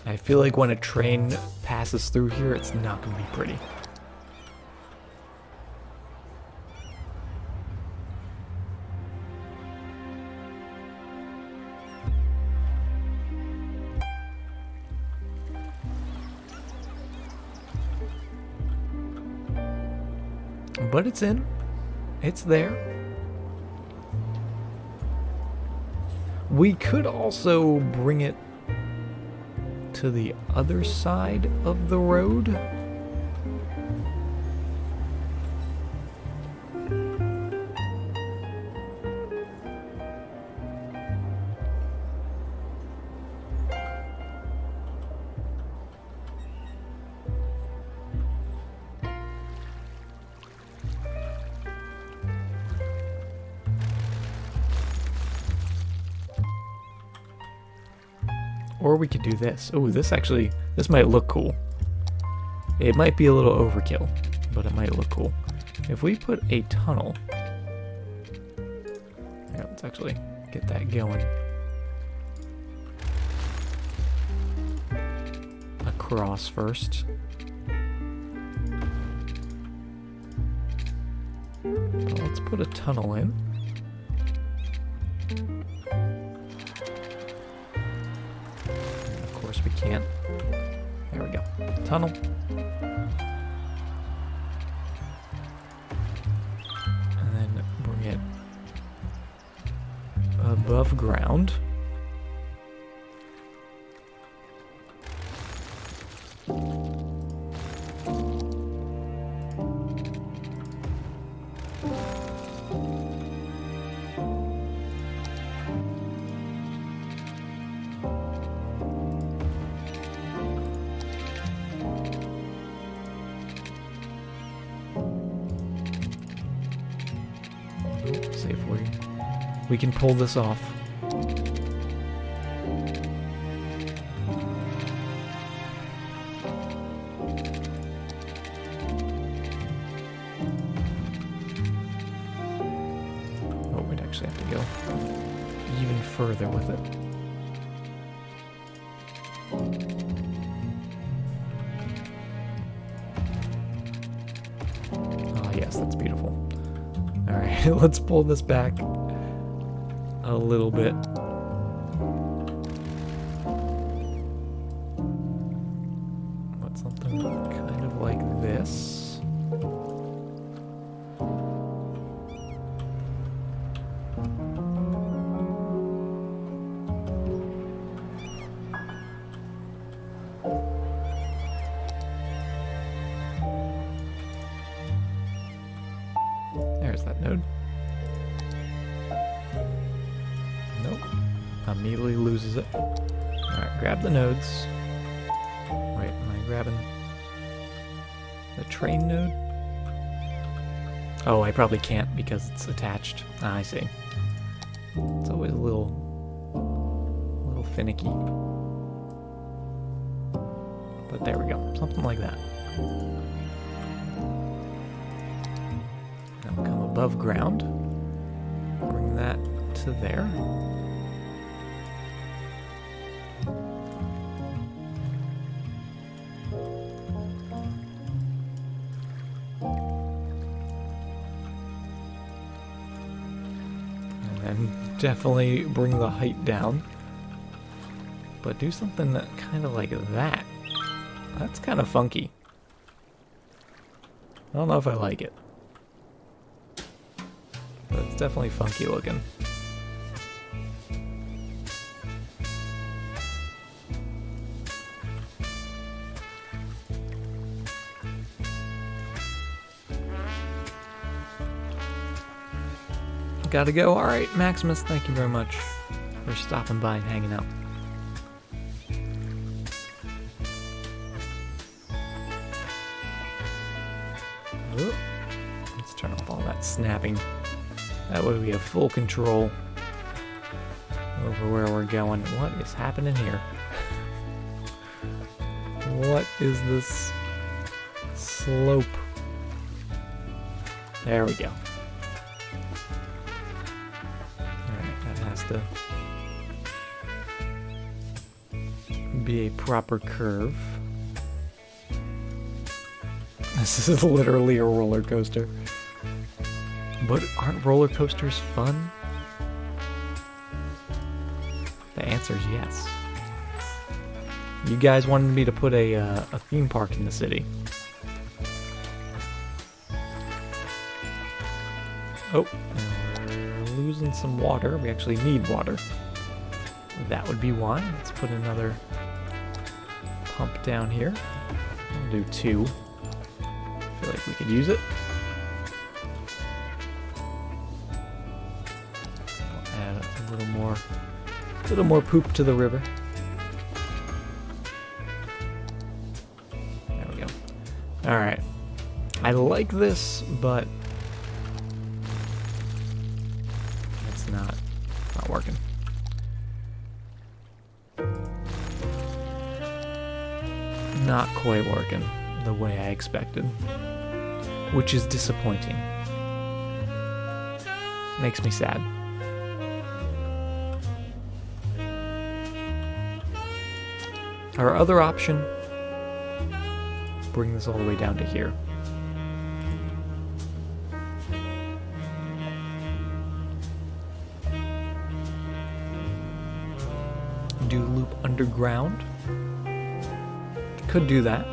I feel like when a train passes through here, it's not going to be pretty. But it's in. It's there. We could also bring it to the other side of the road. Or we could do this. Oh, this might look cool. It might be a little overkill, but it might look cool. If we put a tunnel... Yeah, let's actually get that going. Across first. But let's put a tunnel in. We can't. There we go. Tunnel. And then bring it above ground. Safely. We can pull this off. Oh, we'd actually have to go even further with it. Oh, yes, that's beautiful. Alright, let's pull this back a little bit. What, something kind of like this? There's that node. Nope. Immediately loses it. Alright, grab the nodes. Wait, am I grabbing the train node? Oh, I probably can't because it's attached. Ah, I see. It's always a little finicky. But there we go, something like that. Now come above ground. Bring that to there. And definitely bring the height down. But do something kind of like that. That's kind of funky. I don't know if I like it. But it's definitely funky looking. Gotta go. Alright, Maximus, thank you very much for stopping by and hanging out. Ooh. Let's turn off all that snapping. That way we have full control over where we're going. What is happening here? What is this slope? There we go. To be a proper curve. This is literally a roller coaster. But aren't roller coasters fun? The answer is yes. You guys wanted me to put a theme park in the city. Oh. Losing some water. We actually need water. That would be why. Let's put another pump down here. I'll do 2. I feel like we could use it. I'll add a little more poop to the river. There we go. All right. I like this, but not working. Not quite working the way I expected, which is disappointing. Makes me sad. Our other option, bring this all the way down to here. Do loop underground. Could do that.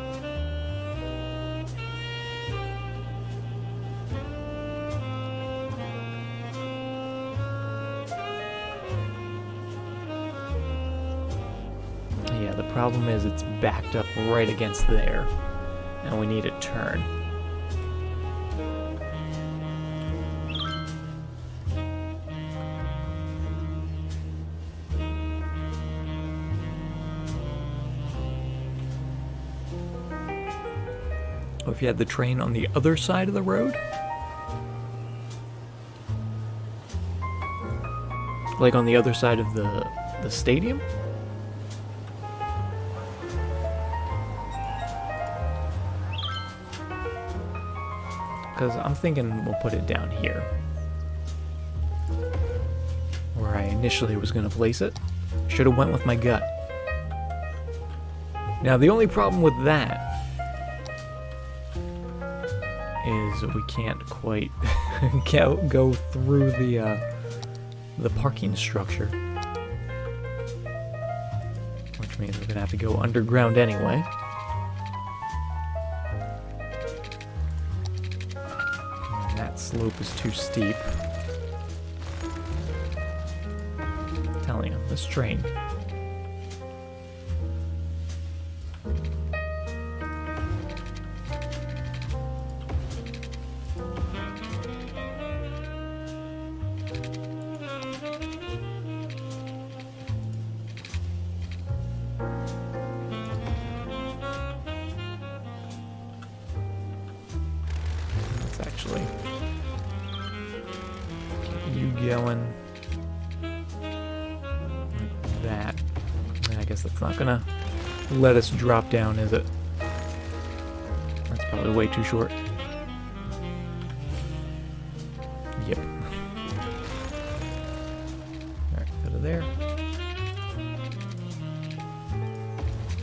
Yeah, the problem is it's backed up right against there, and we need a turn. Or if you had the train on the other side of the road, like on the other side of the stadium. Because I'm thinking we'll put it down here, where I initially was going to place it. Should have went with my gut. Now the only problem with that is we can't quite go through the parking structure, which means we're gonna have to go underground anyway. And that slope is too steep. I'm telling you, this train. Actually, get you going like that. I guess that's not gonna let us drop down, is it? That's probably way too short. Yep. Alright, go to there.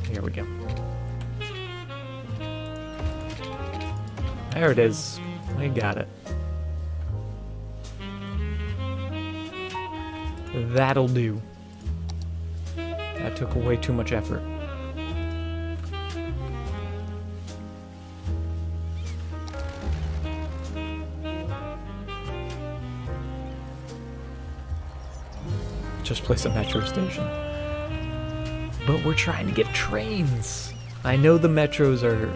Here we go. There it is. We got it. That'll do. That took way too much effort. Just place a metro station. But we're trying to get trains. I know the metros are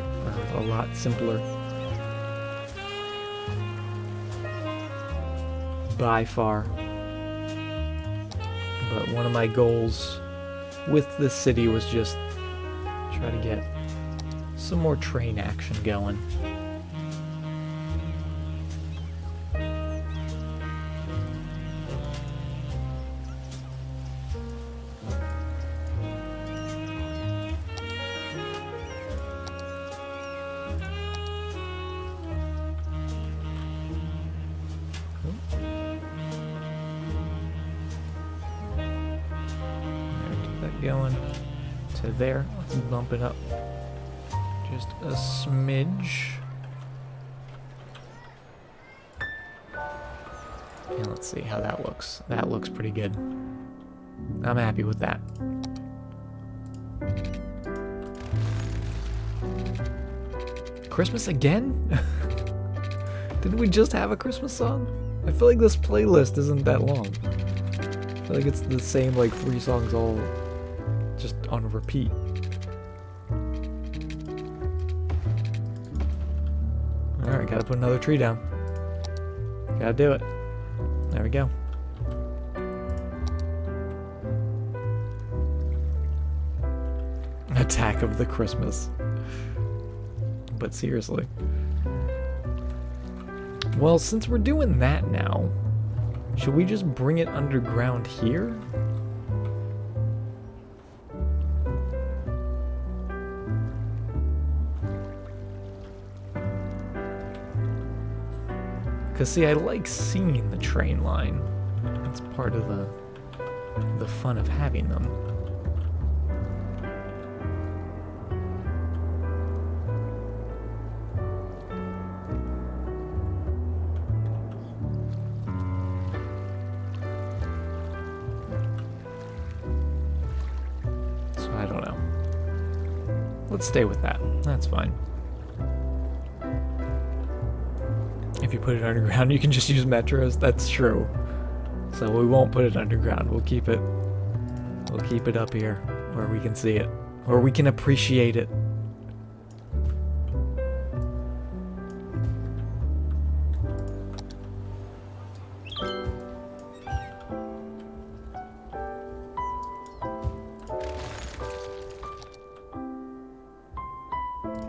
a lot simpler. By far. But one of my goals with this city was just try to get some more train action going. Going to there. Let's bump it up just a smidge. And let's see how that looks. That looks pretty good. I'm happy with that. Christmas again? Didn't we just have a Christmas song? I feel like this playlist isn't that long. I feel like it's the same like 3 songs all just on repeat. Alright, gotta put another tree down. Gotta do it. There we go. Attack of the Christmas. But seriously. Well, since we're doing that now, should we just bring it underground here? Because, see, I like seeing the train line. That's part of the fun of having them. So, I don't know. Let's stay with that. That's fine. If you put it underground, you can just use metros. That's true. So we won't put it underground. We'll keep it up here where we can see it, or we can appreciate it.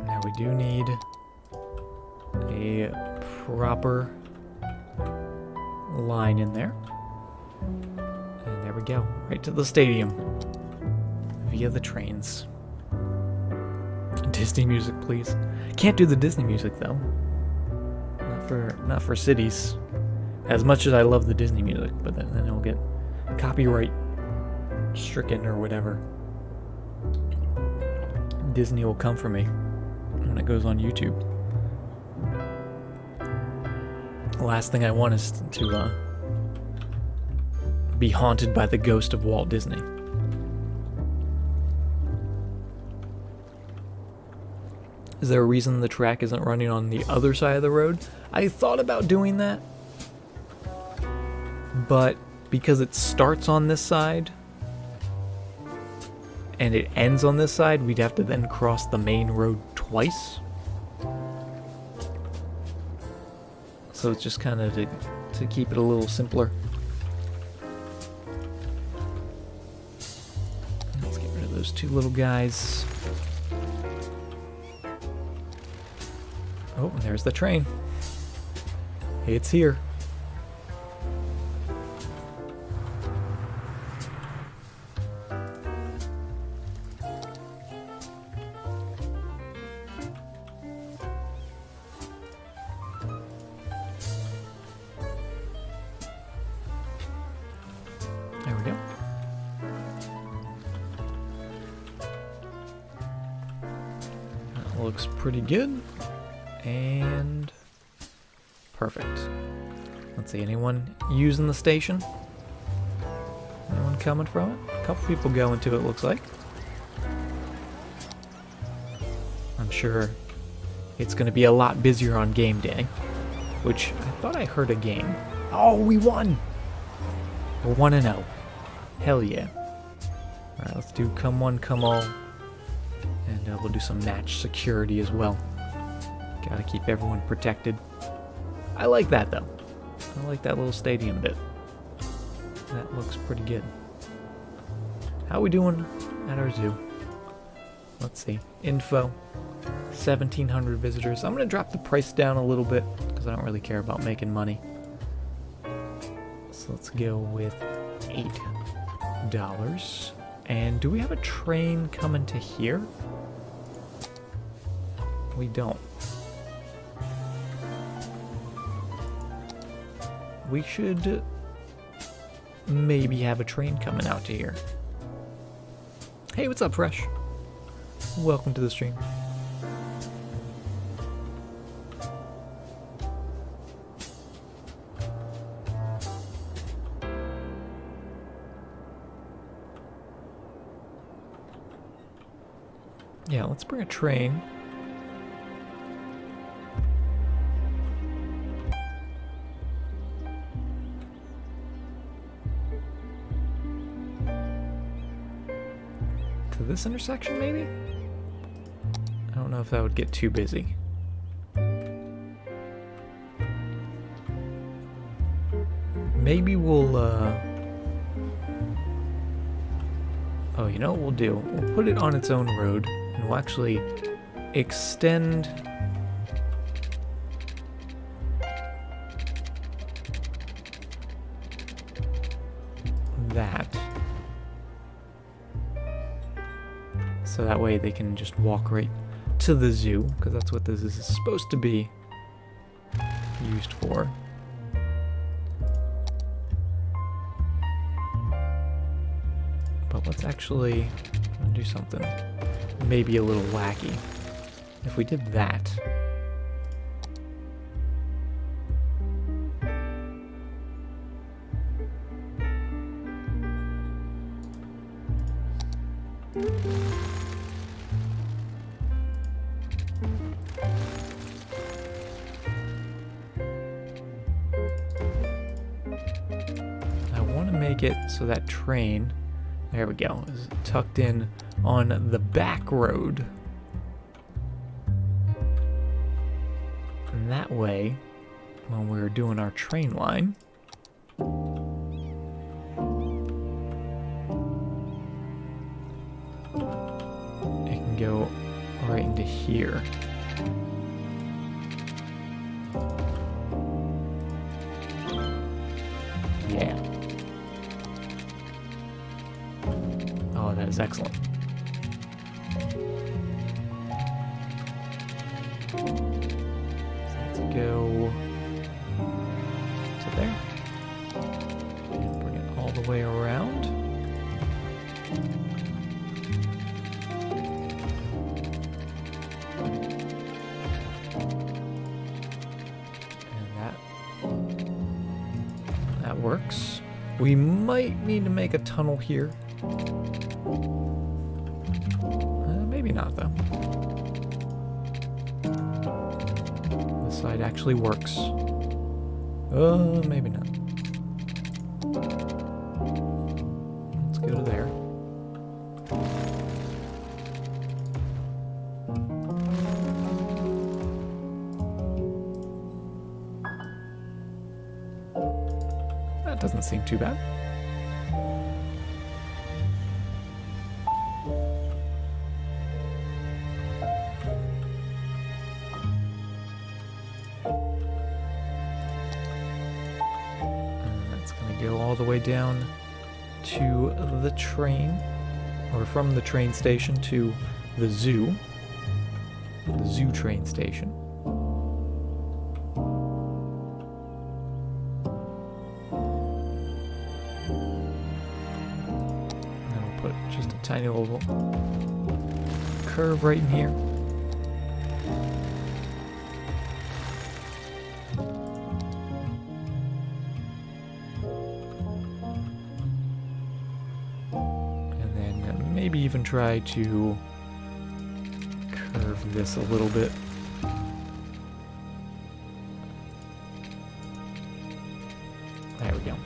Now we do need a proper line in there. And there we go. Right to the stadium. Via the trains. Disney music, please. Can't do the Disney music though. Not for cities. As much as I love the Disney music, but then it'll get copyright stricken or whatever. Disney will come for me when it goes on YouTube. The last thing I want is to be haunted by the ghost of Walt Disney. Is there a reason the track isn't running on the other side of the road? I thought about doing that, but because it starts on this side and it ends on this side, we'd have to then cross the main road twice. So it's just kind of to keep it a little simpler. Let's get rid of those 2 little guys. Oh, and there's the train. It's here. looks pretty good. And perfect. Let's see, anyone using the station? Anyone coming from it? A couple people going to it, looks like. I'm sure it's going to be a lot busier on game day, which I thought I heard a game. Oh, we won! We're 1-0. Hell yeah. Alright, let's do come one, come all. And we'll do some match security as well. Gotta keep everyone protected. I like that, though. I like that little stadium bit. That looks pretty good. How are we doing at our zoo? Let's see. Info. 1,700 visitors. I'm going to drop the price down a little bit because I don't really care about making money. So let's go with $8. And do we have a train coming to here? We don't. We should maybe have a train coming out to here. Hey, what's up, Fresh? Welcome to the stream. Yeah, let's bring a train. To this intersection, maybe? I don't know if that would get too busy. Maybe we'll, oh, you know what we'll do? We'll put it on its own road, and we'll actually extend that. So that way they can just walk right to the zoo, because that's what this is supposed to be used for. But let's actually do something maybe a little wacky. If we did that. I want to make it so that train, there we go, is tucked in on the back road. And that way, when we're doing our train line, it can go right into here. Yeah. Oh, that is excellent. So let's go to there. And bring it all the way around. And that works. We might need to make a tunnel here. Maybe not, though. This side actually works. Maybe not. Let's go to there. That doesn't seem too bad. All the way down to the train, or from the train station to the zoo train station. And we'll put just a tiny little curve right in here. maybe even try to curve this a little bit. There we go.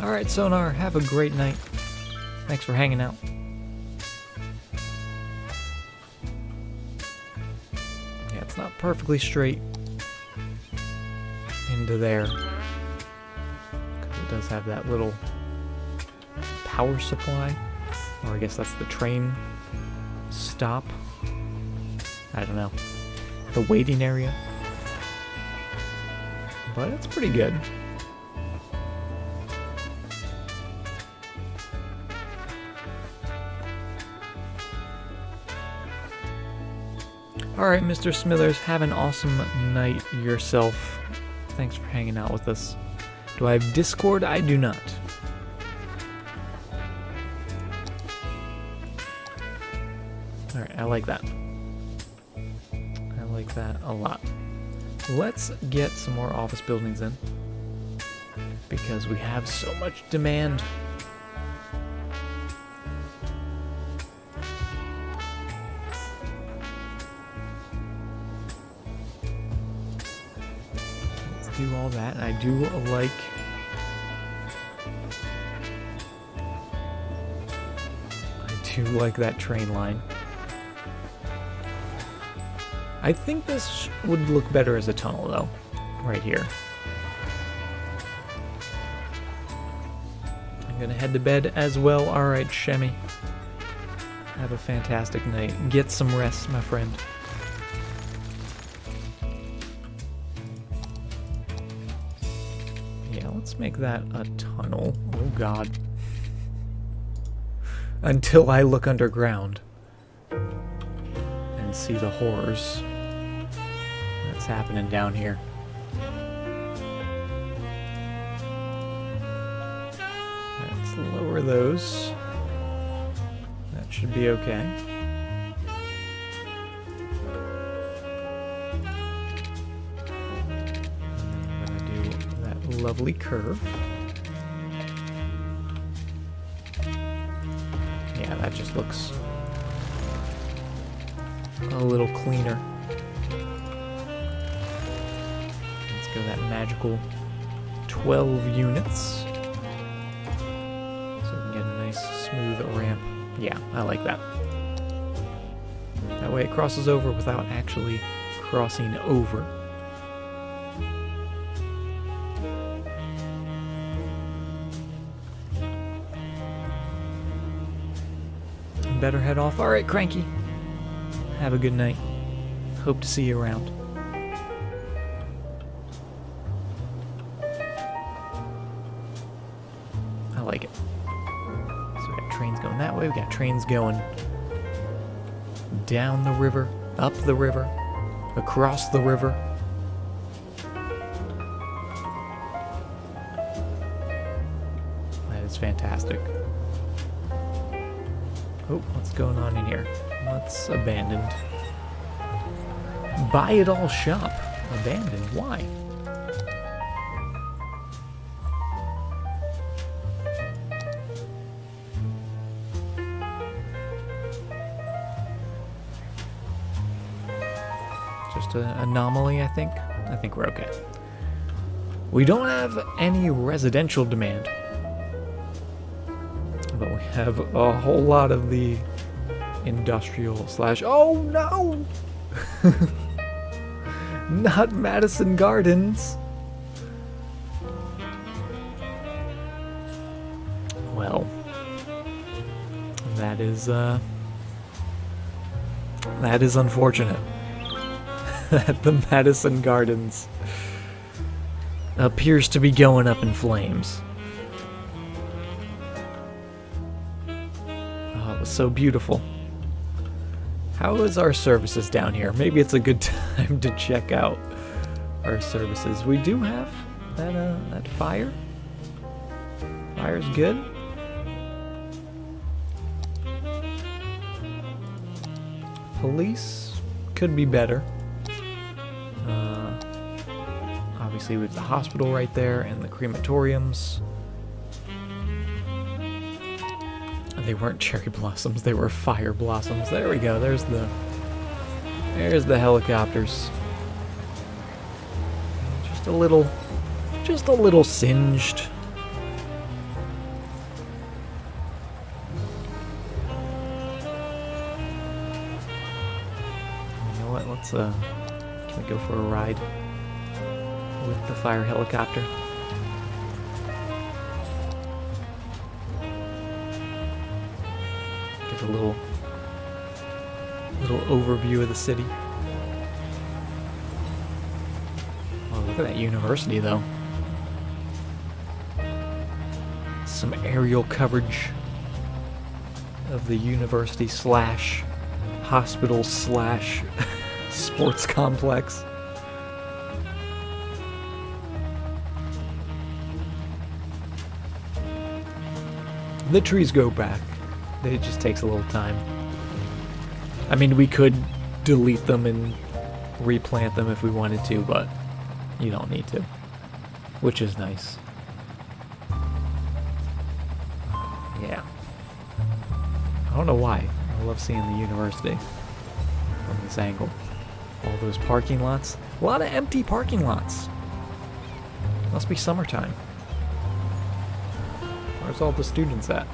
Alright, Sonar, have a great night. Thanks for hanging out. Yeah, it's not perfectly straight into there. It does have that little power supply. Or I guess that's the train stop. I don't know. The waiting area. But it's pretty good. Alright, Mr. Smithers, have an awesome night yourself. Thanks for hanging out with us. Do I have Discord? I do not. Alright, I like that. I like that a lot. Let's get some more office buildings in, because we have so much demand. Let's do all that. I do like that train line. I think this would look better as a tunnel, though, right here. I'm gonna head to bed as well. Alright, Shemmy. Have a fantastic night. Get some rest, my friend. Yeah, let's make that a tunnel. Oh, God. Until I look underground and see the horrors that's happening down here. Let's lower those. That should be okay. I'm gonna do that lovely curve. Yeah, that just looks a little cleaner. Let's go that magical 12 units. So we can get a nice smooth ramp. Yeah, I like that. That way it crosses over without actually crossing over. Better head off. Alright, Cranky. Have a good night. Hope to see you around. I like it. So we got trains going that way. We got trains going down the river, up the river, across the river. That is fantastic. Oh, what's going on in here? What's abandoned? Buy it all shop. Abandoned. Why? Just an anomaly, I think. I think we're okay. We don't have any residential demand, but we have a whole lot of the industrial slash... Oh no! Not Madison Gardens! Well, that is unfortunate. That the Madison Gardens appears to be going up in flames. So beautiful. How is our services down here? Maybe it's a good time to check out our services. We do have that fire. Fire's good. Obviously, we have the hospital right there and the crematoriums. They weren't cherry blossoms, they were fire blossoms. There we go, there's the helicopters. Just a little singed. You know what, let's can we go for a ride with the fire helicopter? A little overview of the city. Oh, look at that university, though. Some aerial coverage of the university slash hospital slash sports complex. The trees go back. It just takes a little time. I mean, we could delete them and replant them if we wanted to, but you don't need to, which is nice. Yeah. I don't know why. I love seeing the university from this angle. All those parking lots. A lot of empty parking lots. Must be summertime. Where's all the students at?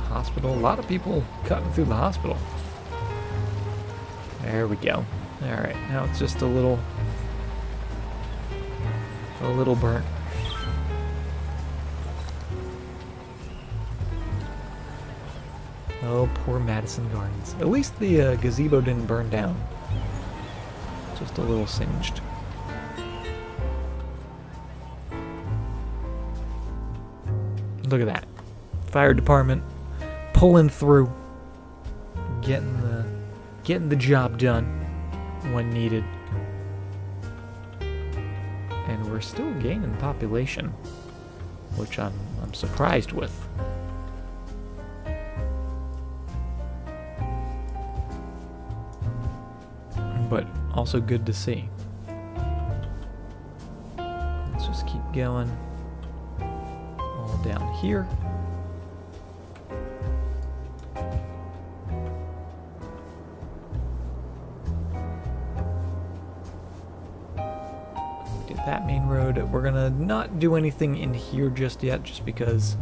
Hospital. A lot of people cutting through the hospital. There we go. Alright, now it's just a little burnt. Oh, poor Madison Gardens. At least the gazebo didn't burn down. Just a little singed. Look at that. Fire department pulling through, getting the job done when needed. And we're still gaining population, which I'm surprised with. But also good to see. Let's just keep going all down here. That main road. We're gonna not do anything in here just yet, just because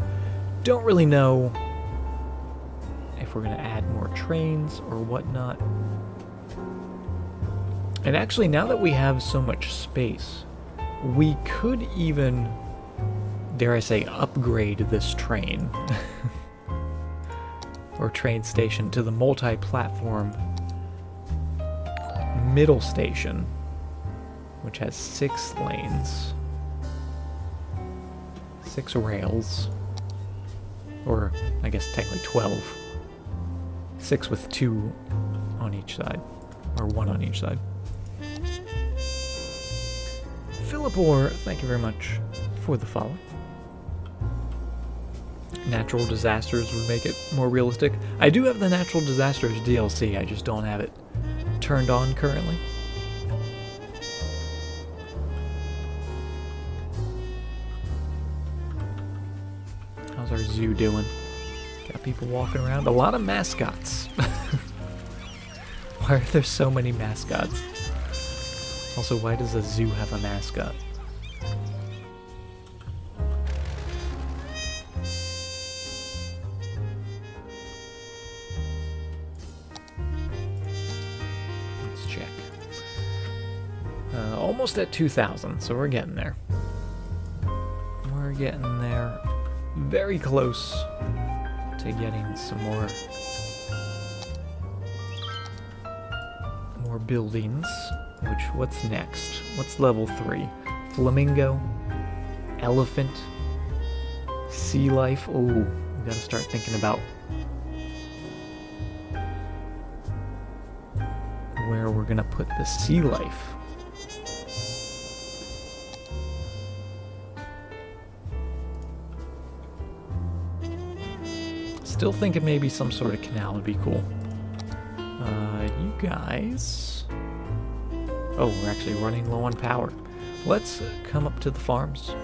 don't really know if we're gonna add more trains or whatnot. And actually, now that we have so much space, we could even, dare I say, upgrade this train or train station to the multi-platform middle station, which has 6 lanes, 6 rails, or I guess technically 12. 6 with 2 on each side, or 1 on each side. Philip Orr, thank you very much for the follow. Natural disasters would make it more realistic. I do have the natural disasters DLC, I just don't have it turned on currently. How's our zoo doing? Got people walking around. A lot of mascots. Why are there so many mascots? Also, why does a zoo have a mascot? Let's check. Almost at 2,000, so we're getting there. We're getting there. Very close to getting some more buildings. Which, what's next? What's level 3? Flamingo, elephant, sea life. Oh, we gotta start thinking about where we're gonna put the sea life. Still thinking maybe some sort of canal would be cool. You guys... Oh, we're actually running low on power. Let's come up to the farms.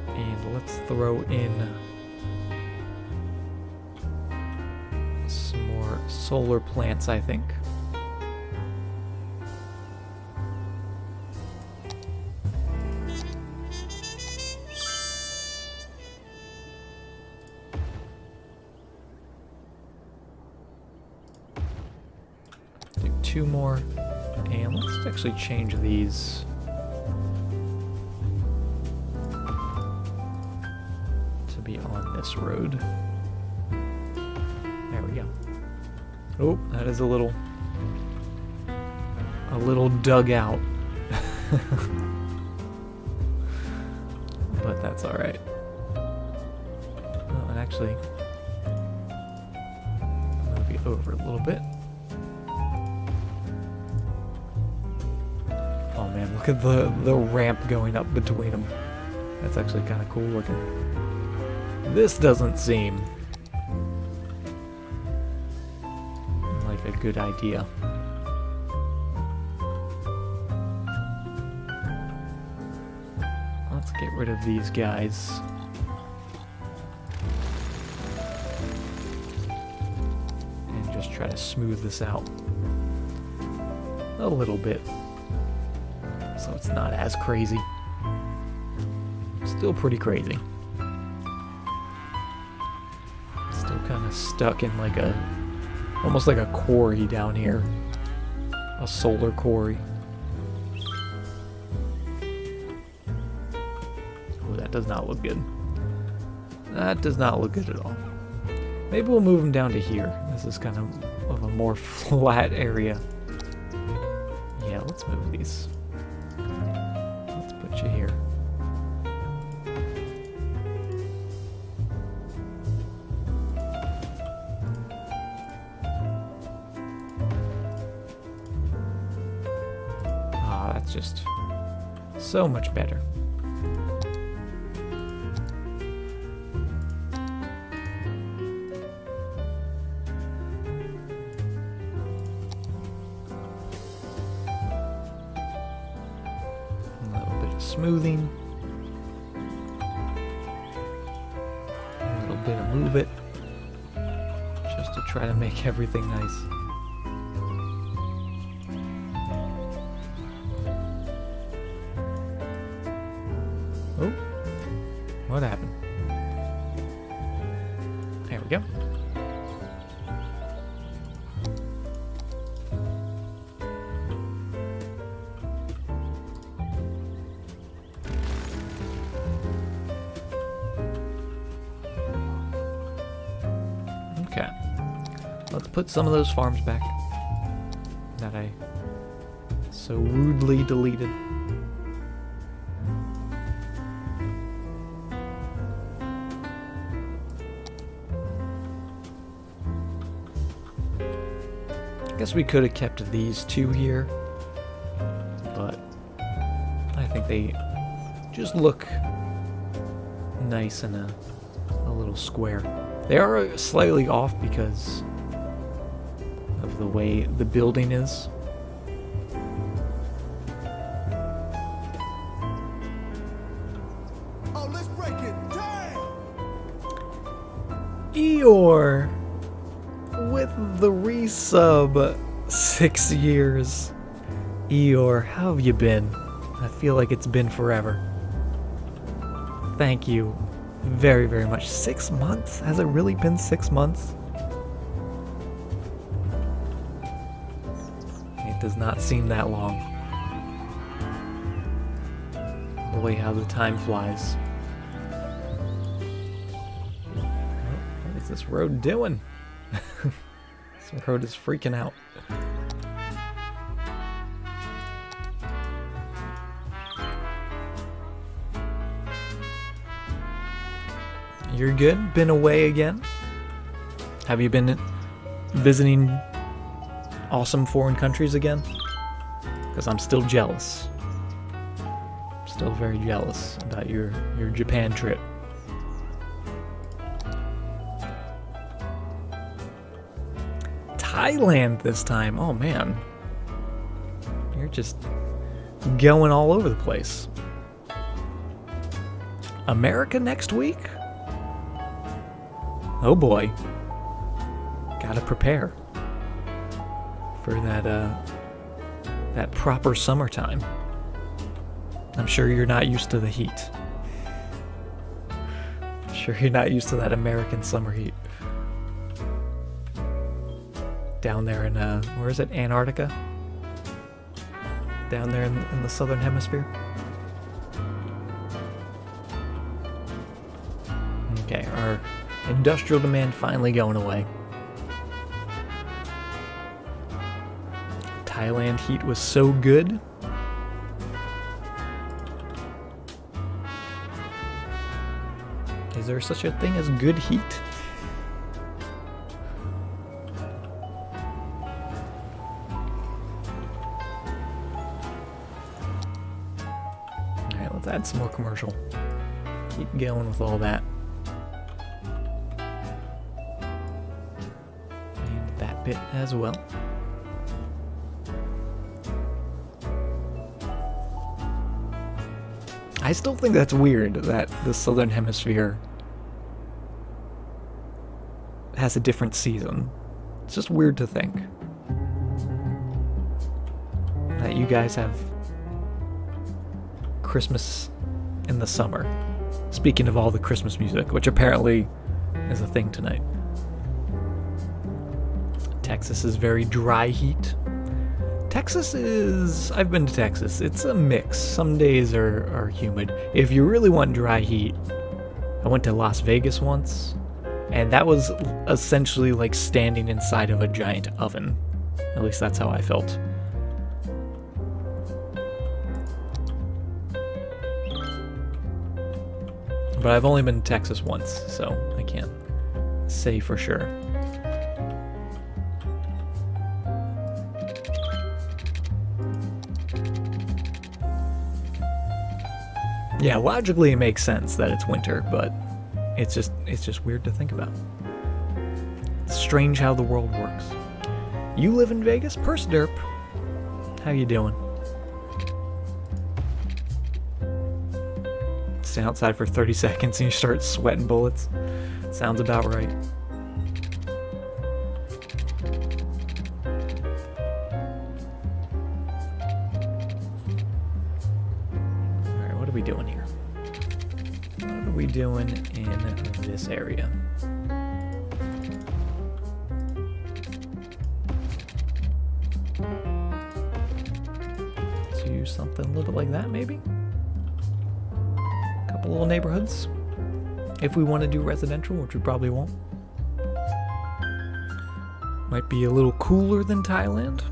And let's throw in some more solar plants, I think. Do 2 more. And let's actually change these to be on this road. There we go. Oh, that is a little dug out. But that's all right. Oh, and actually, I'm gonna be over a little bit. Oh man, look at the ramp going up between them. That's actually kind of cool looking. This doesn't seem like a good idea. Let's get rid of these guys. And just try to smooth this out a little bit, so it's not as crazy. Still pretty crazy. Still kind of stuck in like almost like a quarry down here. A solar quarry. Oh, that does not look good. That does not look good at all. Maybe we'll move them down to here. This is kind of a more flat area. Yeah, let's move these. Let's put you here. Ah, that's just so much better. Smoothing, a little bit of move it, just to try to make everything nice. Oh, what happened? There we go. Okay, let's put some of those farms back that I so rudely deleted. I guess we could have kept these 2 here, but I think they just look nice in a little square. They are slightly off because of the way the building is. Oh, let's break it down. Eeyore with the resub 6 years. Eeyore, how have you been? I feel like it's been forever. Thank you very, very much. 6 months? Has it really been 6 months? It does not seem that long. Boy, how the time flies. What is this road doing? This road is freaking out. You're good? Been away again? Have you been visiting awesome foreign countries again? Because I'm still jealous. Still very jealous about your Japan trip. Thailand this time. Oh man. You're just going all over the place. America next week? Oh boy. Gotta prepare for that proper summertime. I'm sure you're not used to the heat. I'm sure you're not used to that American summer heat. Down there in, where is it? Antarctica? Down there in the southern hemisphere? Okay, our industrial demand finally going away. Thailand heat was so good. Is there such a thing as good heat? Alright, let's add some more commercial. Keep going with all that. And that bit as well. I still think that's weird that the Southern Hemisphere has a different season. It's just weird to think that you guys have Christmas in the summer. Speaking of all the Christmas music, which apparently is a thing tonight. Texas is very dry heat. Texas is... I've been to Texas. It's a mix. Some days are humid. If you really want dry heat, I went to Las Vegas once, and that was essentially like standing inside of a giant oven. At least that's how I felt. But I've only been to Texas once, so I can't say for sure. Yeah, logically it makes sense that it's winter, but it's just weird to think about. It's strange how the world works. You live in Vegas? Purse Derp. How you doing? Stay outside for 30 seconds and you start sweating bullets. Sounds about right. Alright, what are we doing here? What are we doing in this area? Let's use something a little bit like that, maybe? Couple little neighborhoods. If we want to do residential, which we probably won't. Might be a little cooler than Thailand.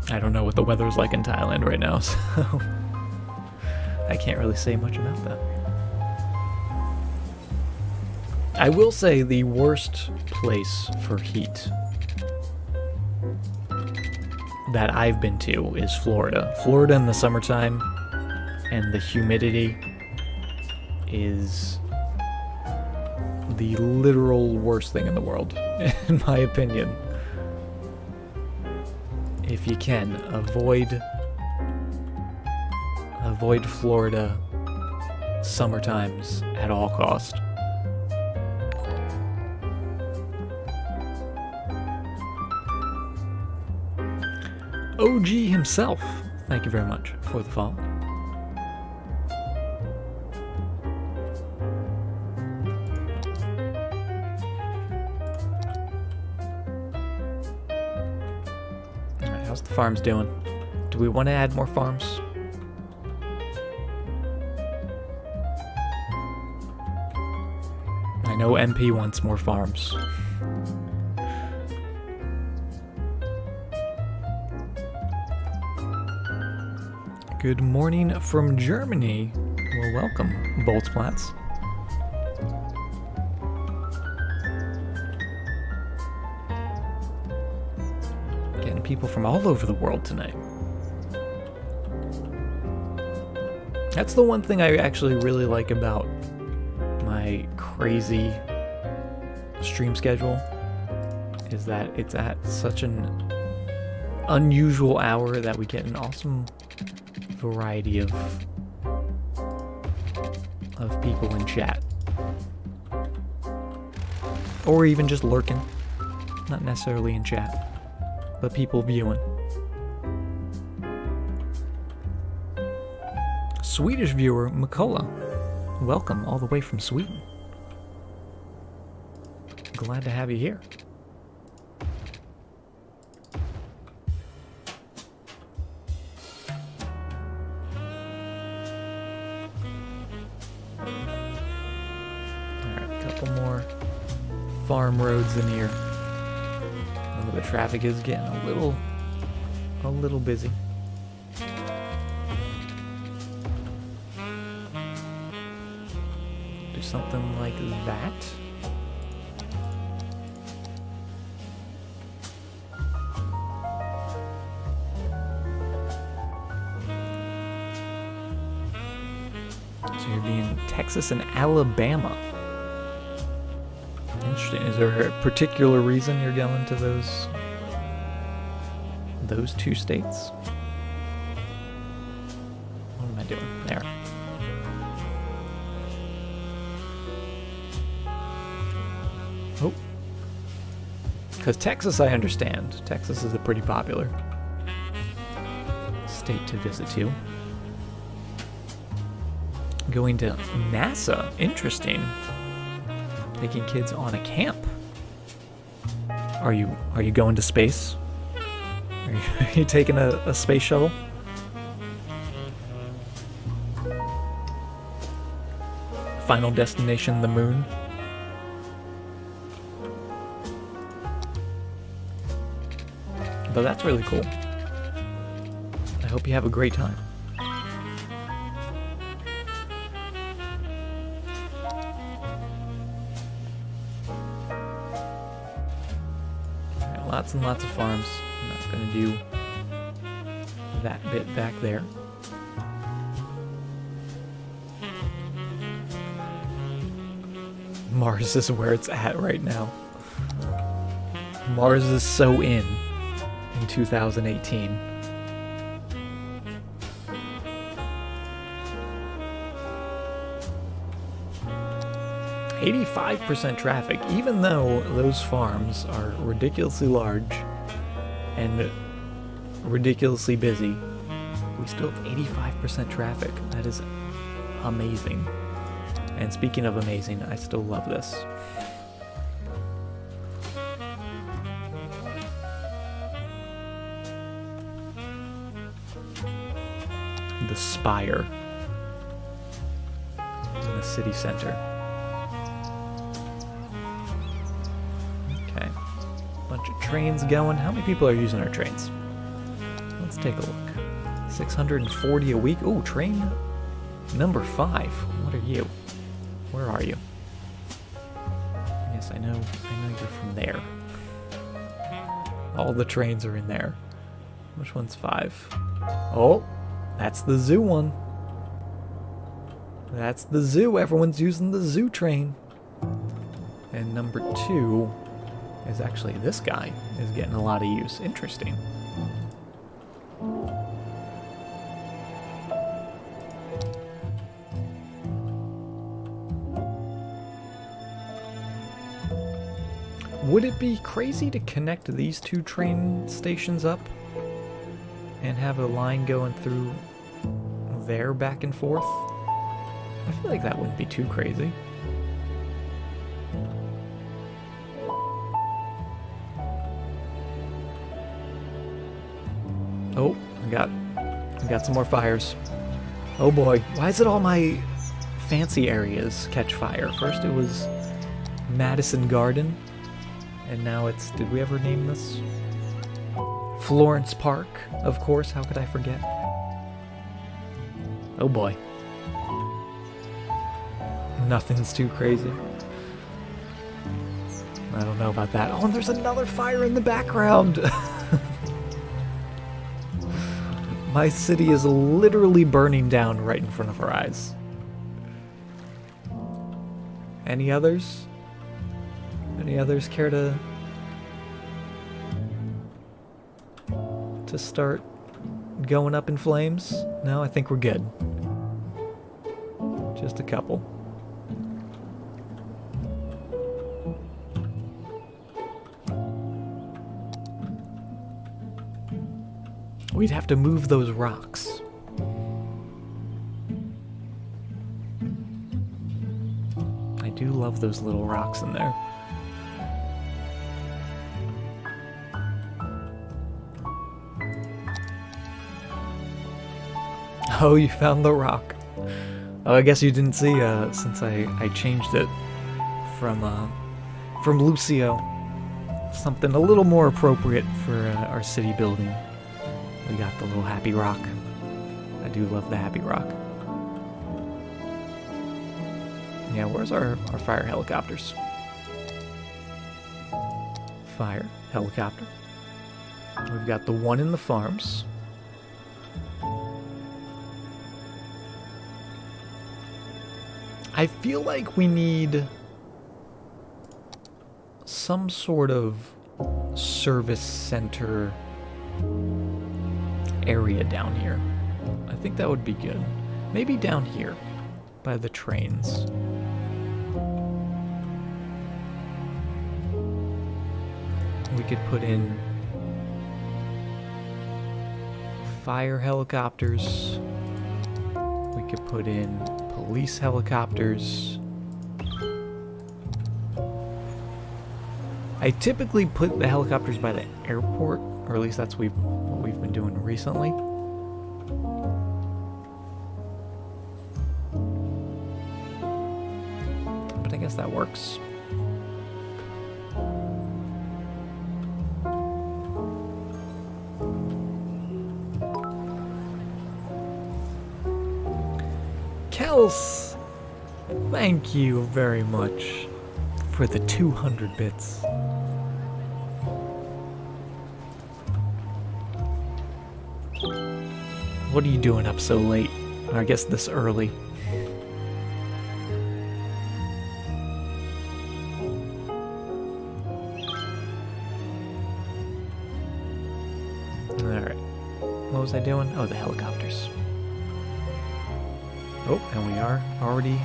I don't know what the weather's like in Thailand right now, so I can't really say much about that. I will say the worst place for heat that I've been to is Florida. Florida in the summertime, and the humidity is the literal worst thing in the world, in my opinion. If you can, avoid Florida summertimes at all cost. OG himself, thank you very much for the follow. Alright, how's the farms doing? Do we want to add more farms? I know MP wants more farms. Good morning from Germany. Well, welcome, Boltzplatz. Getting people from all over the world tonight. That's the one thing I actually really like about my crazy stream schedule, is that it's at such an unusual hour that we get an awesome variety of people in chat. Or even just lurking. Not necessarily in chat, but people viewing. Swedish viewer Mikola, welcome all the way from Sweden. Glad to have you here. Alright, a couple more farm roads in here. Oh, the traffic is getting a little busy. Do something like that. So you're being Texas and Alabama. Interesting. Is there a particular reason you're going to those two states? What am I doing? There. Oh. Because Texas, I understand. Texas is a pretty popular state to visit to. Going to NASA. Interesting. Taking kids on a camp. Are you going to space? Are you taking a space shuttle? Final destination, the moon. But that's really cool. I hope you have a great time. Lots and lots of farms. I'm not going to do that bit back there. Mars is where it's at right now. Mars is so in 2018. %85 traffic, even though those farms are ridiculously large and ridiculously busy, we still have 85% traffic. That is amazing. And speaking of amazing, I still love this. The spire in the city center. Okay, bunch of trains going. How many people are using our trains? Let's take a look. 640 a week. Ooh, train number 5. What are you? Where are you? Yes, I know you're from there. All the trains are in there. Which one's 5? Oh, that's the zoo one. That's the zoo. Everyone's using the zoo train. And number 2 is actually this guy is getting a lot of use. Interesting. Would it be crazy to connect these 2 train stations up and have a line going through there back and forth? I feel like that wouldn't be too crazy. Oh, I got some more fires. Oh boy, why is it all my fancy areas catch fire? First it was Madison Garden, and now it's, did we ever name this? Florence Park, of course, how could I forget? Oh boy. Nothing's too crazy. I don't know about that. Oh, and there's another fire in the background! My city is literally burning down right in front of our eyes. Any others? Any others care to to start going up in flames? No, I think we're good. Just a couple. We'd have to move those rocks. I do love those little rocks in there. Oh, you found the rock. Oh, I guess you didn't see, since I changed it from Lucio. Something a little more appropriate for our city building. We got the little happy rock. I do love the happy rock. Yeah, where's our fire helicopters? Fire helicopter. We've got the one in the farms. I feel like we need some sort of service center area down here. I think that would be good. Maybe down here by the trains. We could put in fire helicopters. We could put in police helicopters. I typically put the helicopters by the airport, or at least that's what we've been doing recently. But I guess that works. Kels, thank you very much for the 200 bits. What are you doing up so late? Or I guess this early. Alright. What was I doing? Oh, the helicopters. Oh, and we are already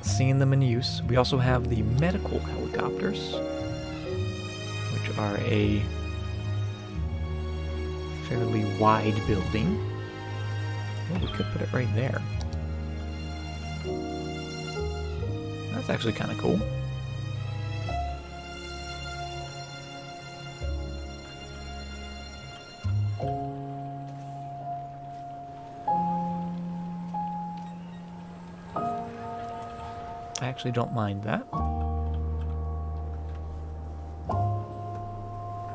seeing them in use. We also have the medical helicopters, which are a fairly wide building. Oh, we could put it right there. That's actually kind of cool. I actually don't mind that.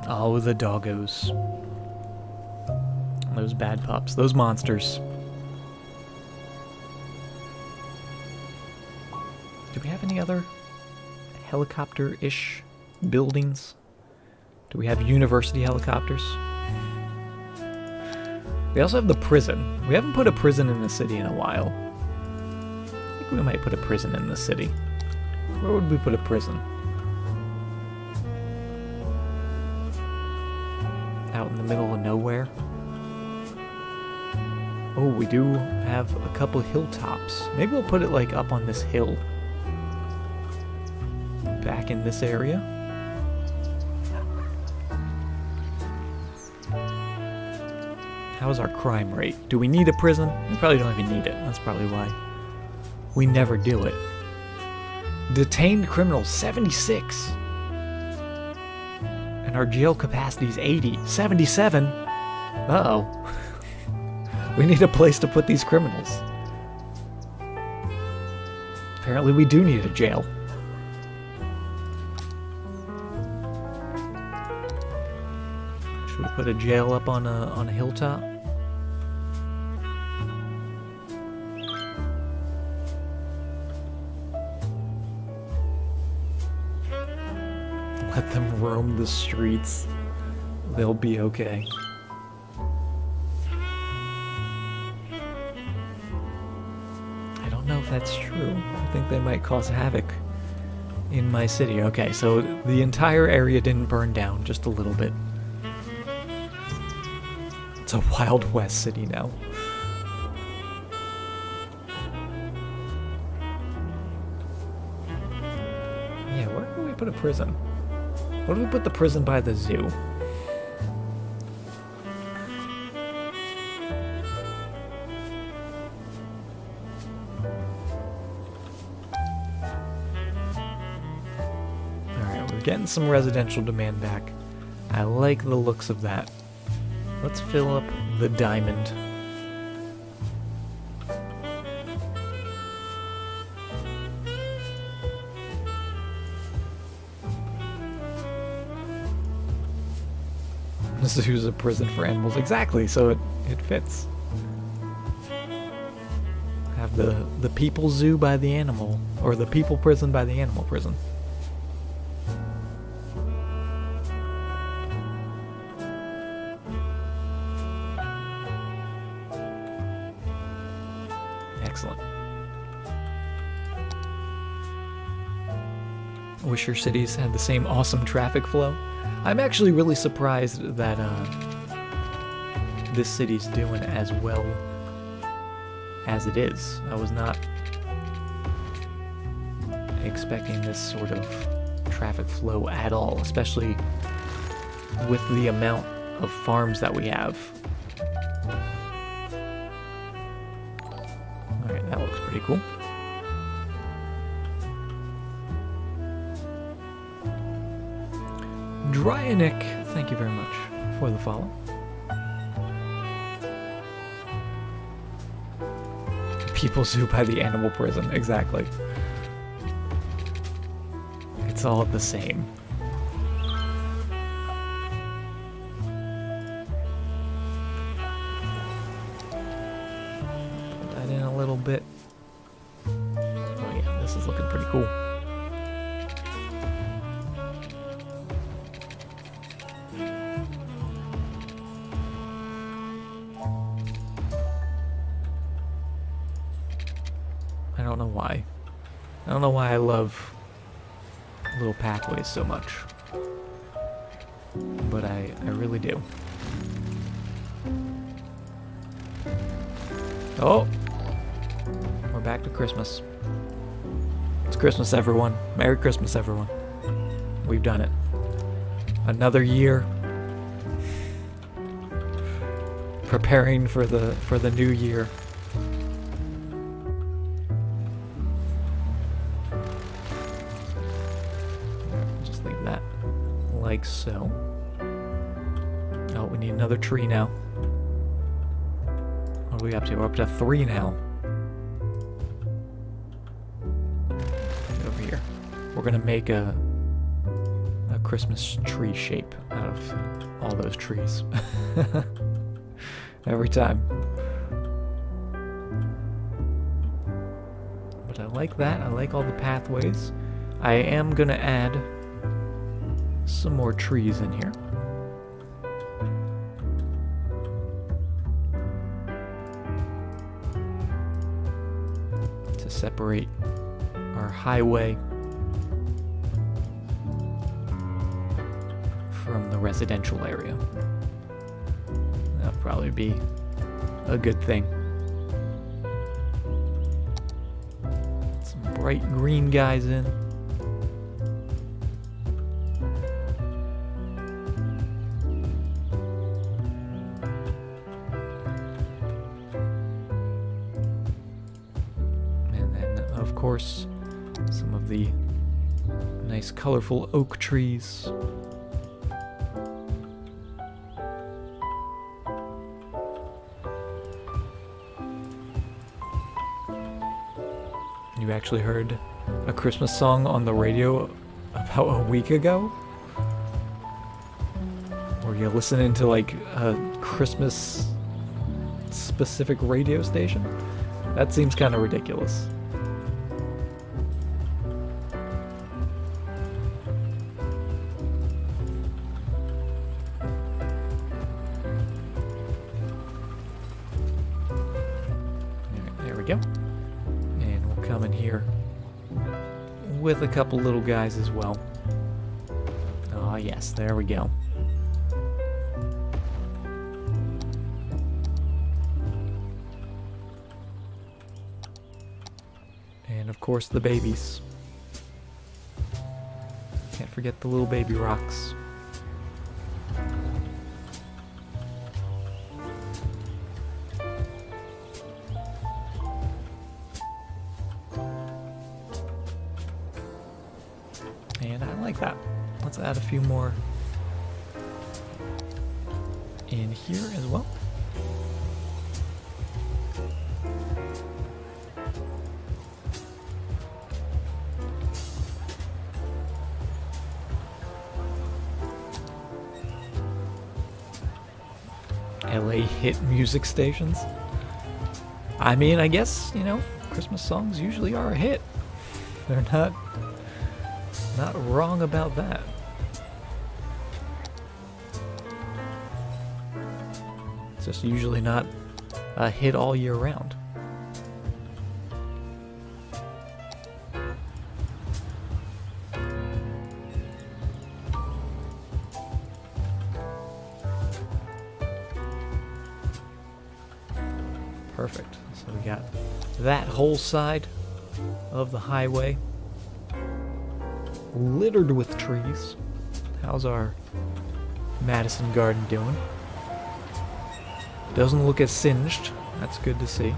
Oh, the doggos. Those bad pups. Those monsters. Do we have any other helicopter-ish buildings? Do we have university helicopters? We also have the prison. We haven't put a prison in the city in a while. I think we might put a prison in the city. Where would we put a prison? Out in the middle of nowhere? Oh, we do have a couple hilltops. Maybe we'll put it like up on this hill. Back in this area. How's our crime rate? Do we need a prison? We probably don't even need it. That's probably why we never do it. Detained criminals, 76. And our jail capacity is 80. 77? Uh-oh. We need a place to put these criminals. Apparently we do need a jail. Should we put a jail up on a hilltop? Let them roam the streets. They'll be okay. I don't know if that's true. I think they might cause havoc in my city. Okay, so the entire area didn't burn down, just a little bit. It's a Wild West city now. Yeah, where can we put a prison? What if we put the prison by the zoo? Alright, we're getting some residential demand back. I like the looks of that. Let's fill up the diamond. This is a prison for animals. Exactly, so it fits. Have the people zoo by the animal, or the people prison by the animal prison. Excellent. Wish your cities had the same awesome traffic flow. I'm actually really surprised that this city's doing as well as it is. I was not expecting this sort of traffic flow at all, especially with the amount of farms that we have. Alright, that looks pretty cool. Dryanik, thank you very much for the follow. People zoo by the animal prison, exactly. It's all the same. Pull that in a little bit. Oh yeah, this is looking pretty cool. I don't know why. I don't know why I love little pathways so much. But I really do. Oh! We're back to Christmas. It's Christmas, everyone. Merry Christmas, everyone. We've done it. Another year. Preparing for the new year. Like so. Oh, we need another tree now. What are we up to? We're up to 3 now. Over here. We're gonna make a Christmas tree shape out of all those trees. Every time. But I like that. I like all the pathways. I am gonna add some more trees in here. To separate our highway from the residential area. That'll probably be a good thing. Some bright green guys in. Of course, some of the nice colorful oak trees. You actually heard a Christmas song on the radio about a week ago? Were you listening to like a Christmas specific radio station? That seems kind of ridiculous. Go. And we'll come in here with a couple little guys as well. Oh yes, there we go. course, the babies. Can't forget the little baby rocks. And I like that. Let's add a few more in here as well. LA hit music stations. I mean, I guess, you know, Christmas songs usually are a hit. They're not wrong about that. It's just usually not a hit all year round. Perfect. So we got that whole side of the highway littered with trees. How's our Madison garden doing? Doesn't look as singed. That's good to see.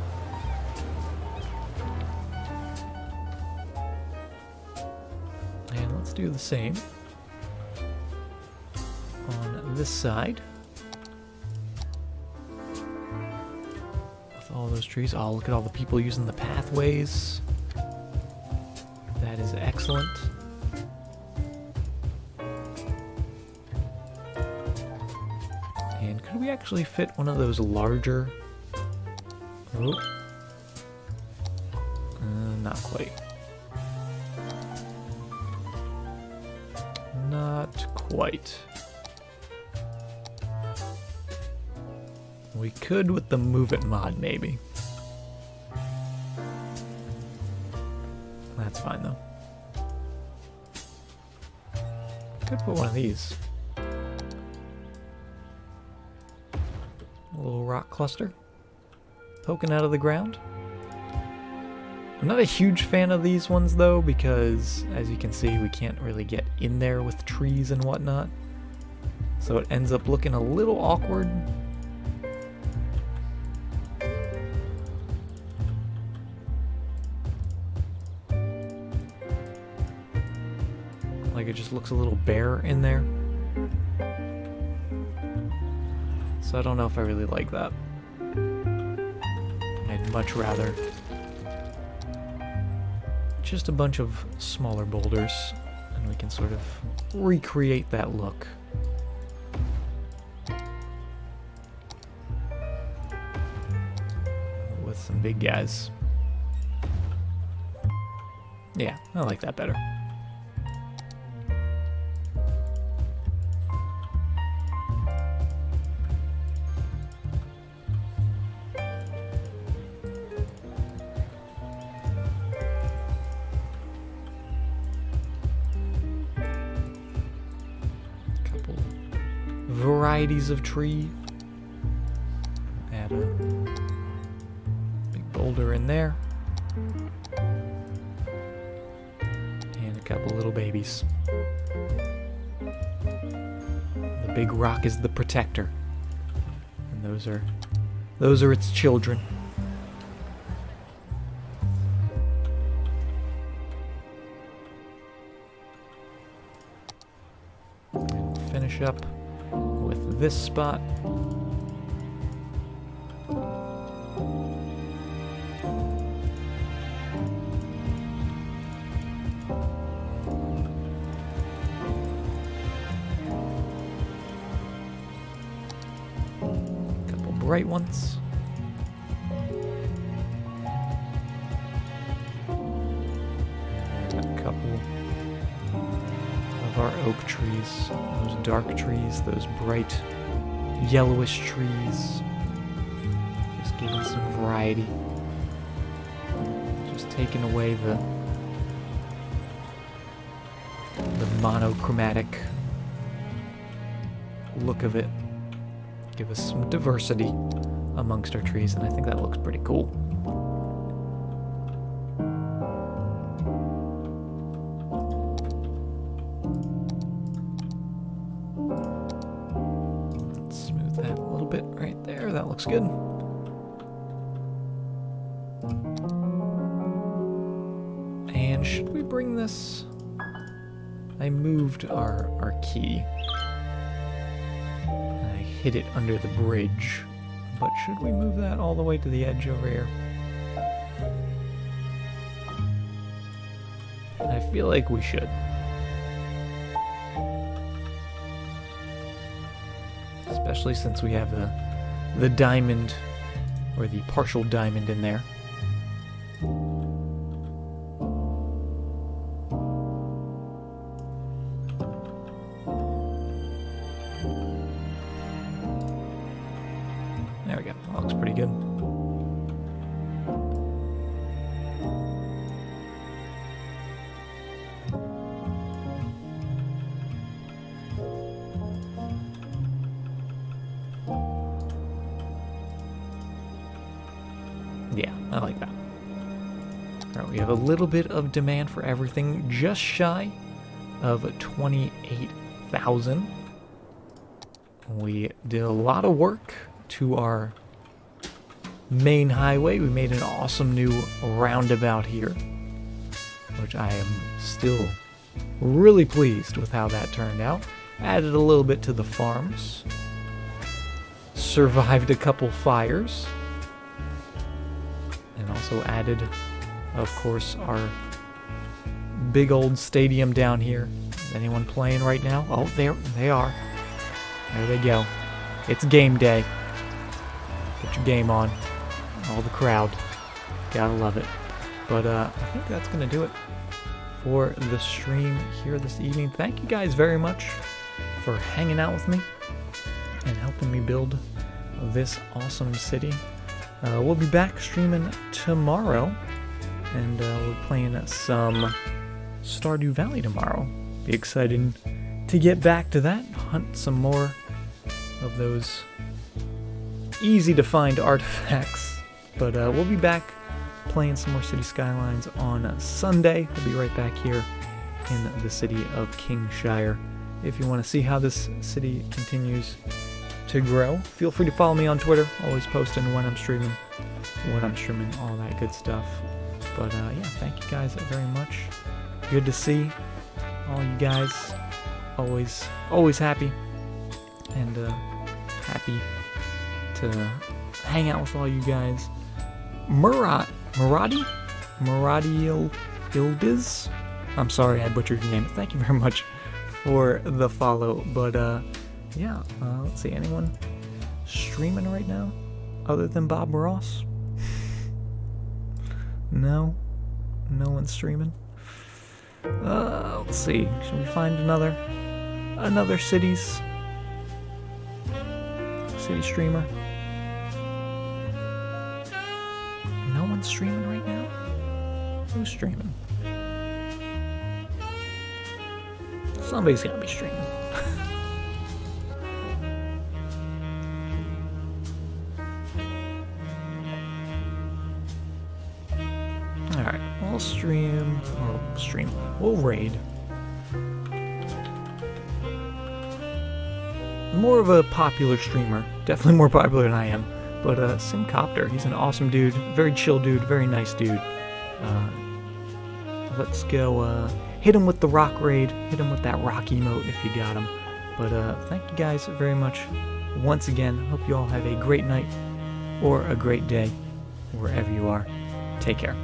And let's do the same on this side. All those trees. Oh, look at all the people using the pathways. That is excellent. And could we actually fit one of those larger... Oh. Not quite. Not quite. We could with the Move It mod, maybe. That's fine, though. Could put one of these. A little rock cluster poking out of the ground. I'm not a huge fan of these ones, though, because, as you can see, we can't really get in there with trees and whatnot. So it ends up looking a little awkward. Like it just looks a little bare in there. So I don't know if I really like that. I'd much rather just a bunch of smaller boulders and we can sort of recreate that look. With some big guys. Yeah, I like that better. Varieties of tree. Add a big boulder in there. And a couple little babies. The big rock is the protector. And those are its children. And we'll finish up with this spot. Couple bright ones. And a couple of our oak trees, those dark trees, those bright yellowish trees. Just giving some variety. Just taking away the monochromatic look of it. Give us some diversity amongst our trees, and I think that looks pretty cool. looks good. And should we bring this? I moved our key. I hid it under the bridge. But should we move that all the way to the edge over here? I feel like we should. Especially since we have the diamond, or the partial diamond in there. There we go. That looks pretty good. Yeah, I like that. Alright, we have a little bit of demand for everything, just shy of 28,000. We did a lot of work to our main highway. We made an awesome new roundabout here, which I am still really pleased with how that turned out. Added a little bit to the farms. Survived a couple fires. And also added, of course, our big old stadium down here. Is anyone playing right now? Oh, there they are. There they go. It's game day. Get your game on. All the crowd. Gotta love it. But I think that's going to do it for the stream here this evening. Thank you guys very much for hanging out with me and helping me build this awesome city. We'll be back streaming tomorrow, and we're playing some Stardew Valley tomorrow. Be excited to get back to that, hunt some more of those easy to find artifacts. But we'll be back playing some more City Skylines on Sunday. We'll be right back here in the city of Kingshire. If you want to see how this city continues to grow, feel free to follow me on Twitter. Always posting when I'm streaming, all that good stuff. But yeah, thank you guys very much. Good to see all you guys. Always happy, and happy to hang out with all you guys. Muradi Ildiz. I'm sorry I butchered your name. Thank you very much for the follow. But yeah, let's see, anyone streaming right now other than Bob Ross? No one's streaming. Let's see, should we find another city streamer? No one's streaming right now? Who's streaming? Somebody's gotta be streaming. Alright, we'll raid. More of a popular streamer, definitely more popular than I am, but Simcopter, he's an awesome dude, very chill dude, very nice dude. Let's go hit him with the rock raid, hit him with that rock emote if you got him. But thank you guys very much once again. Hope you all have a great night or a great day wherever you are. Take care.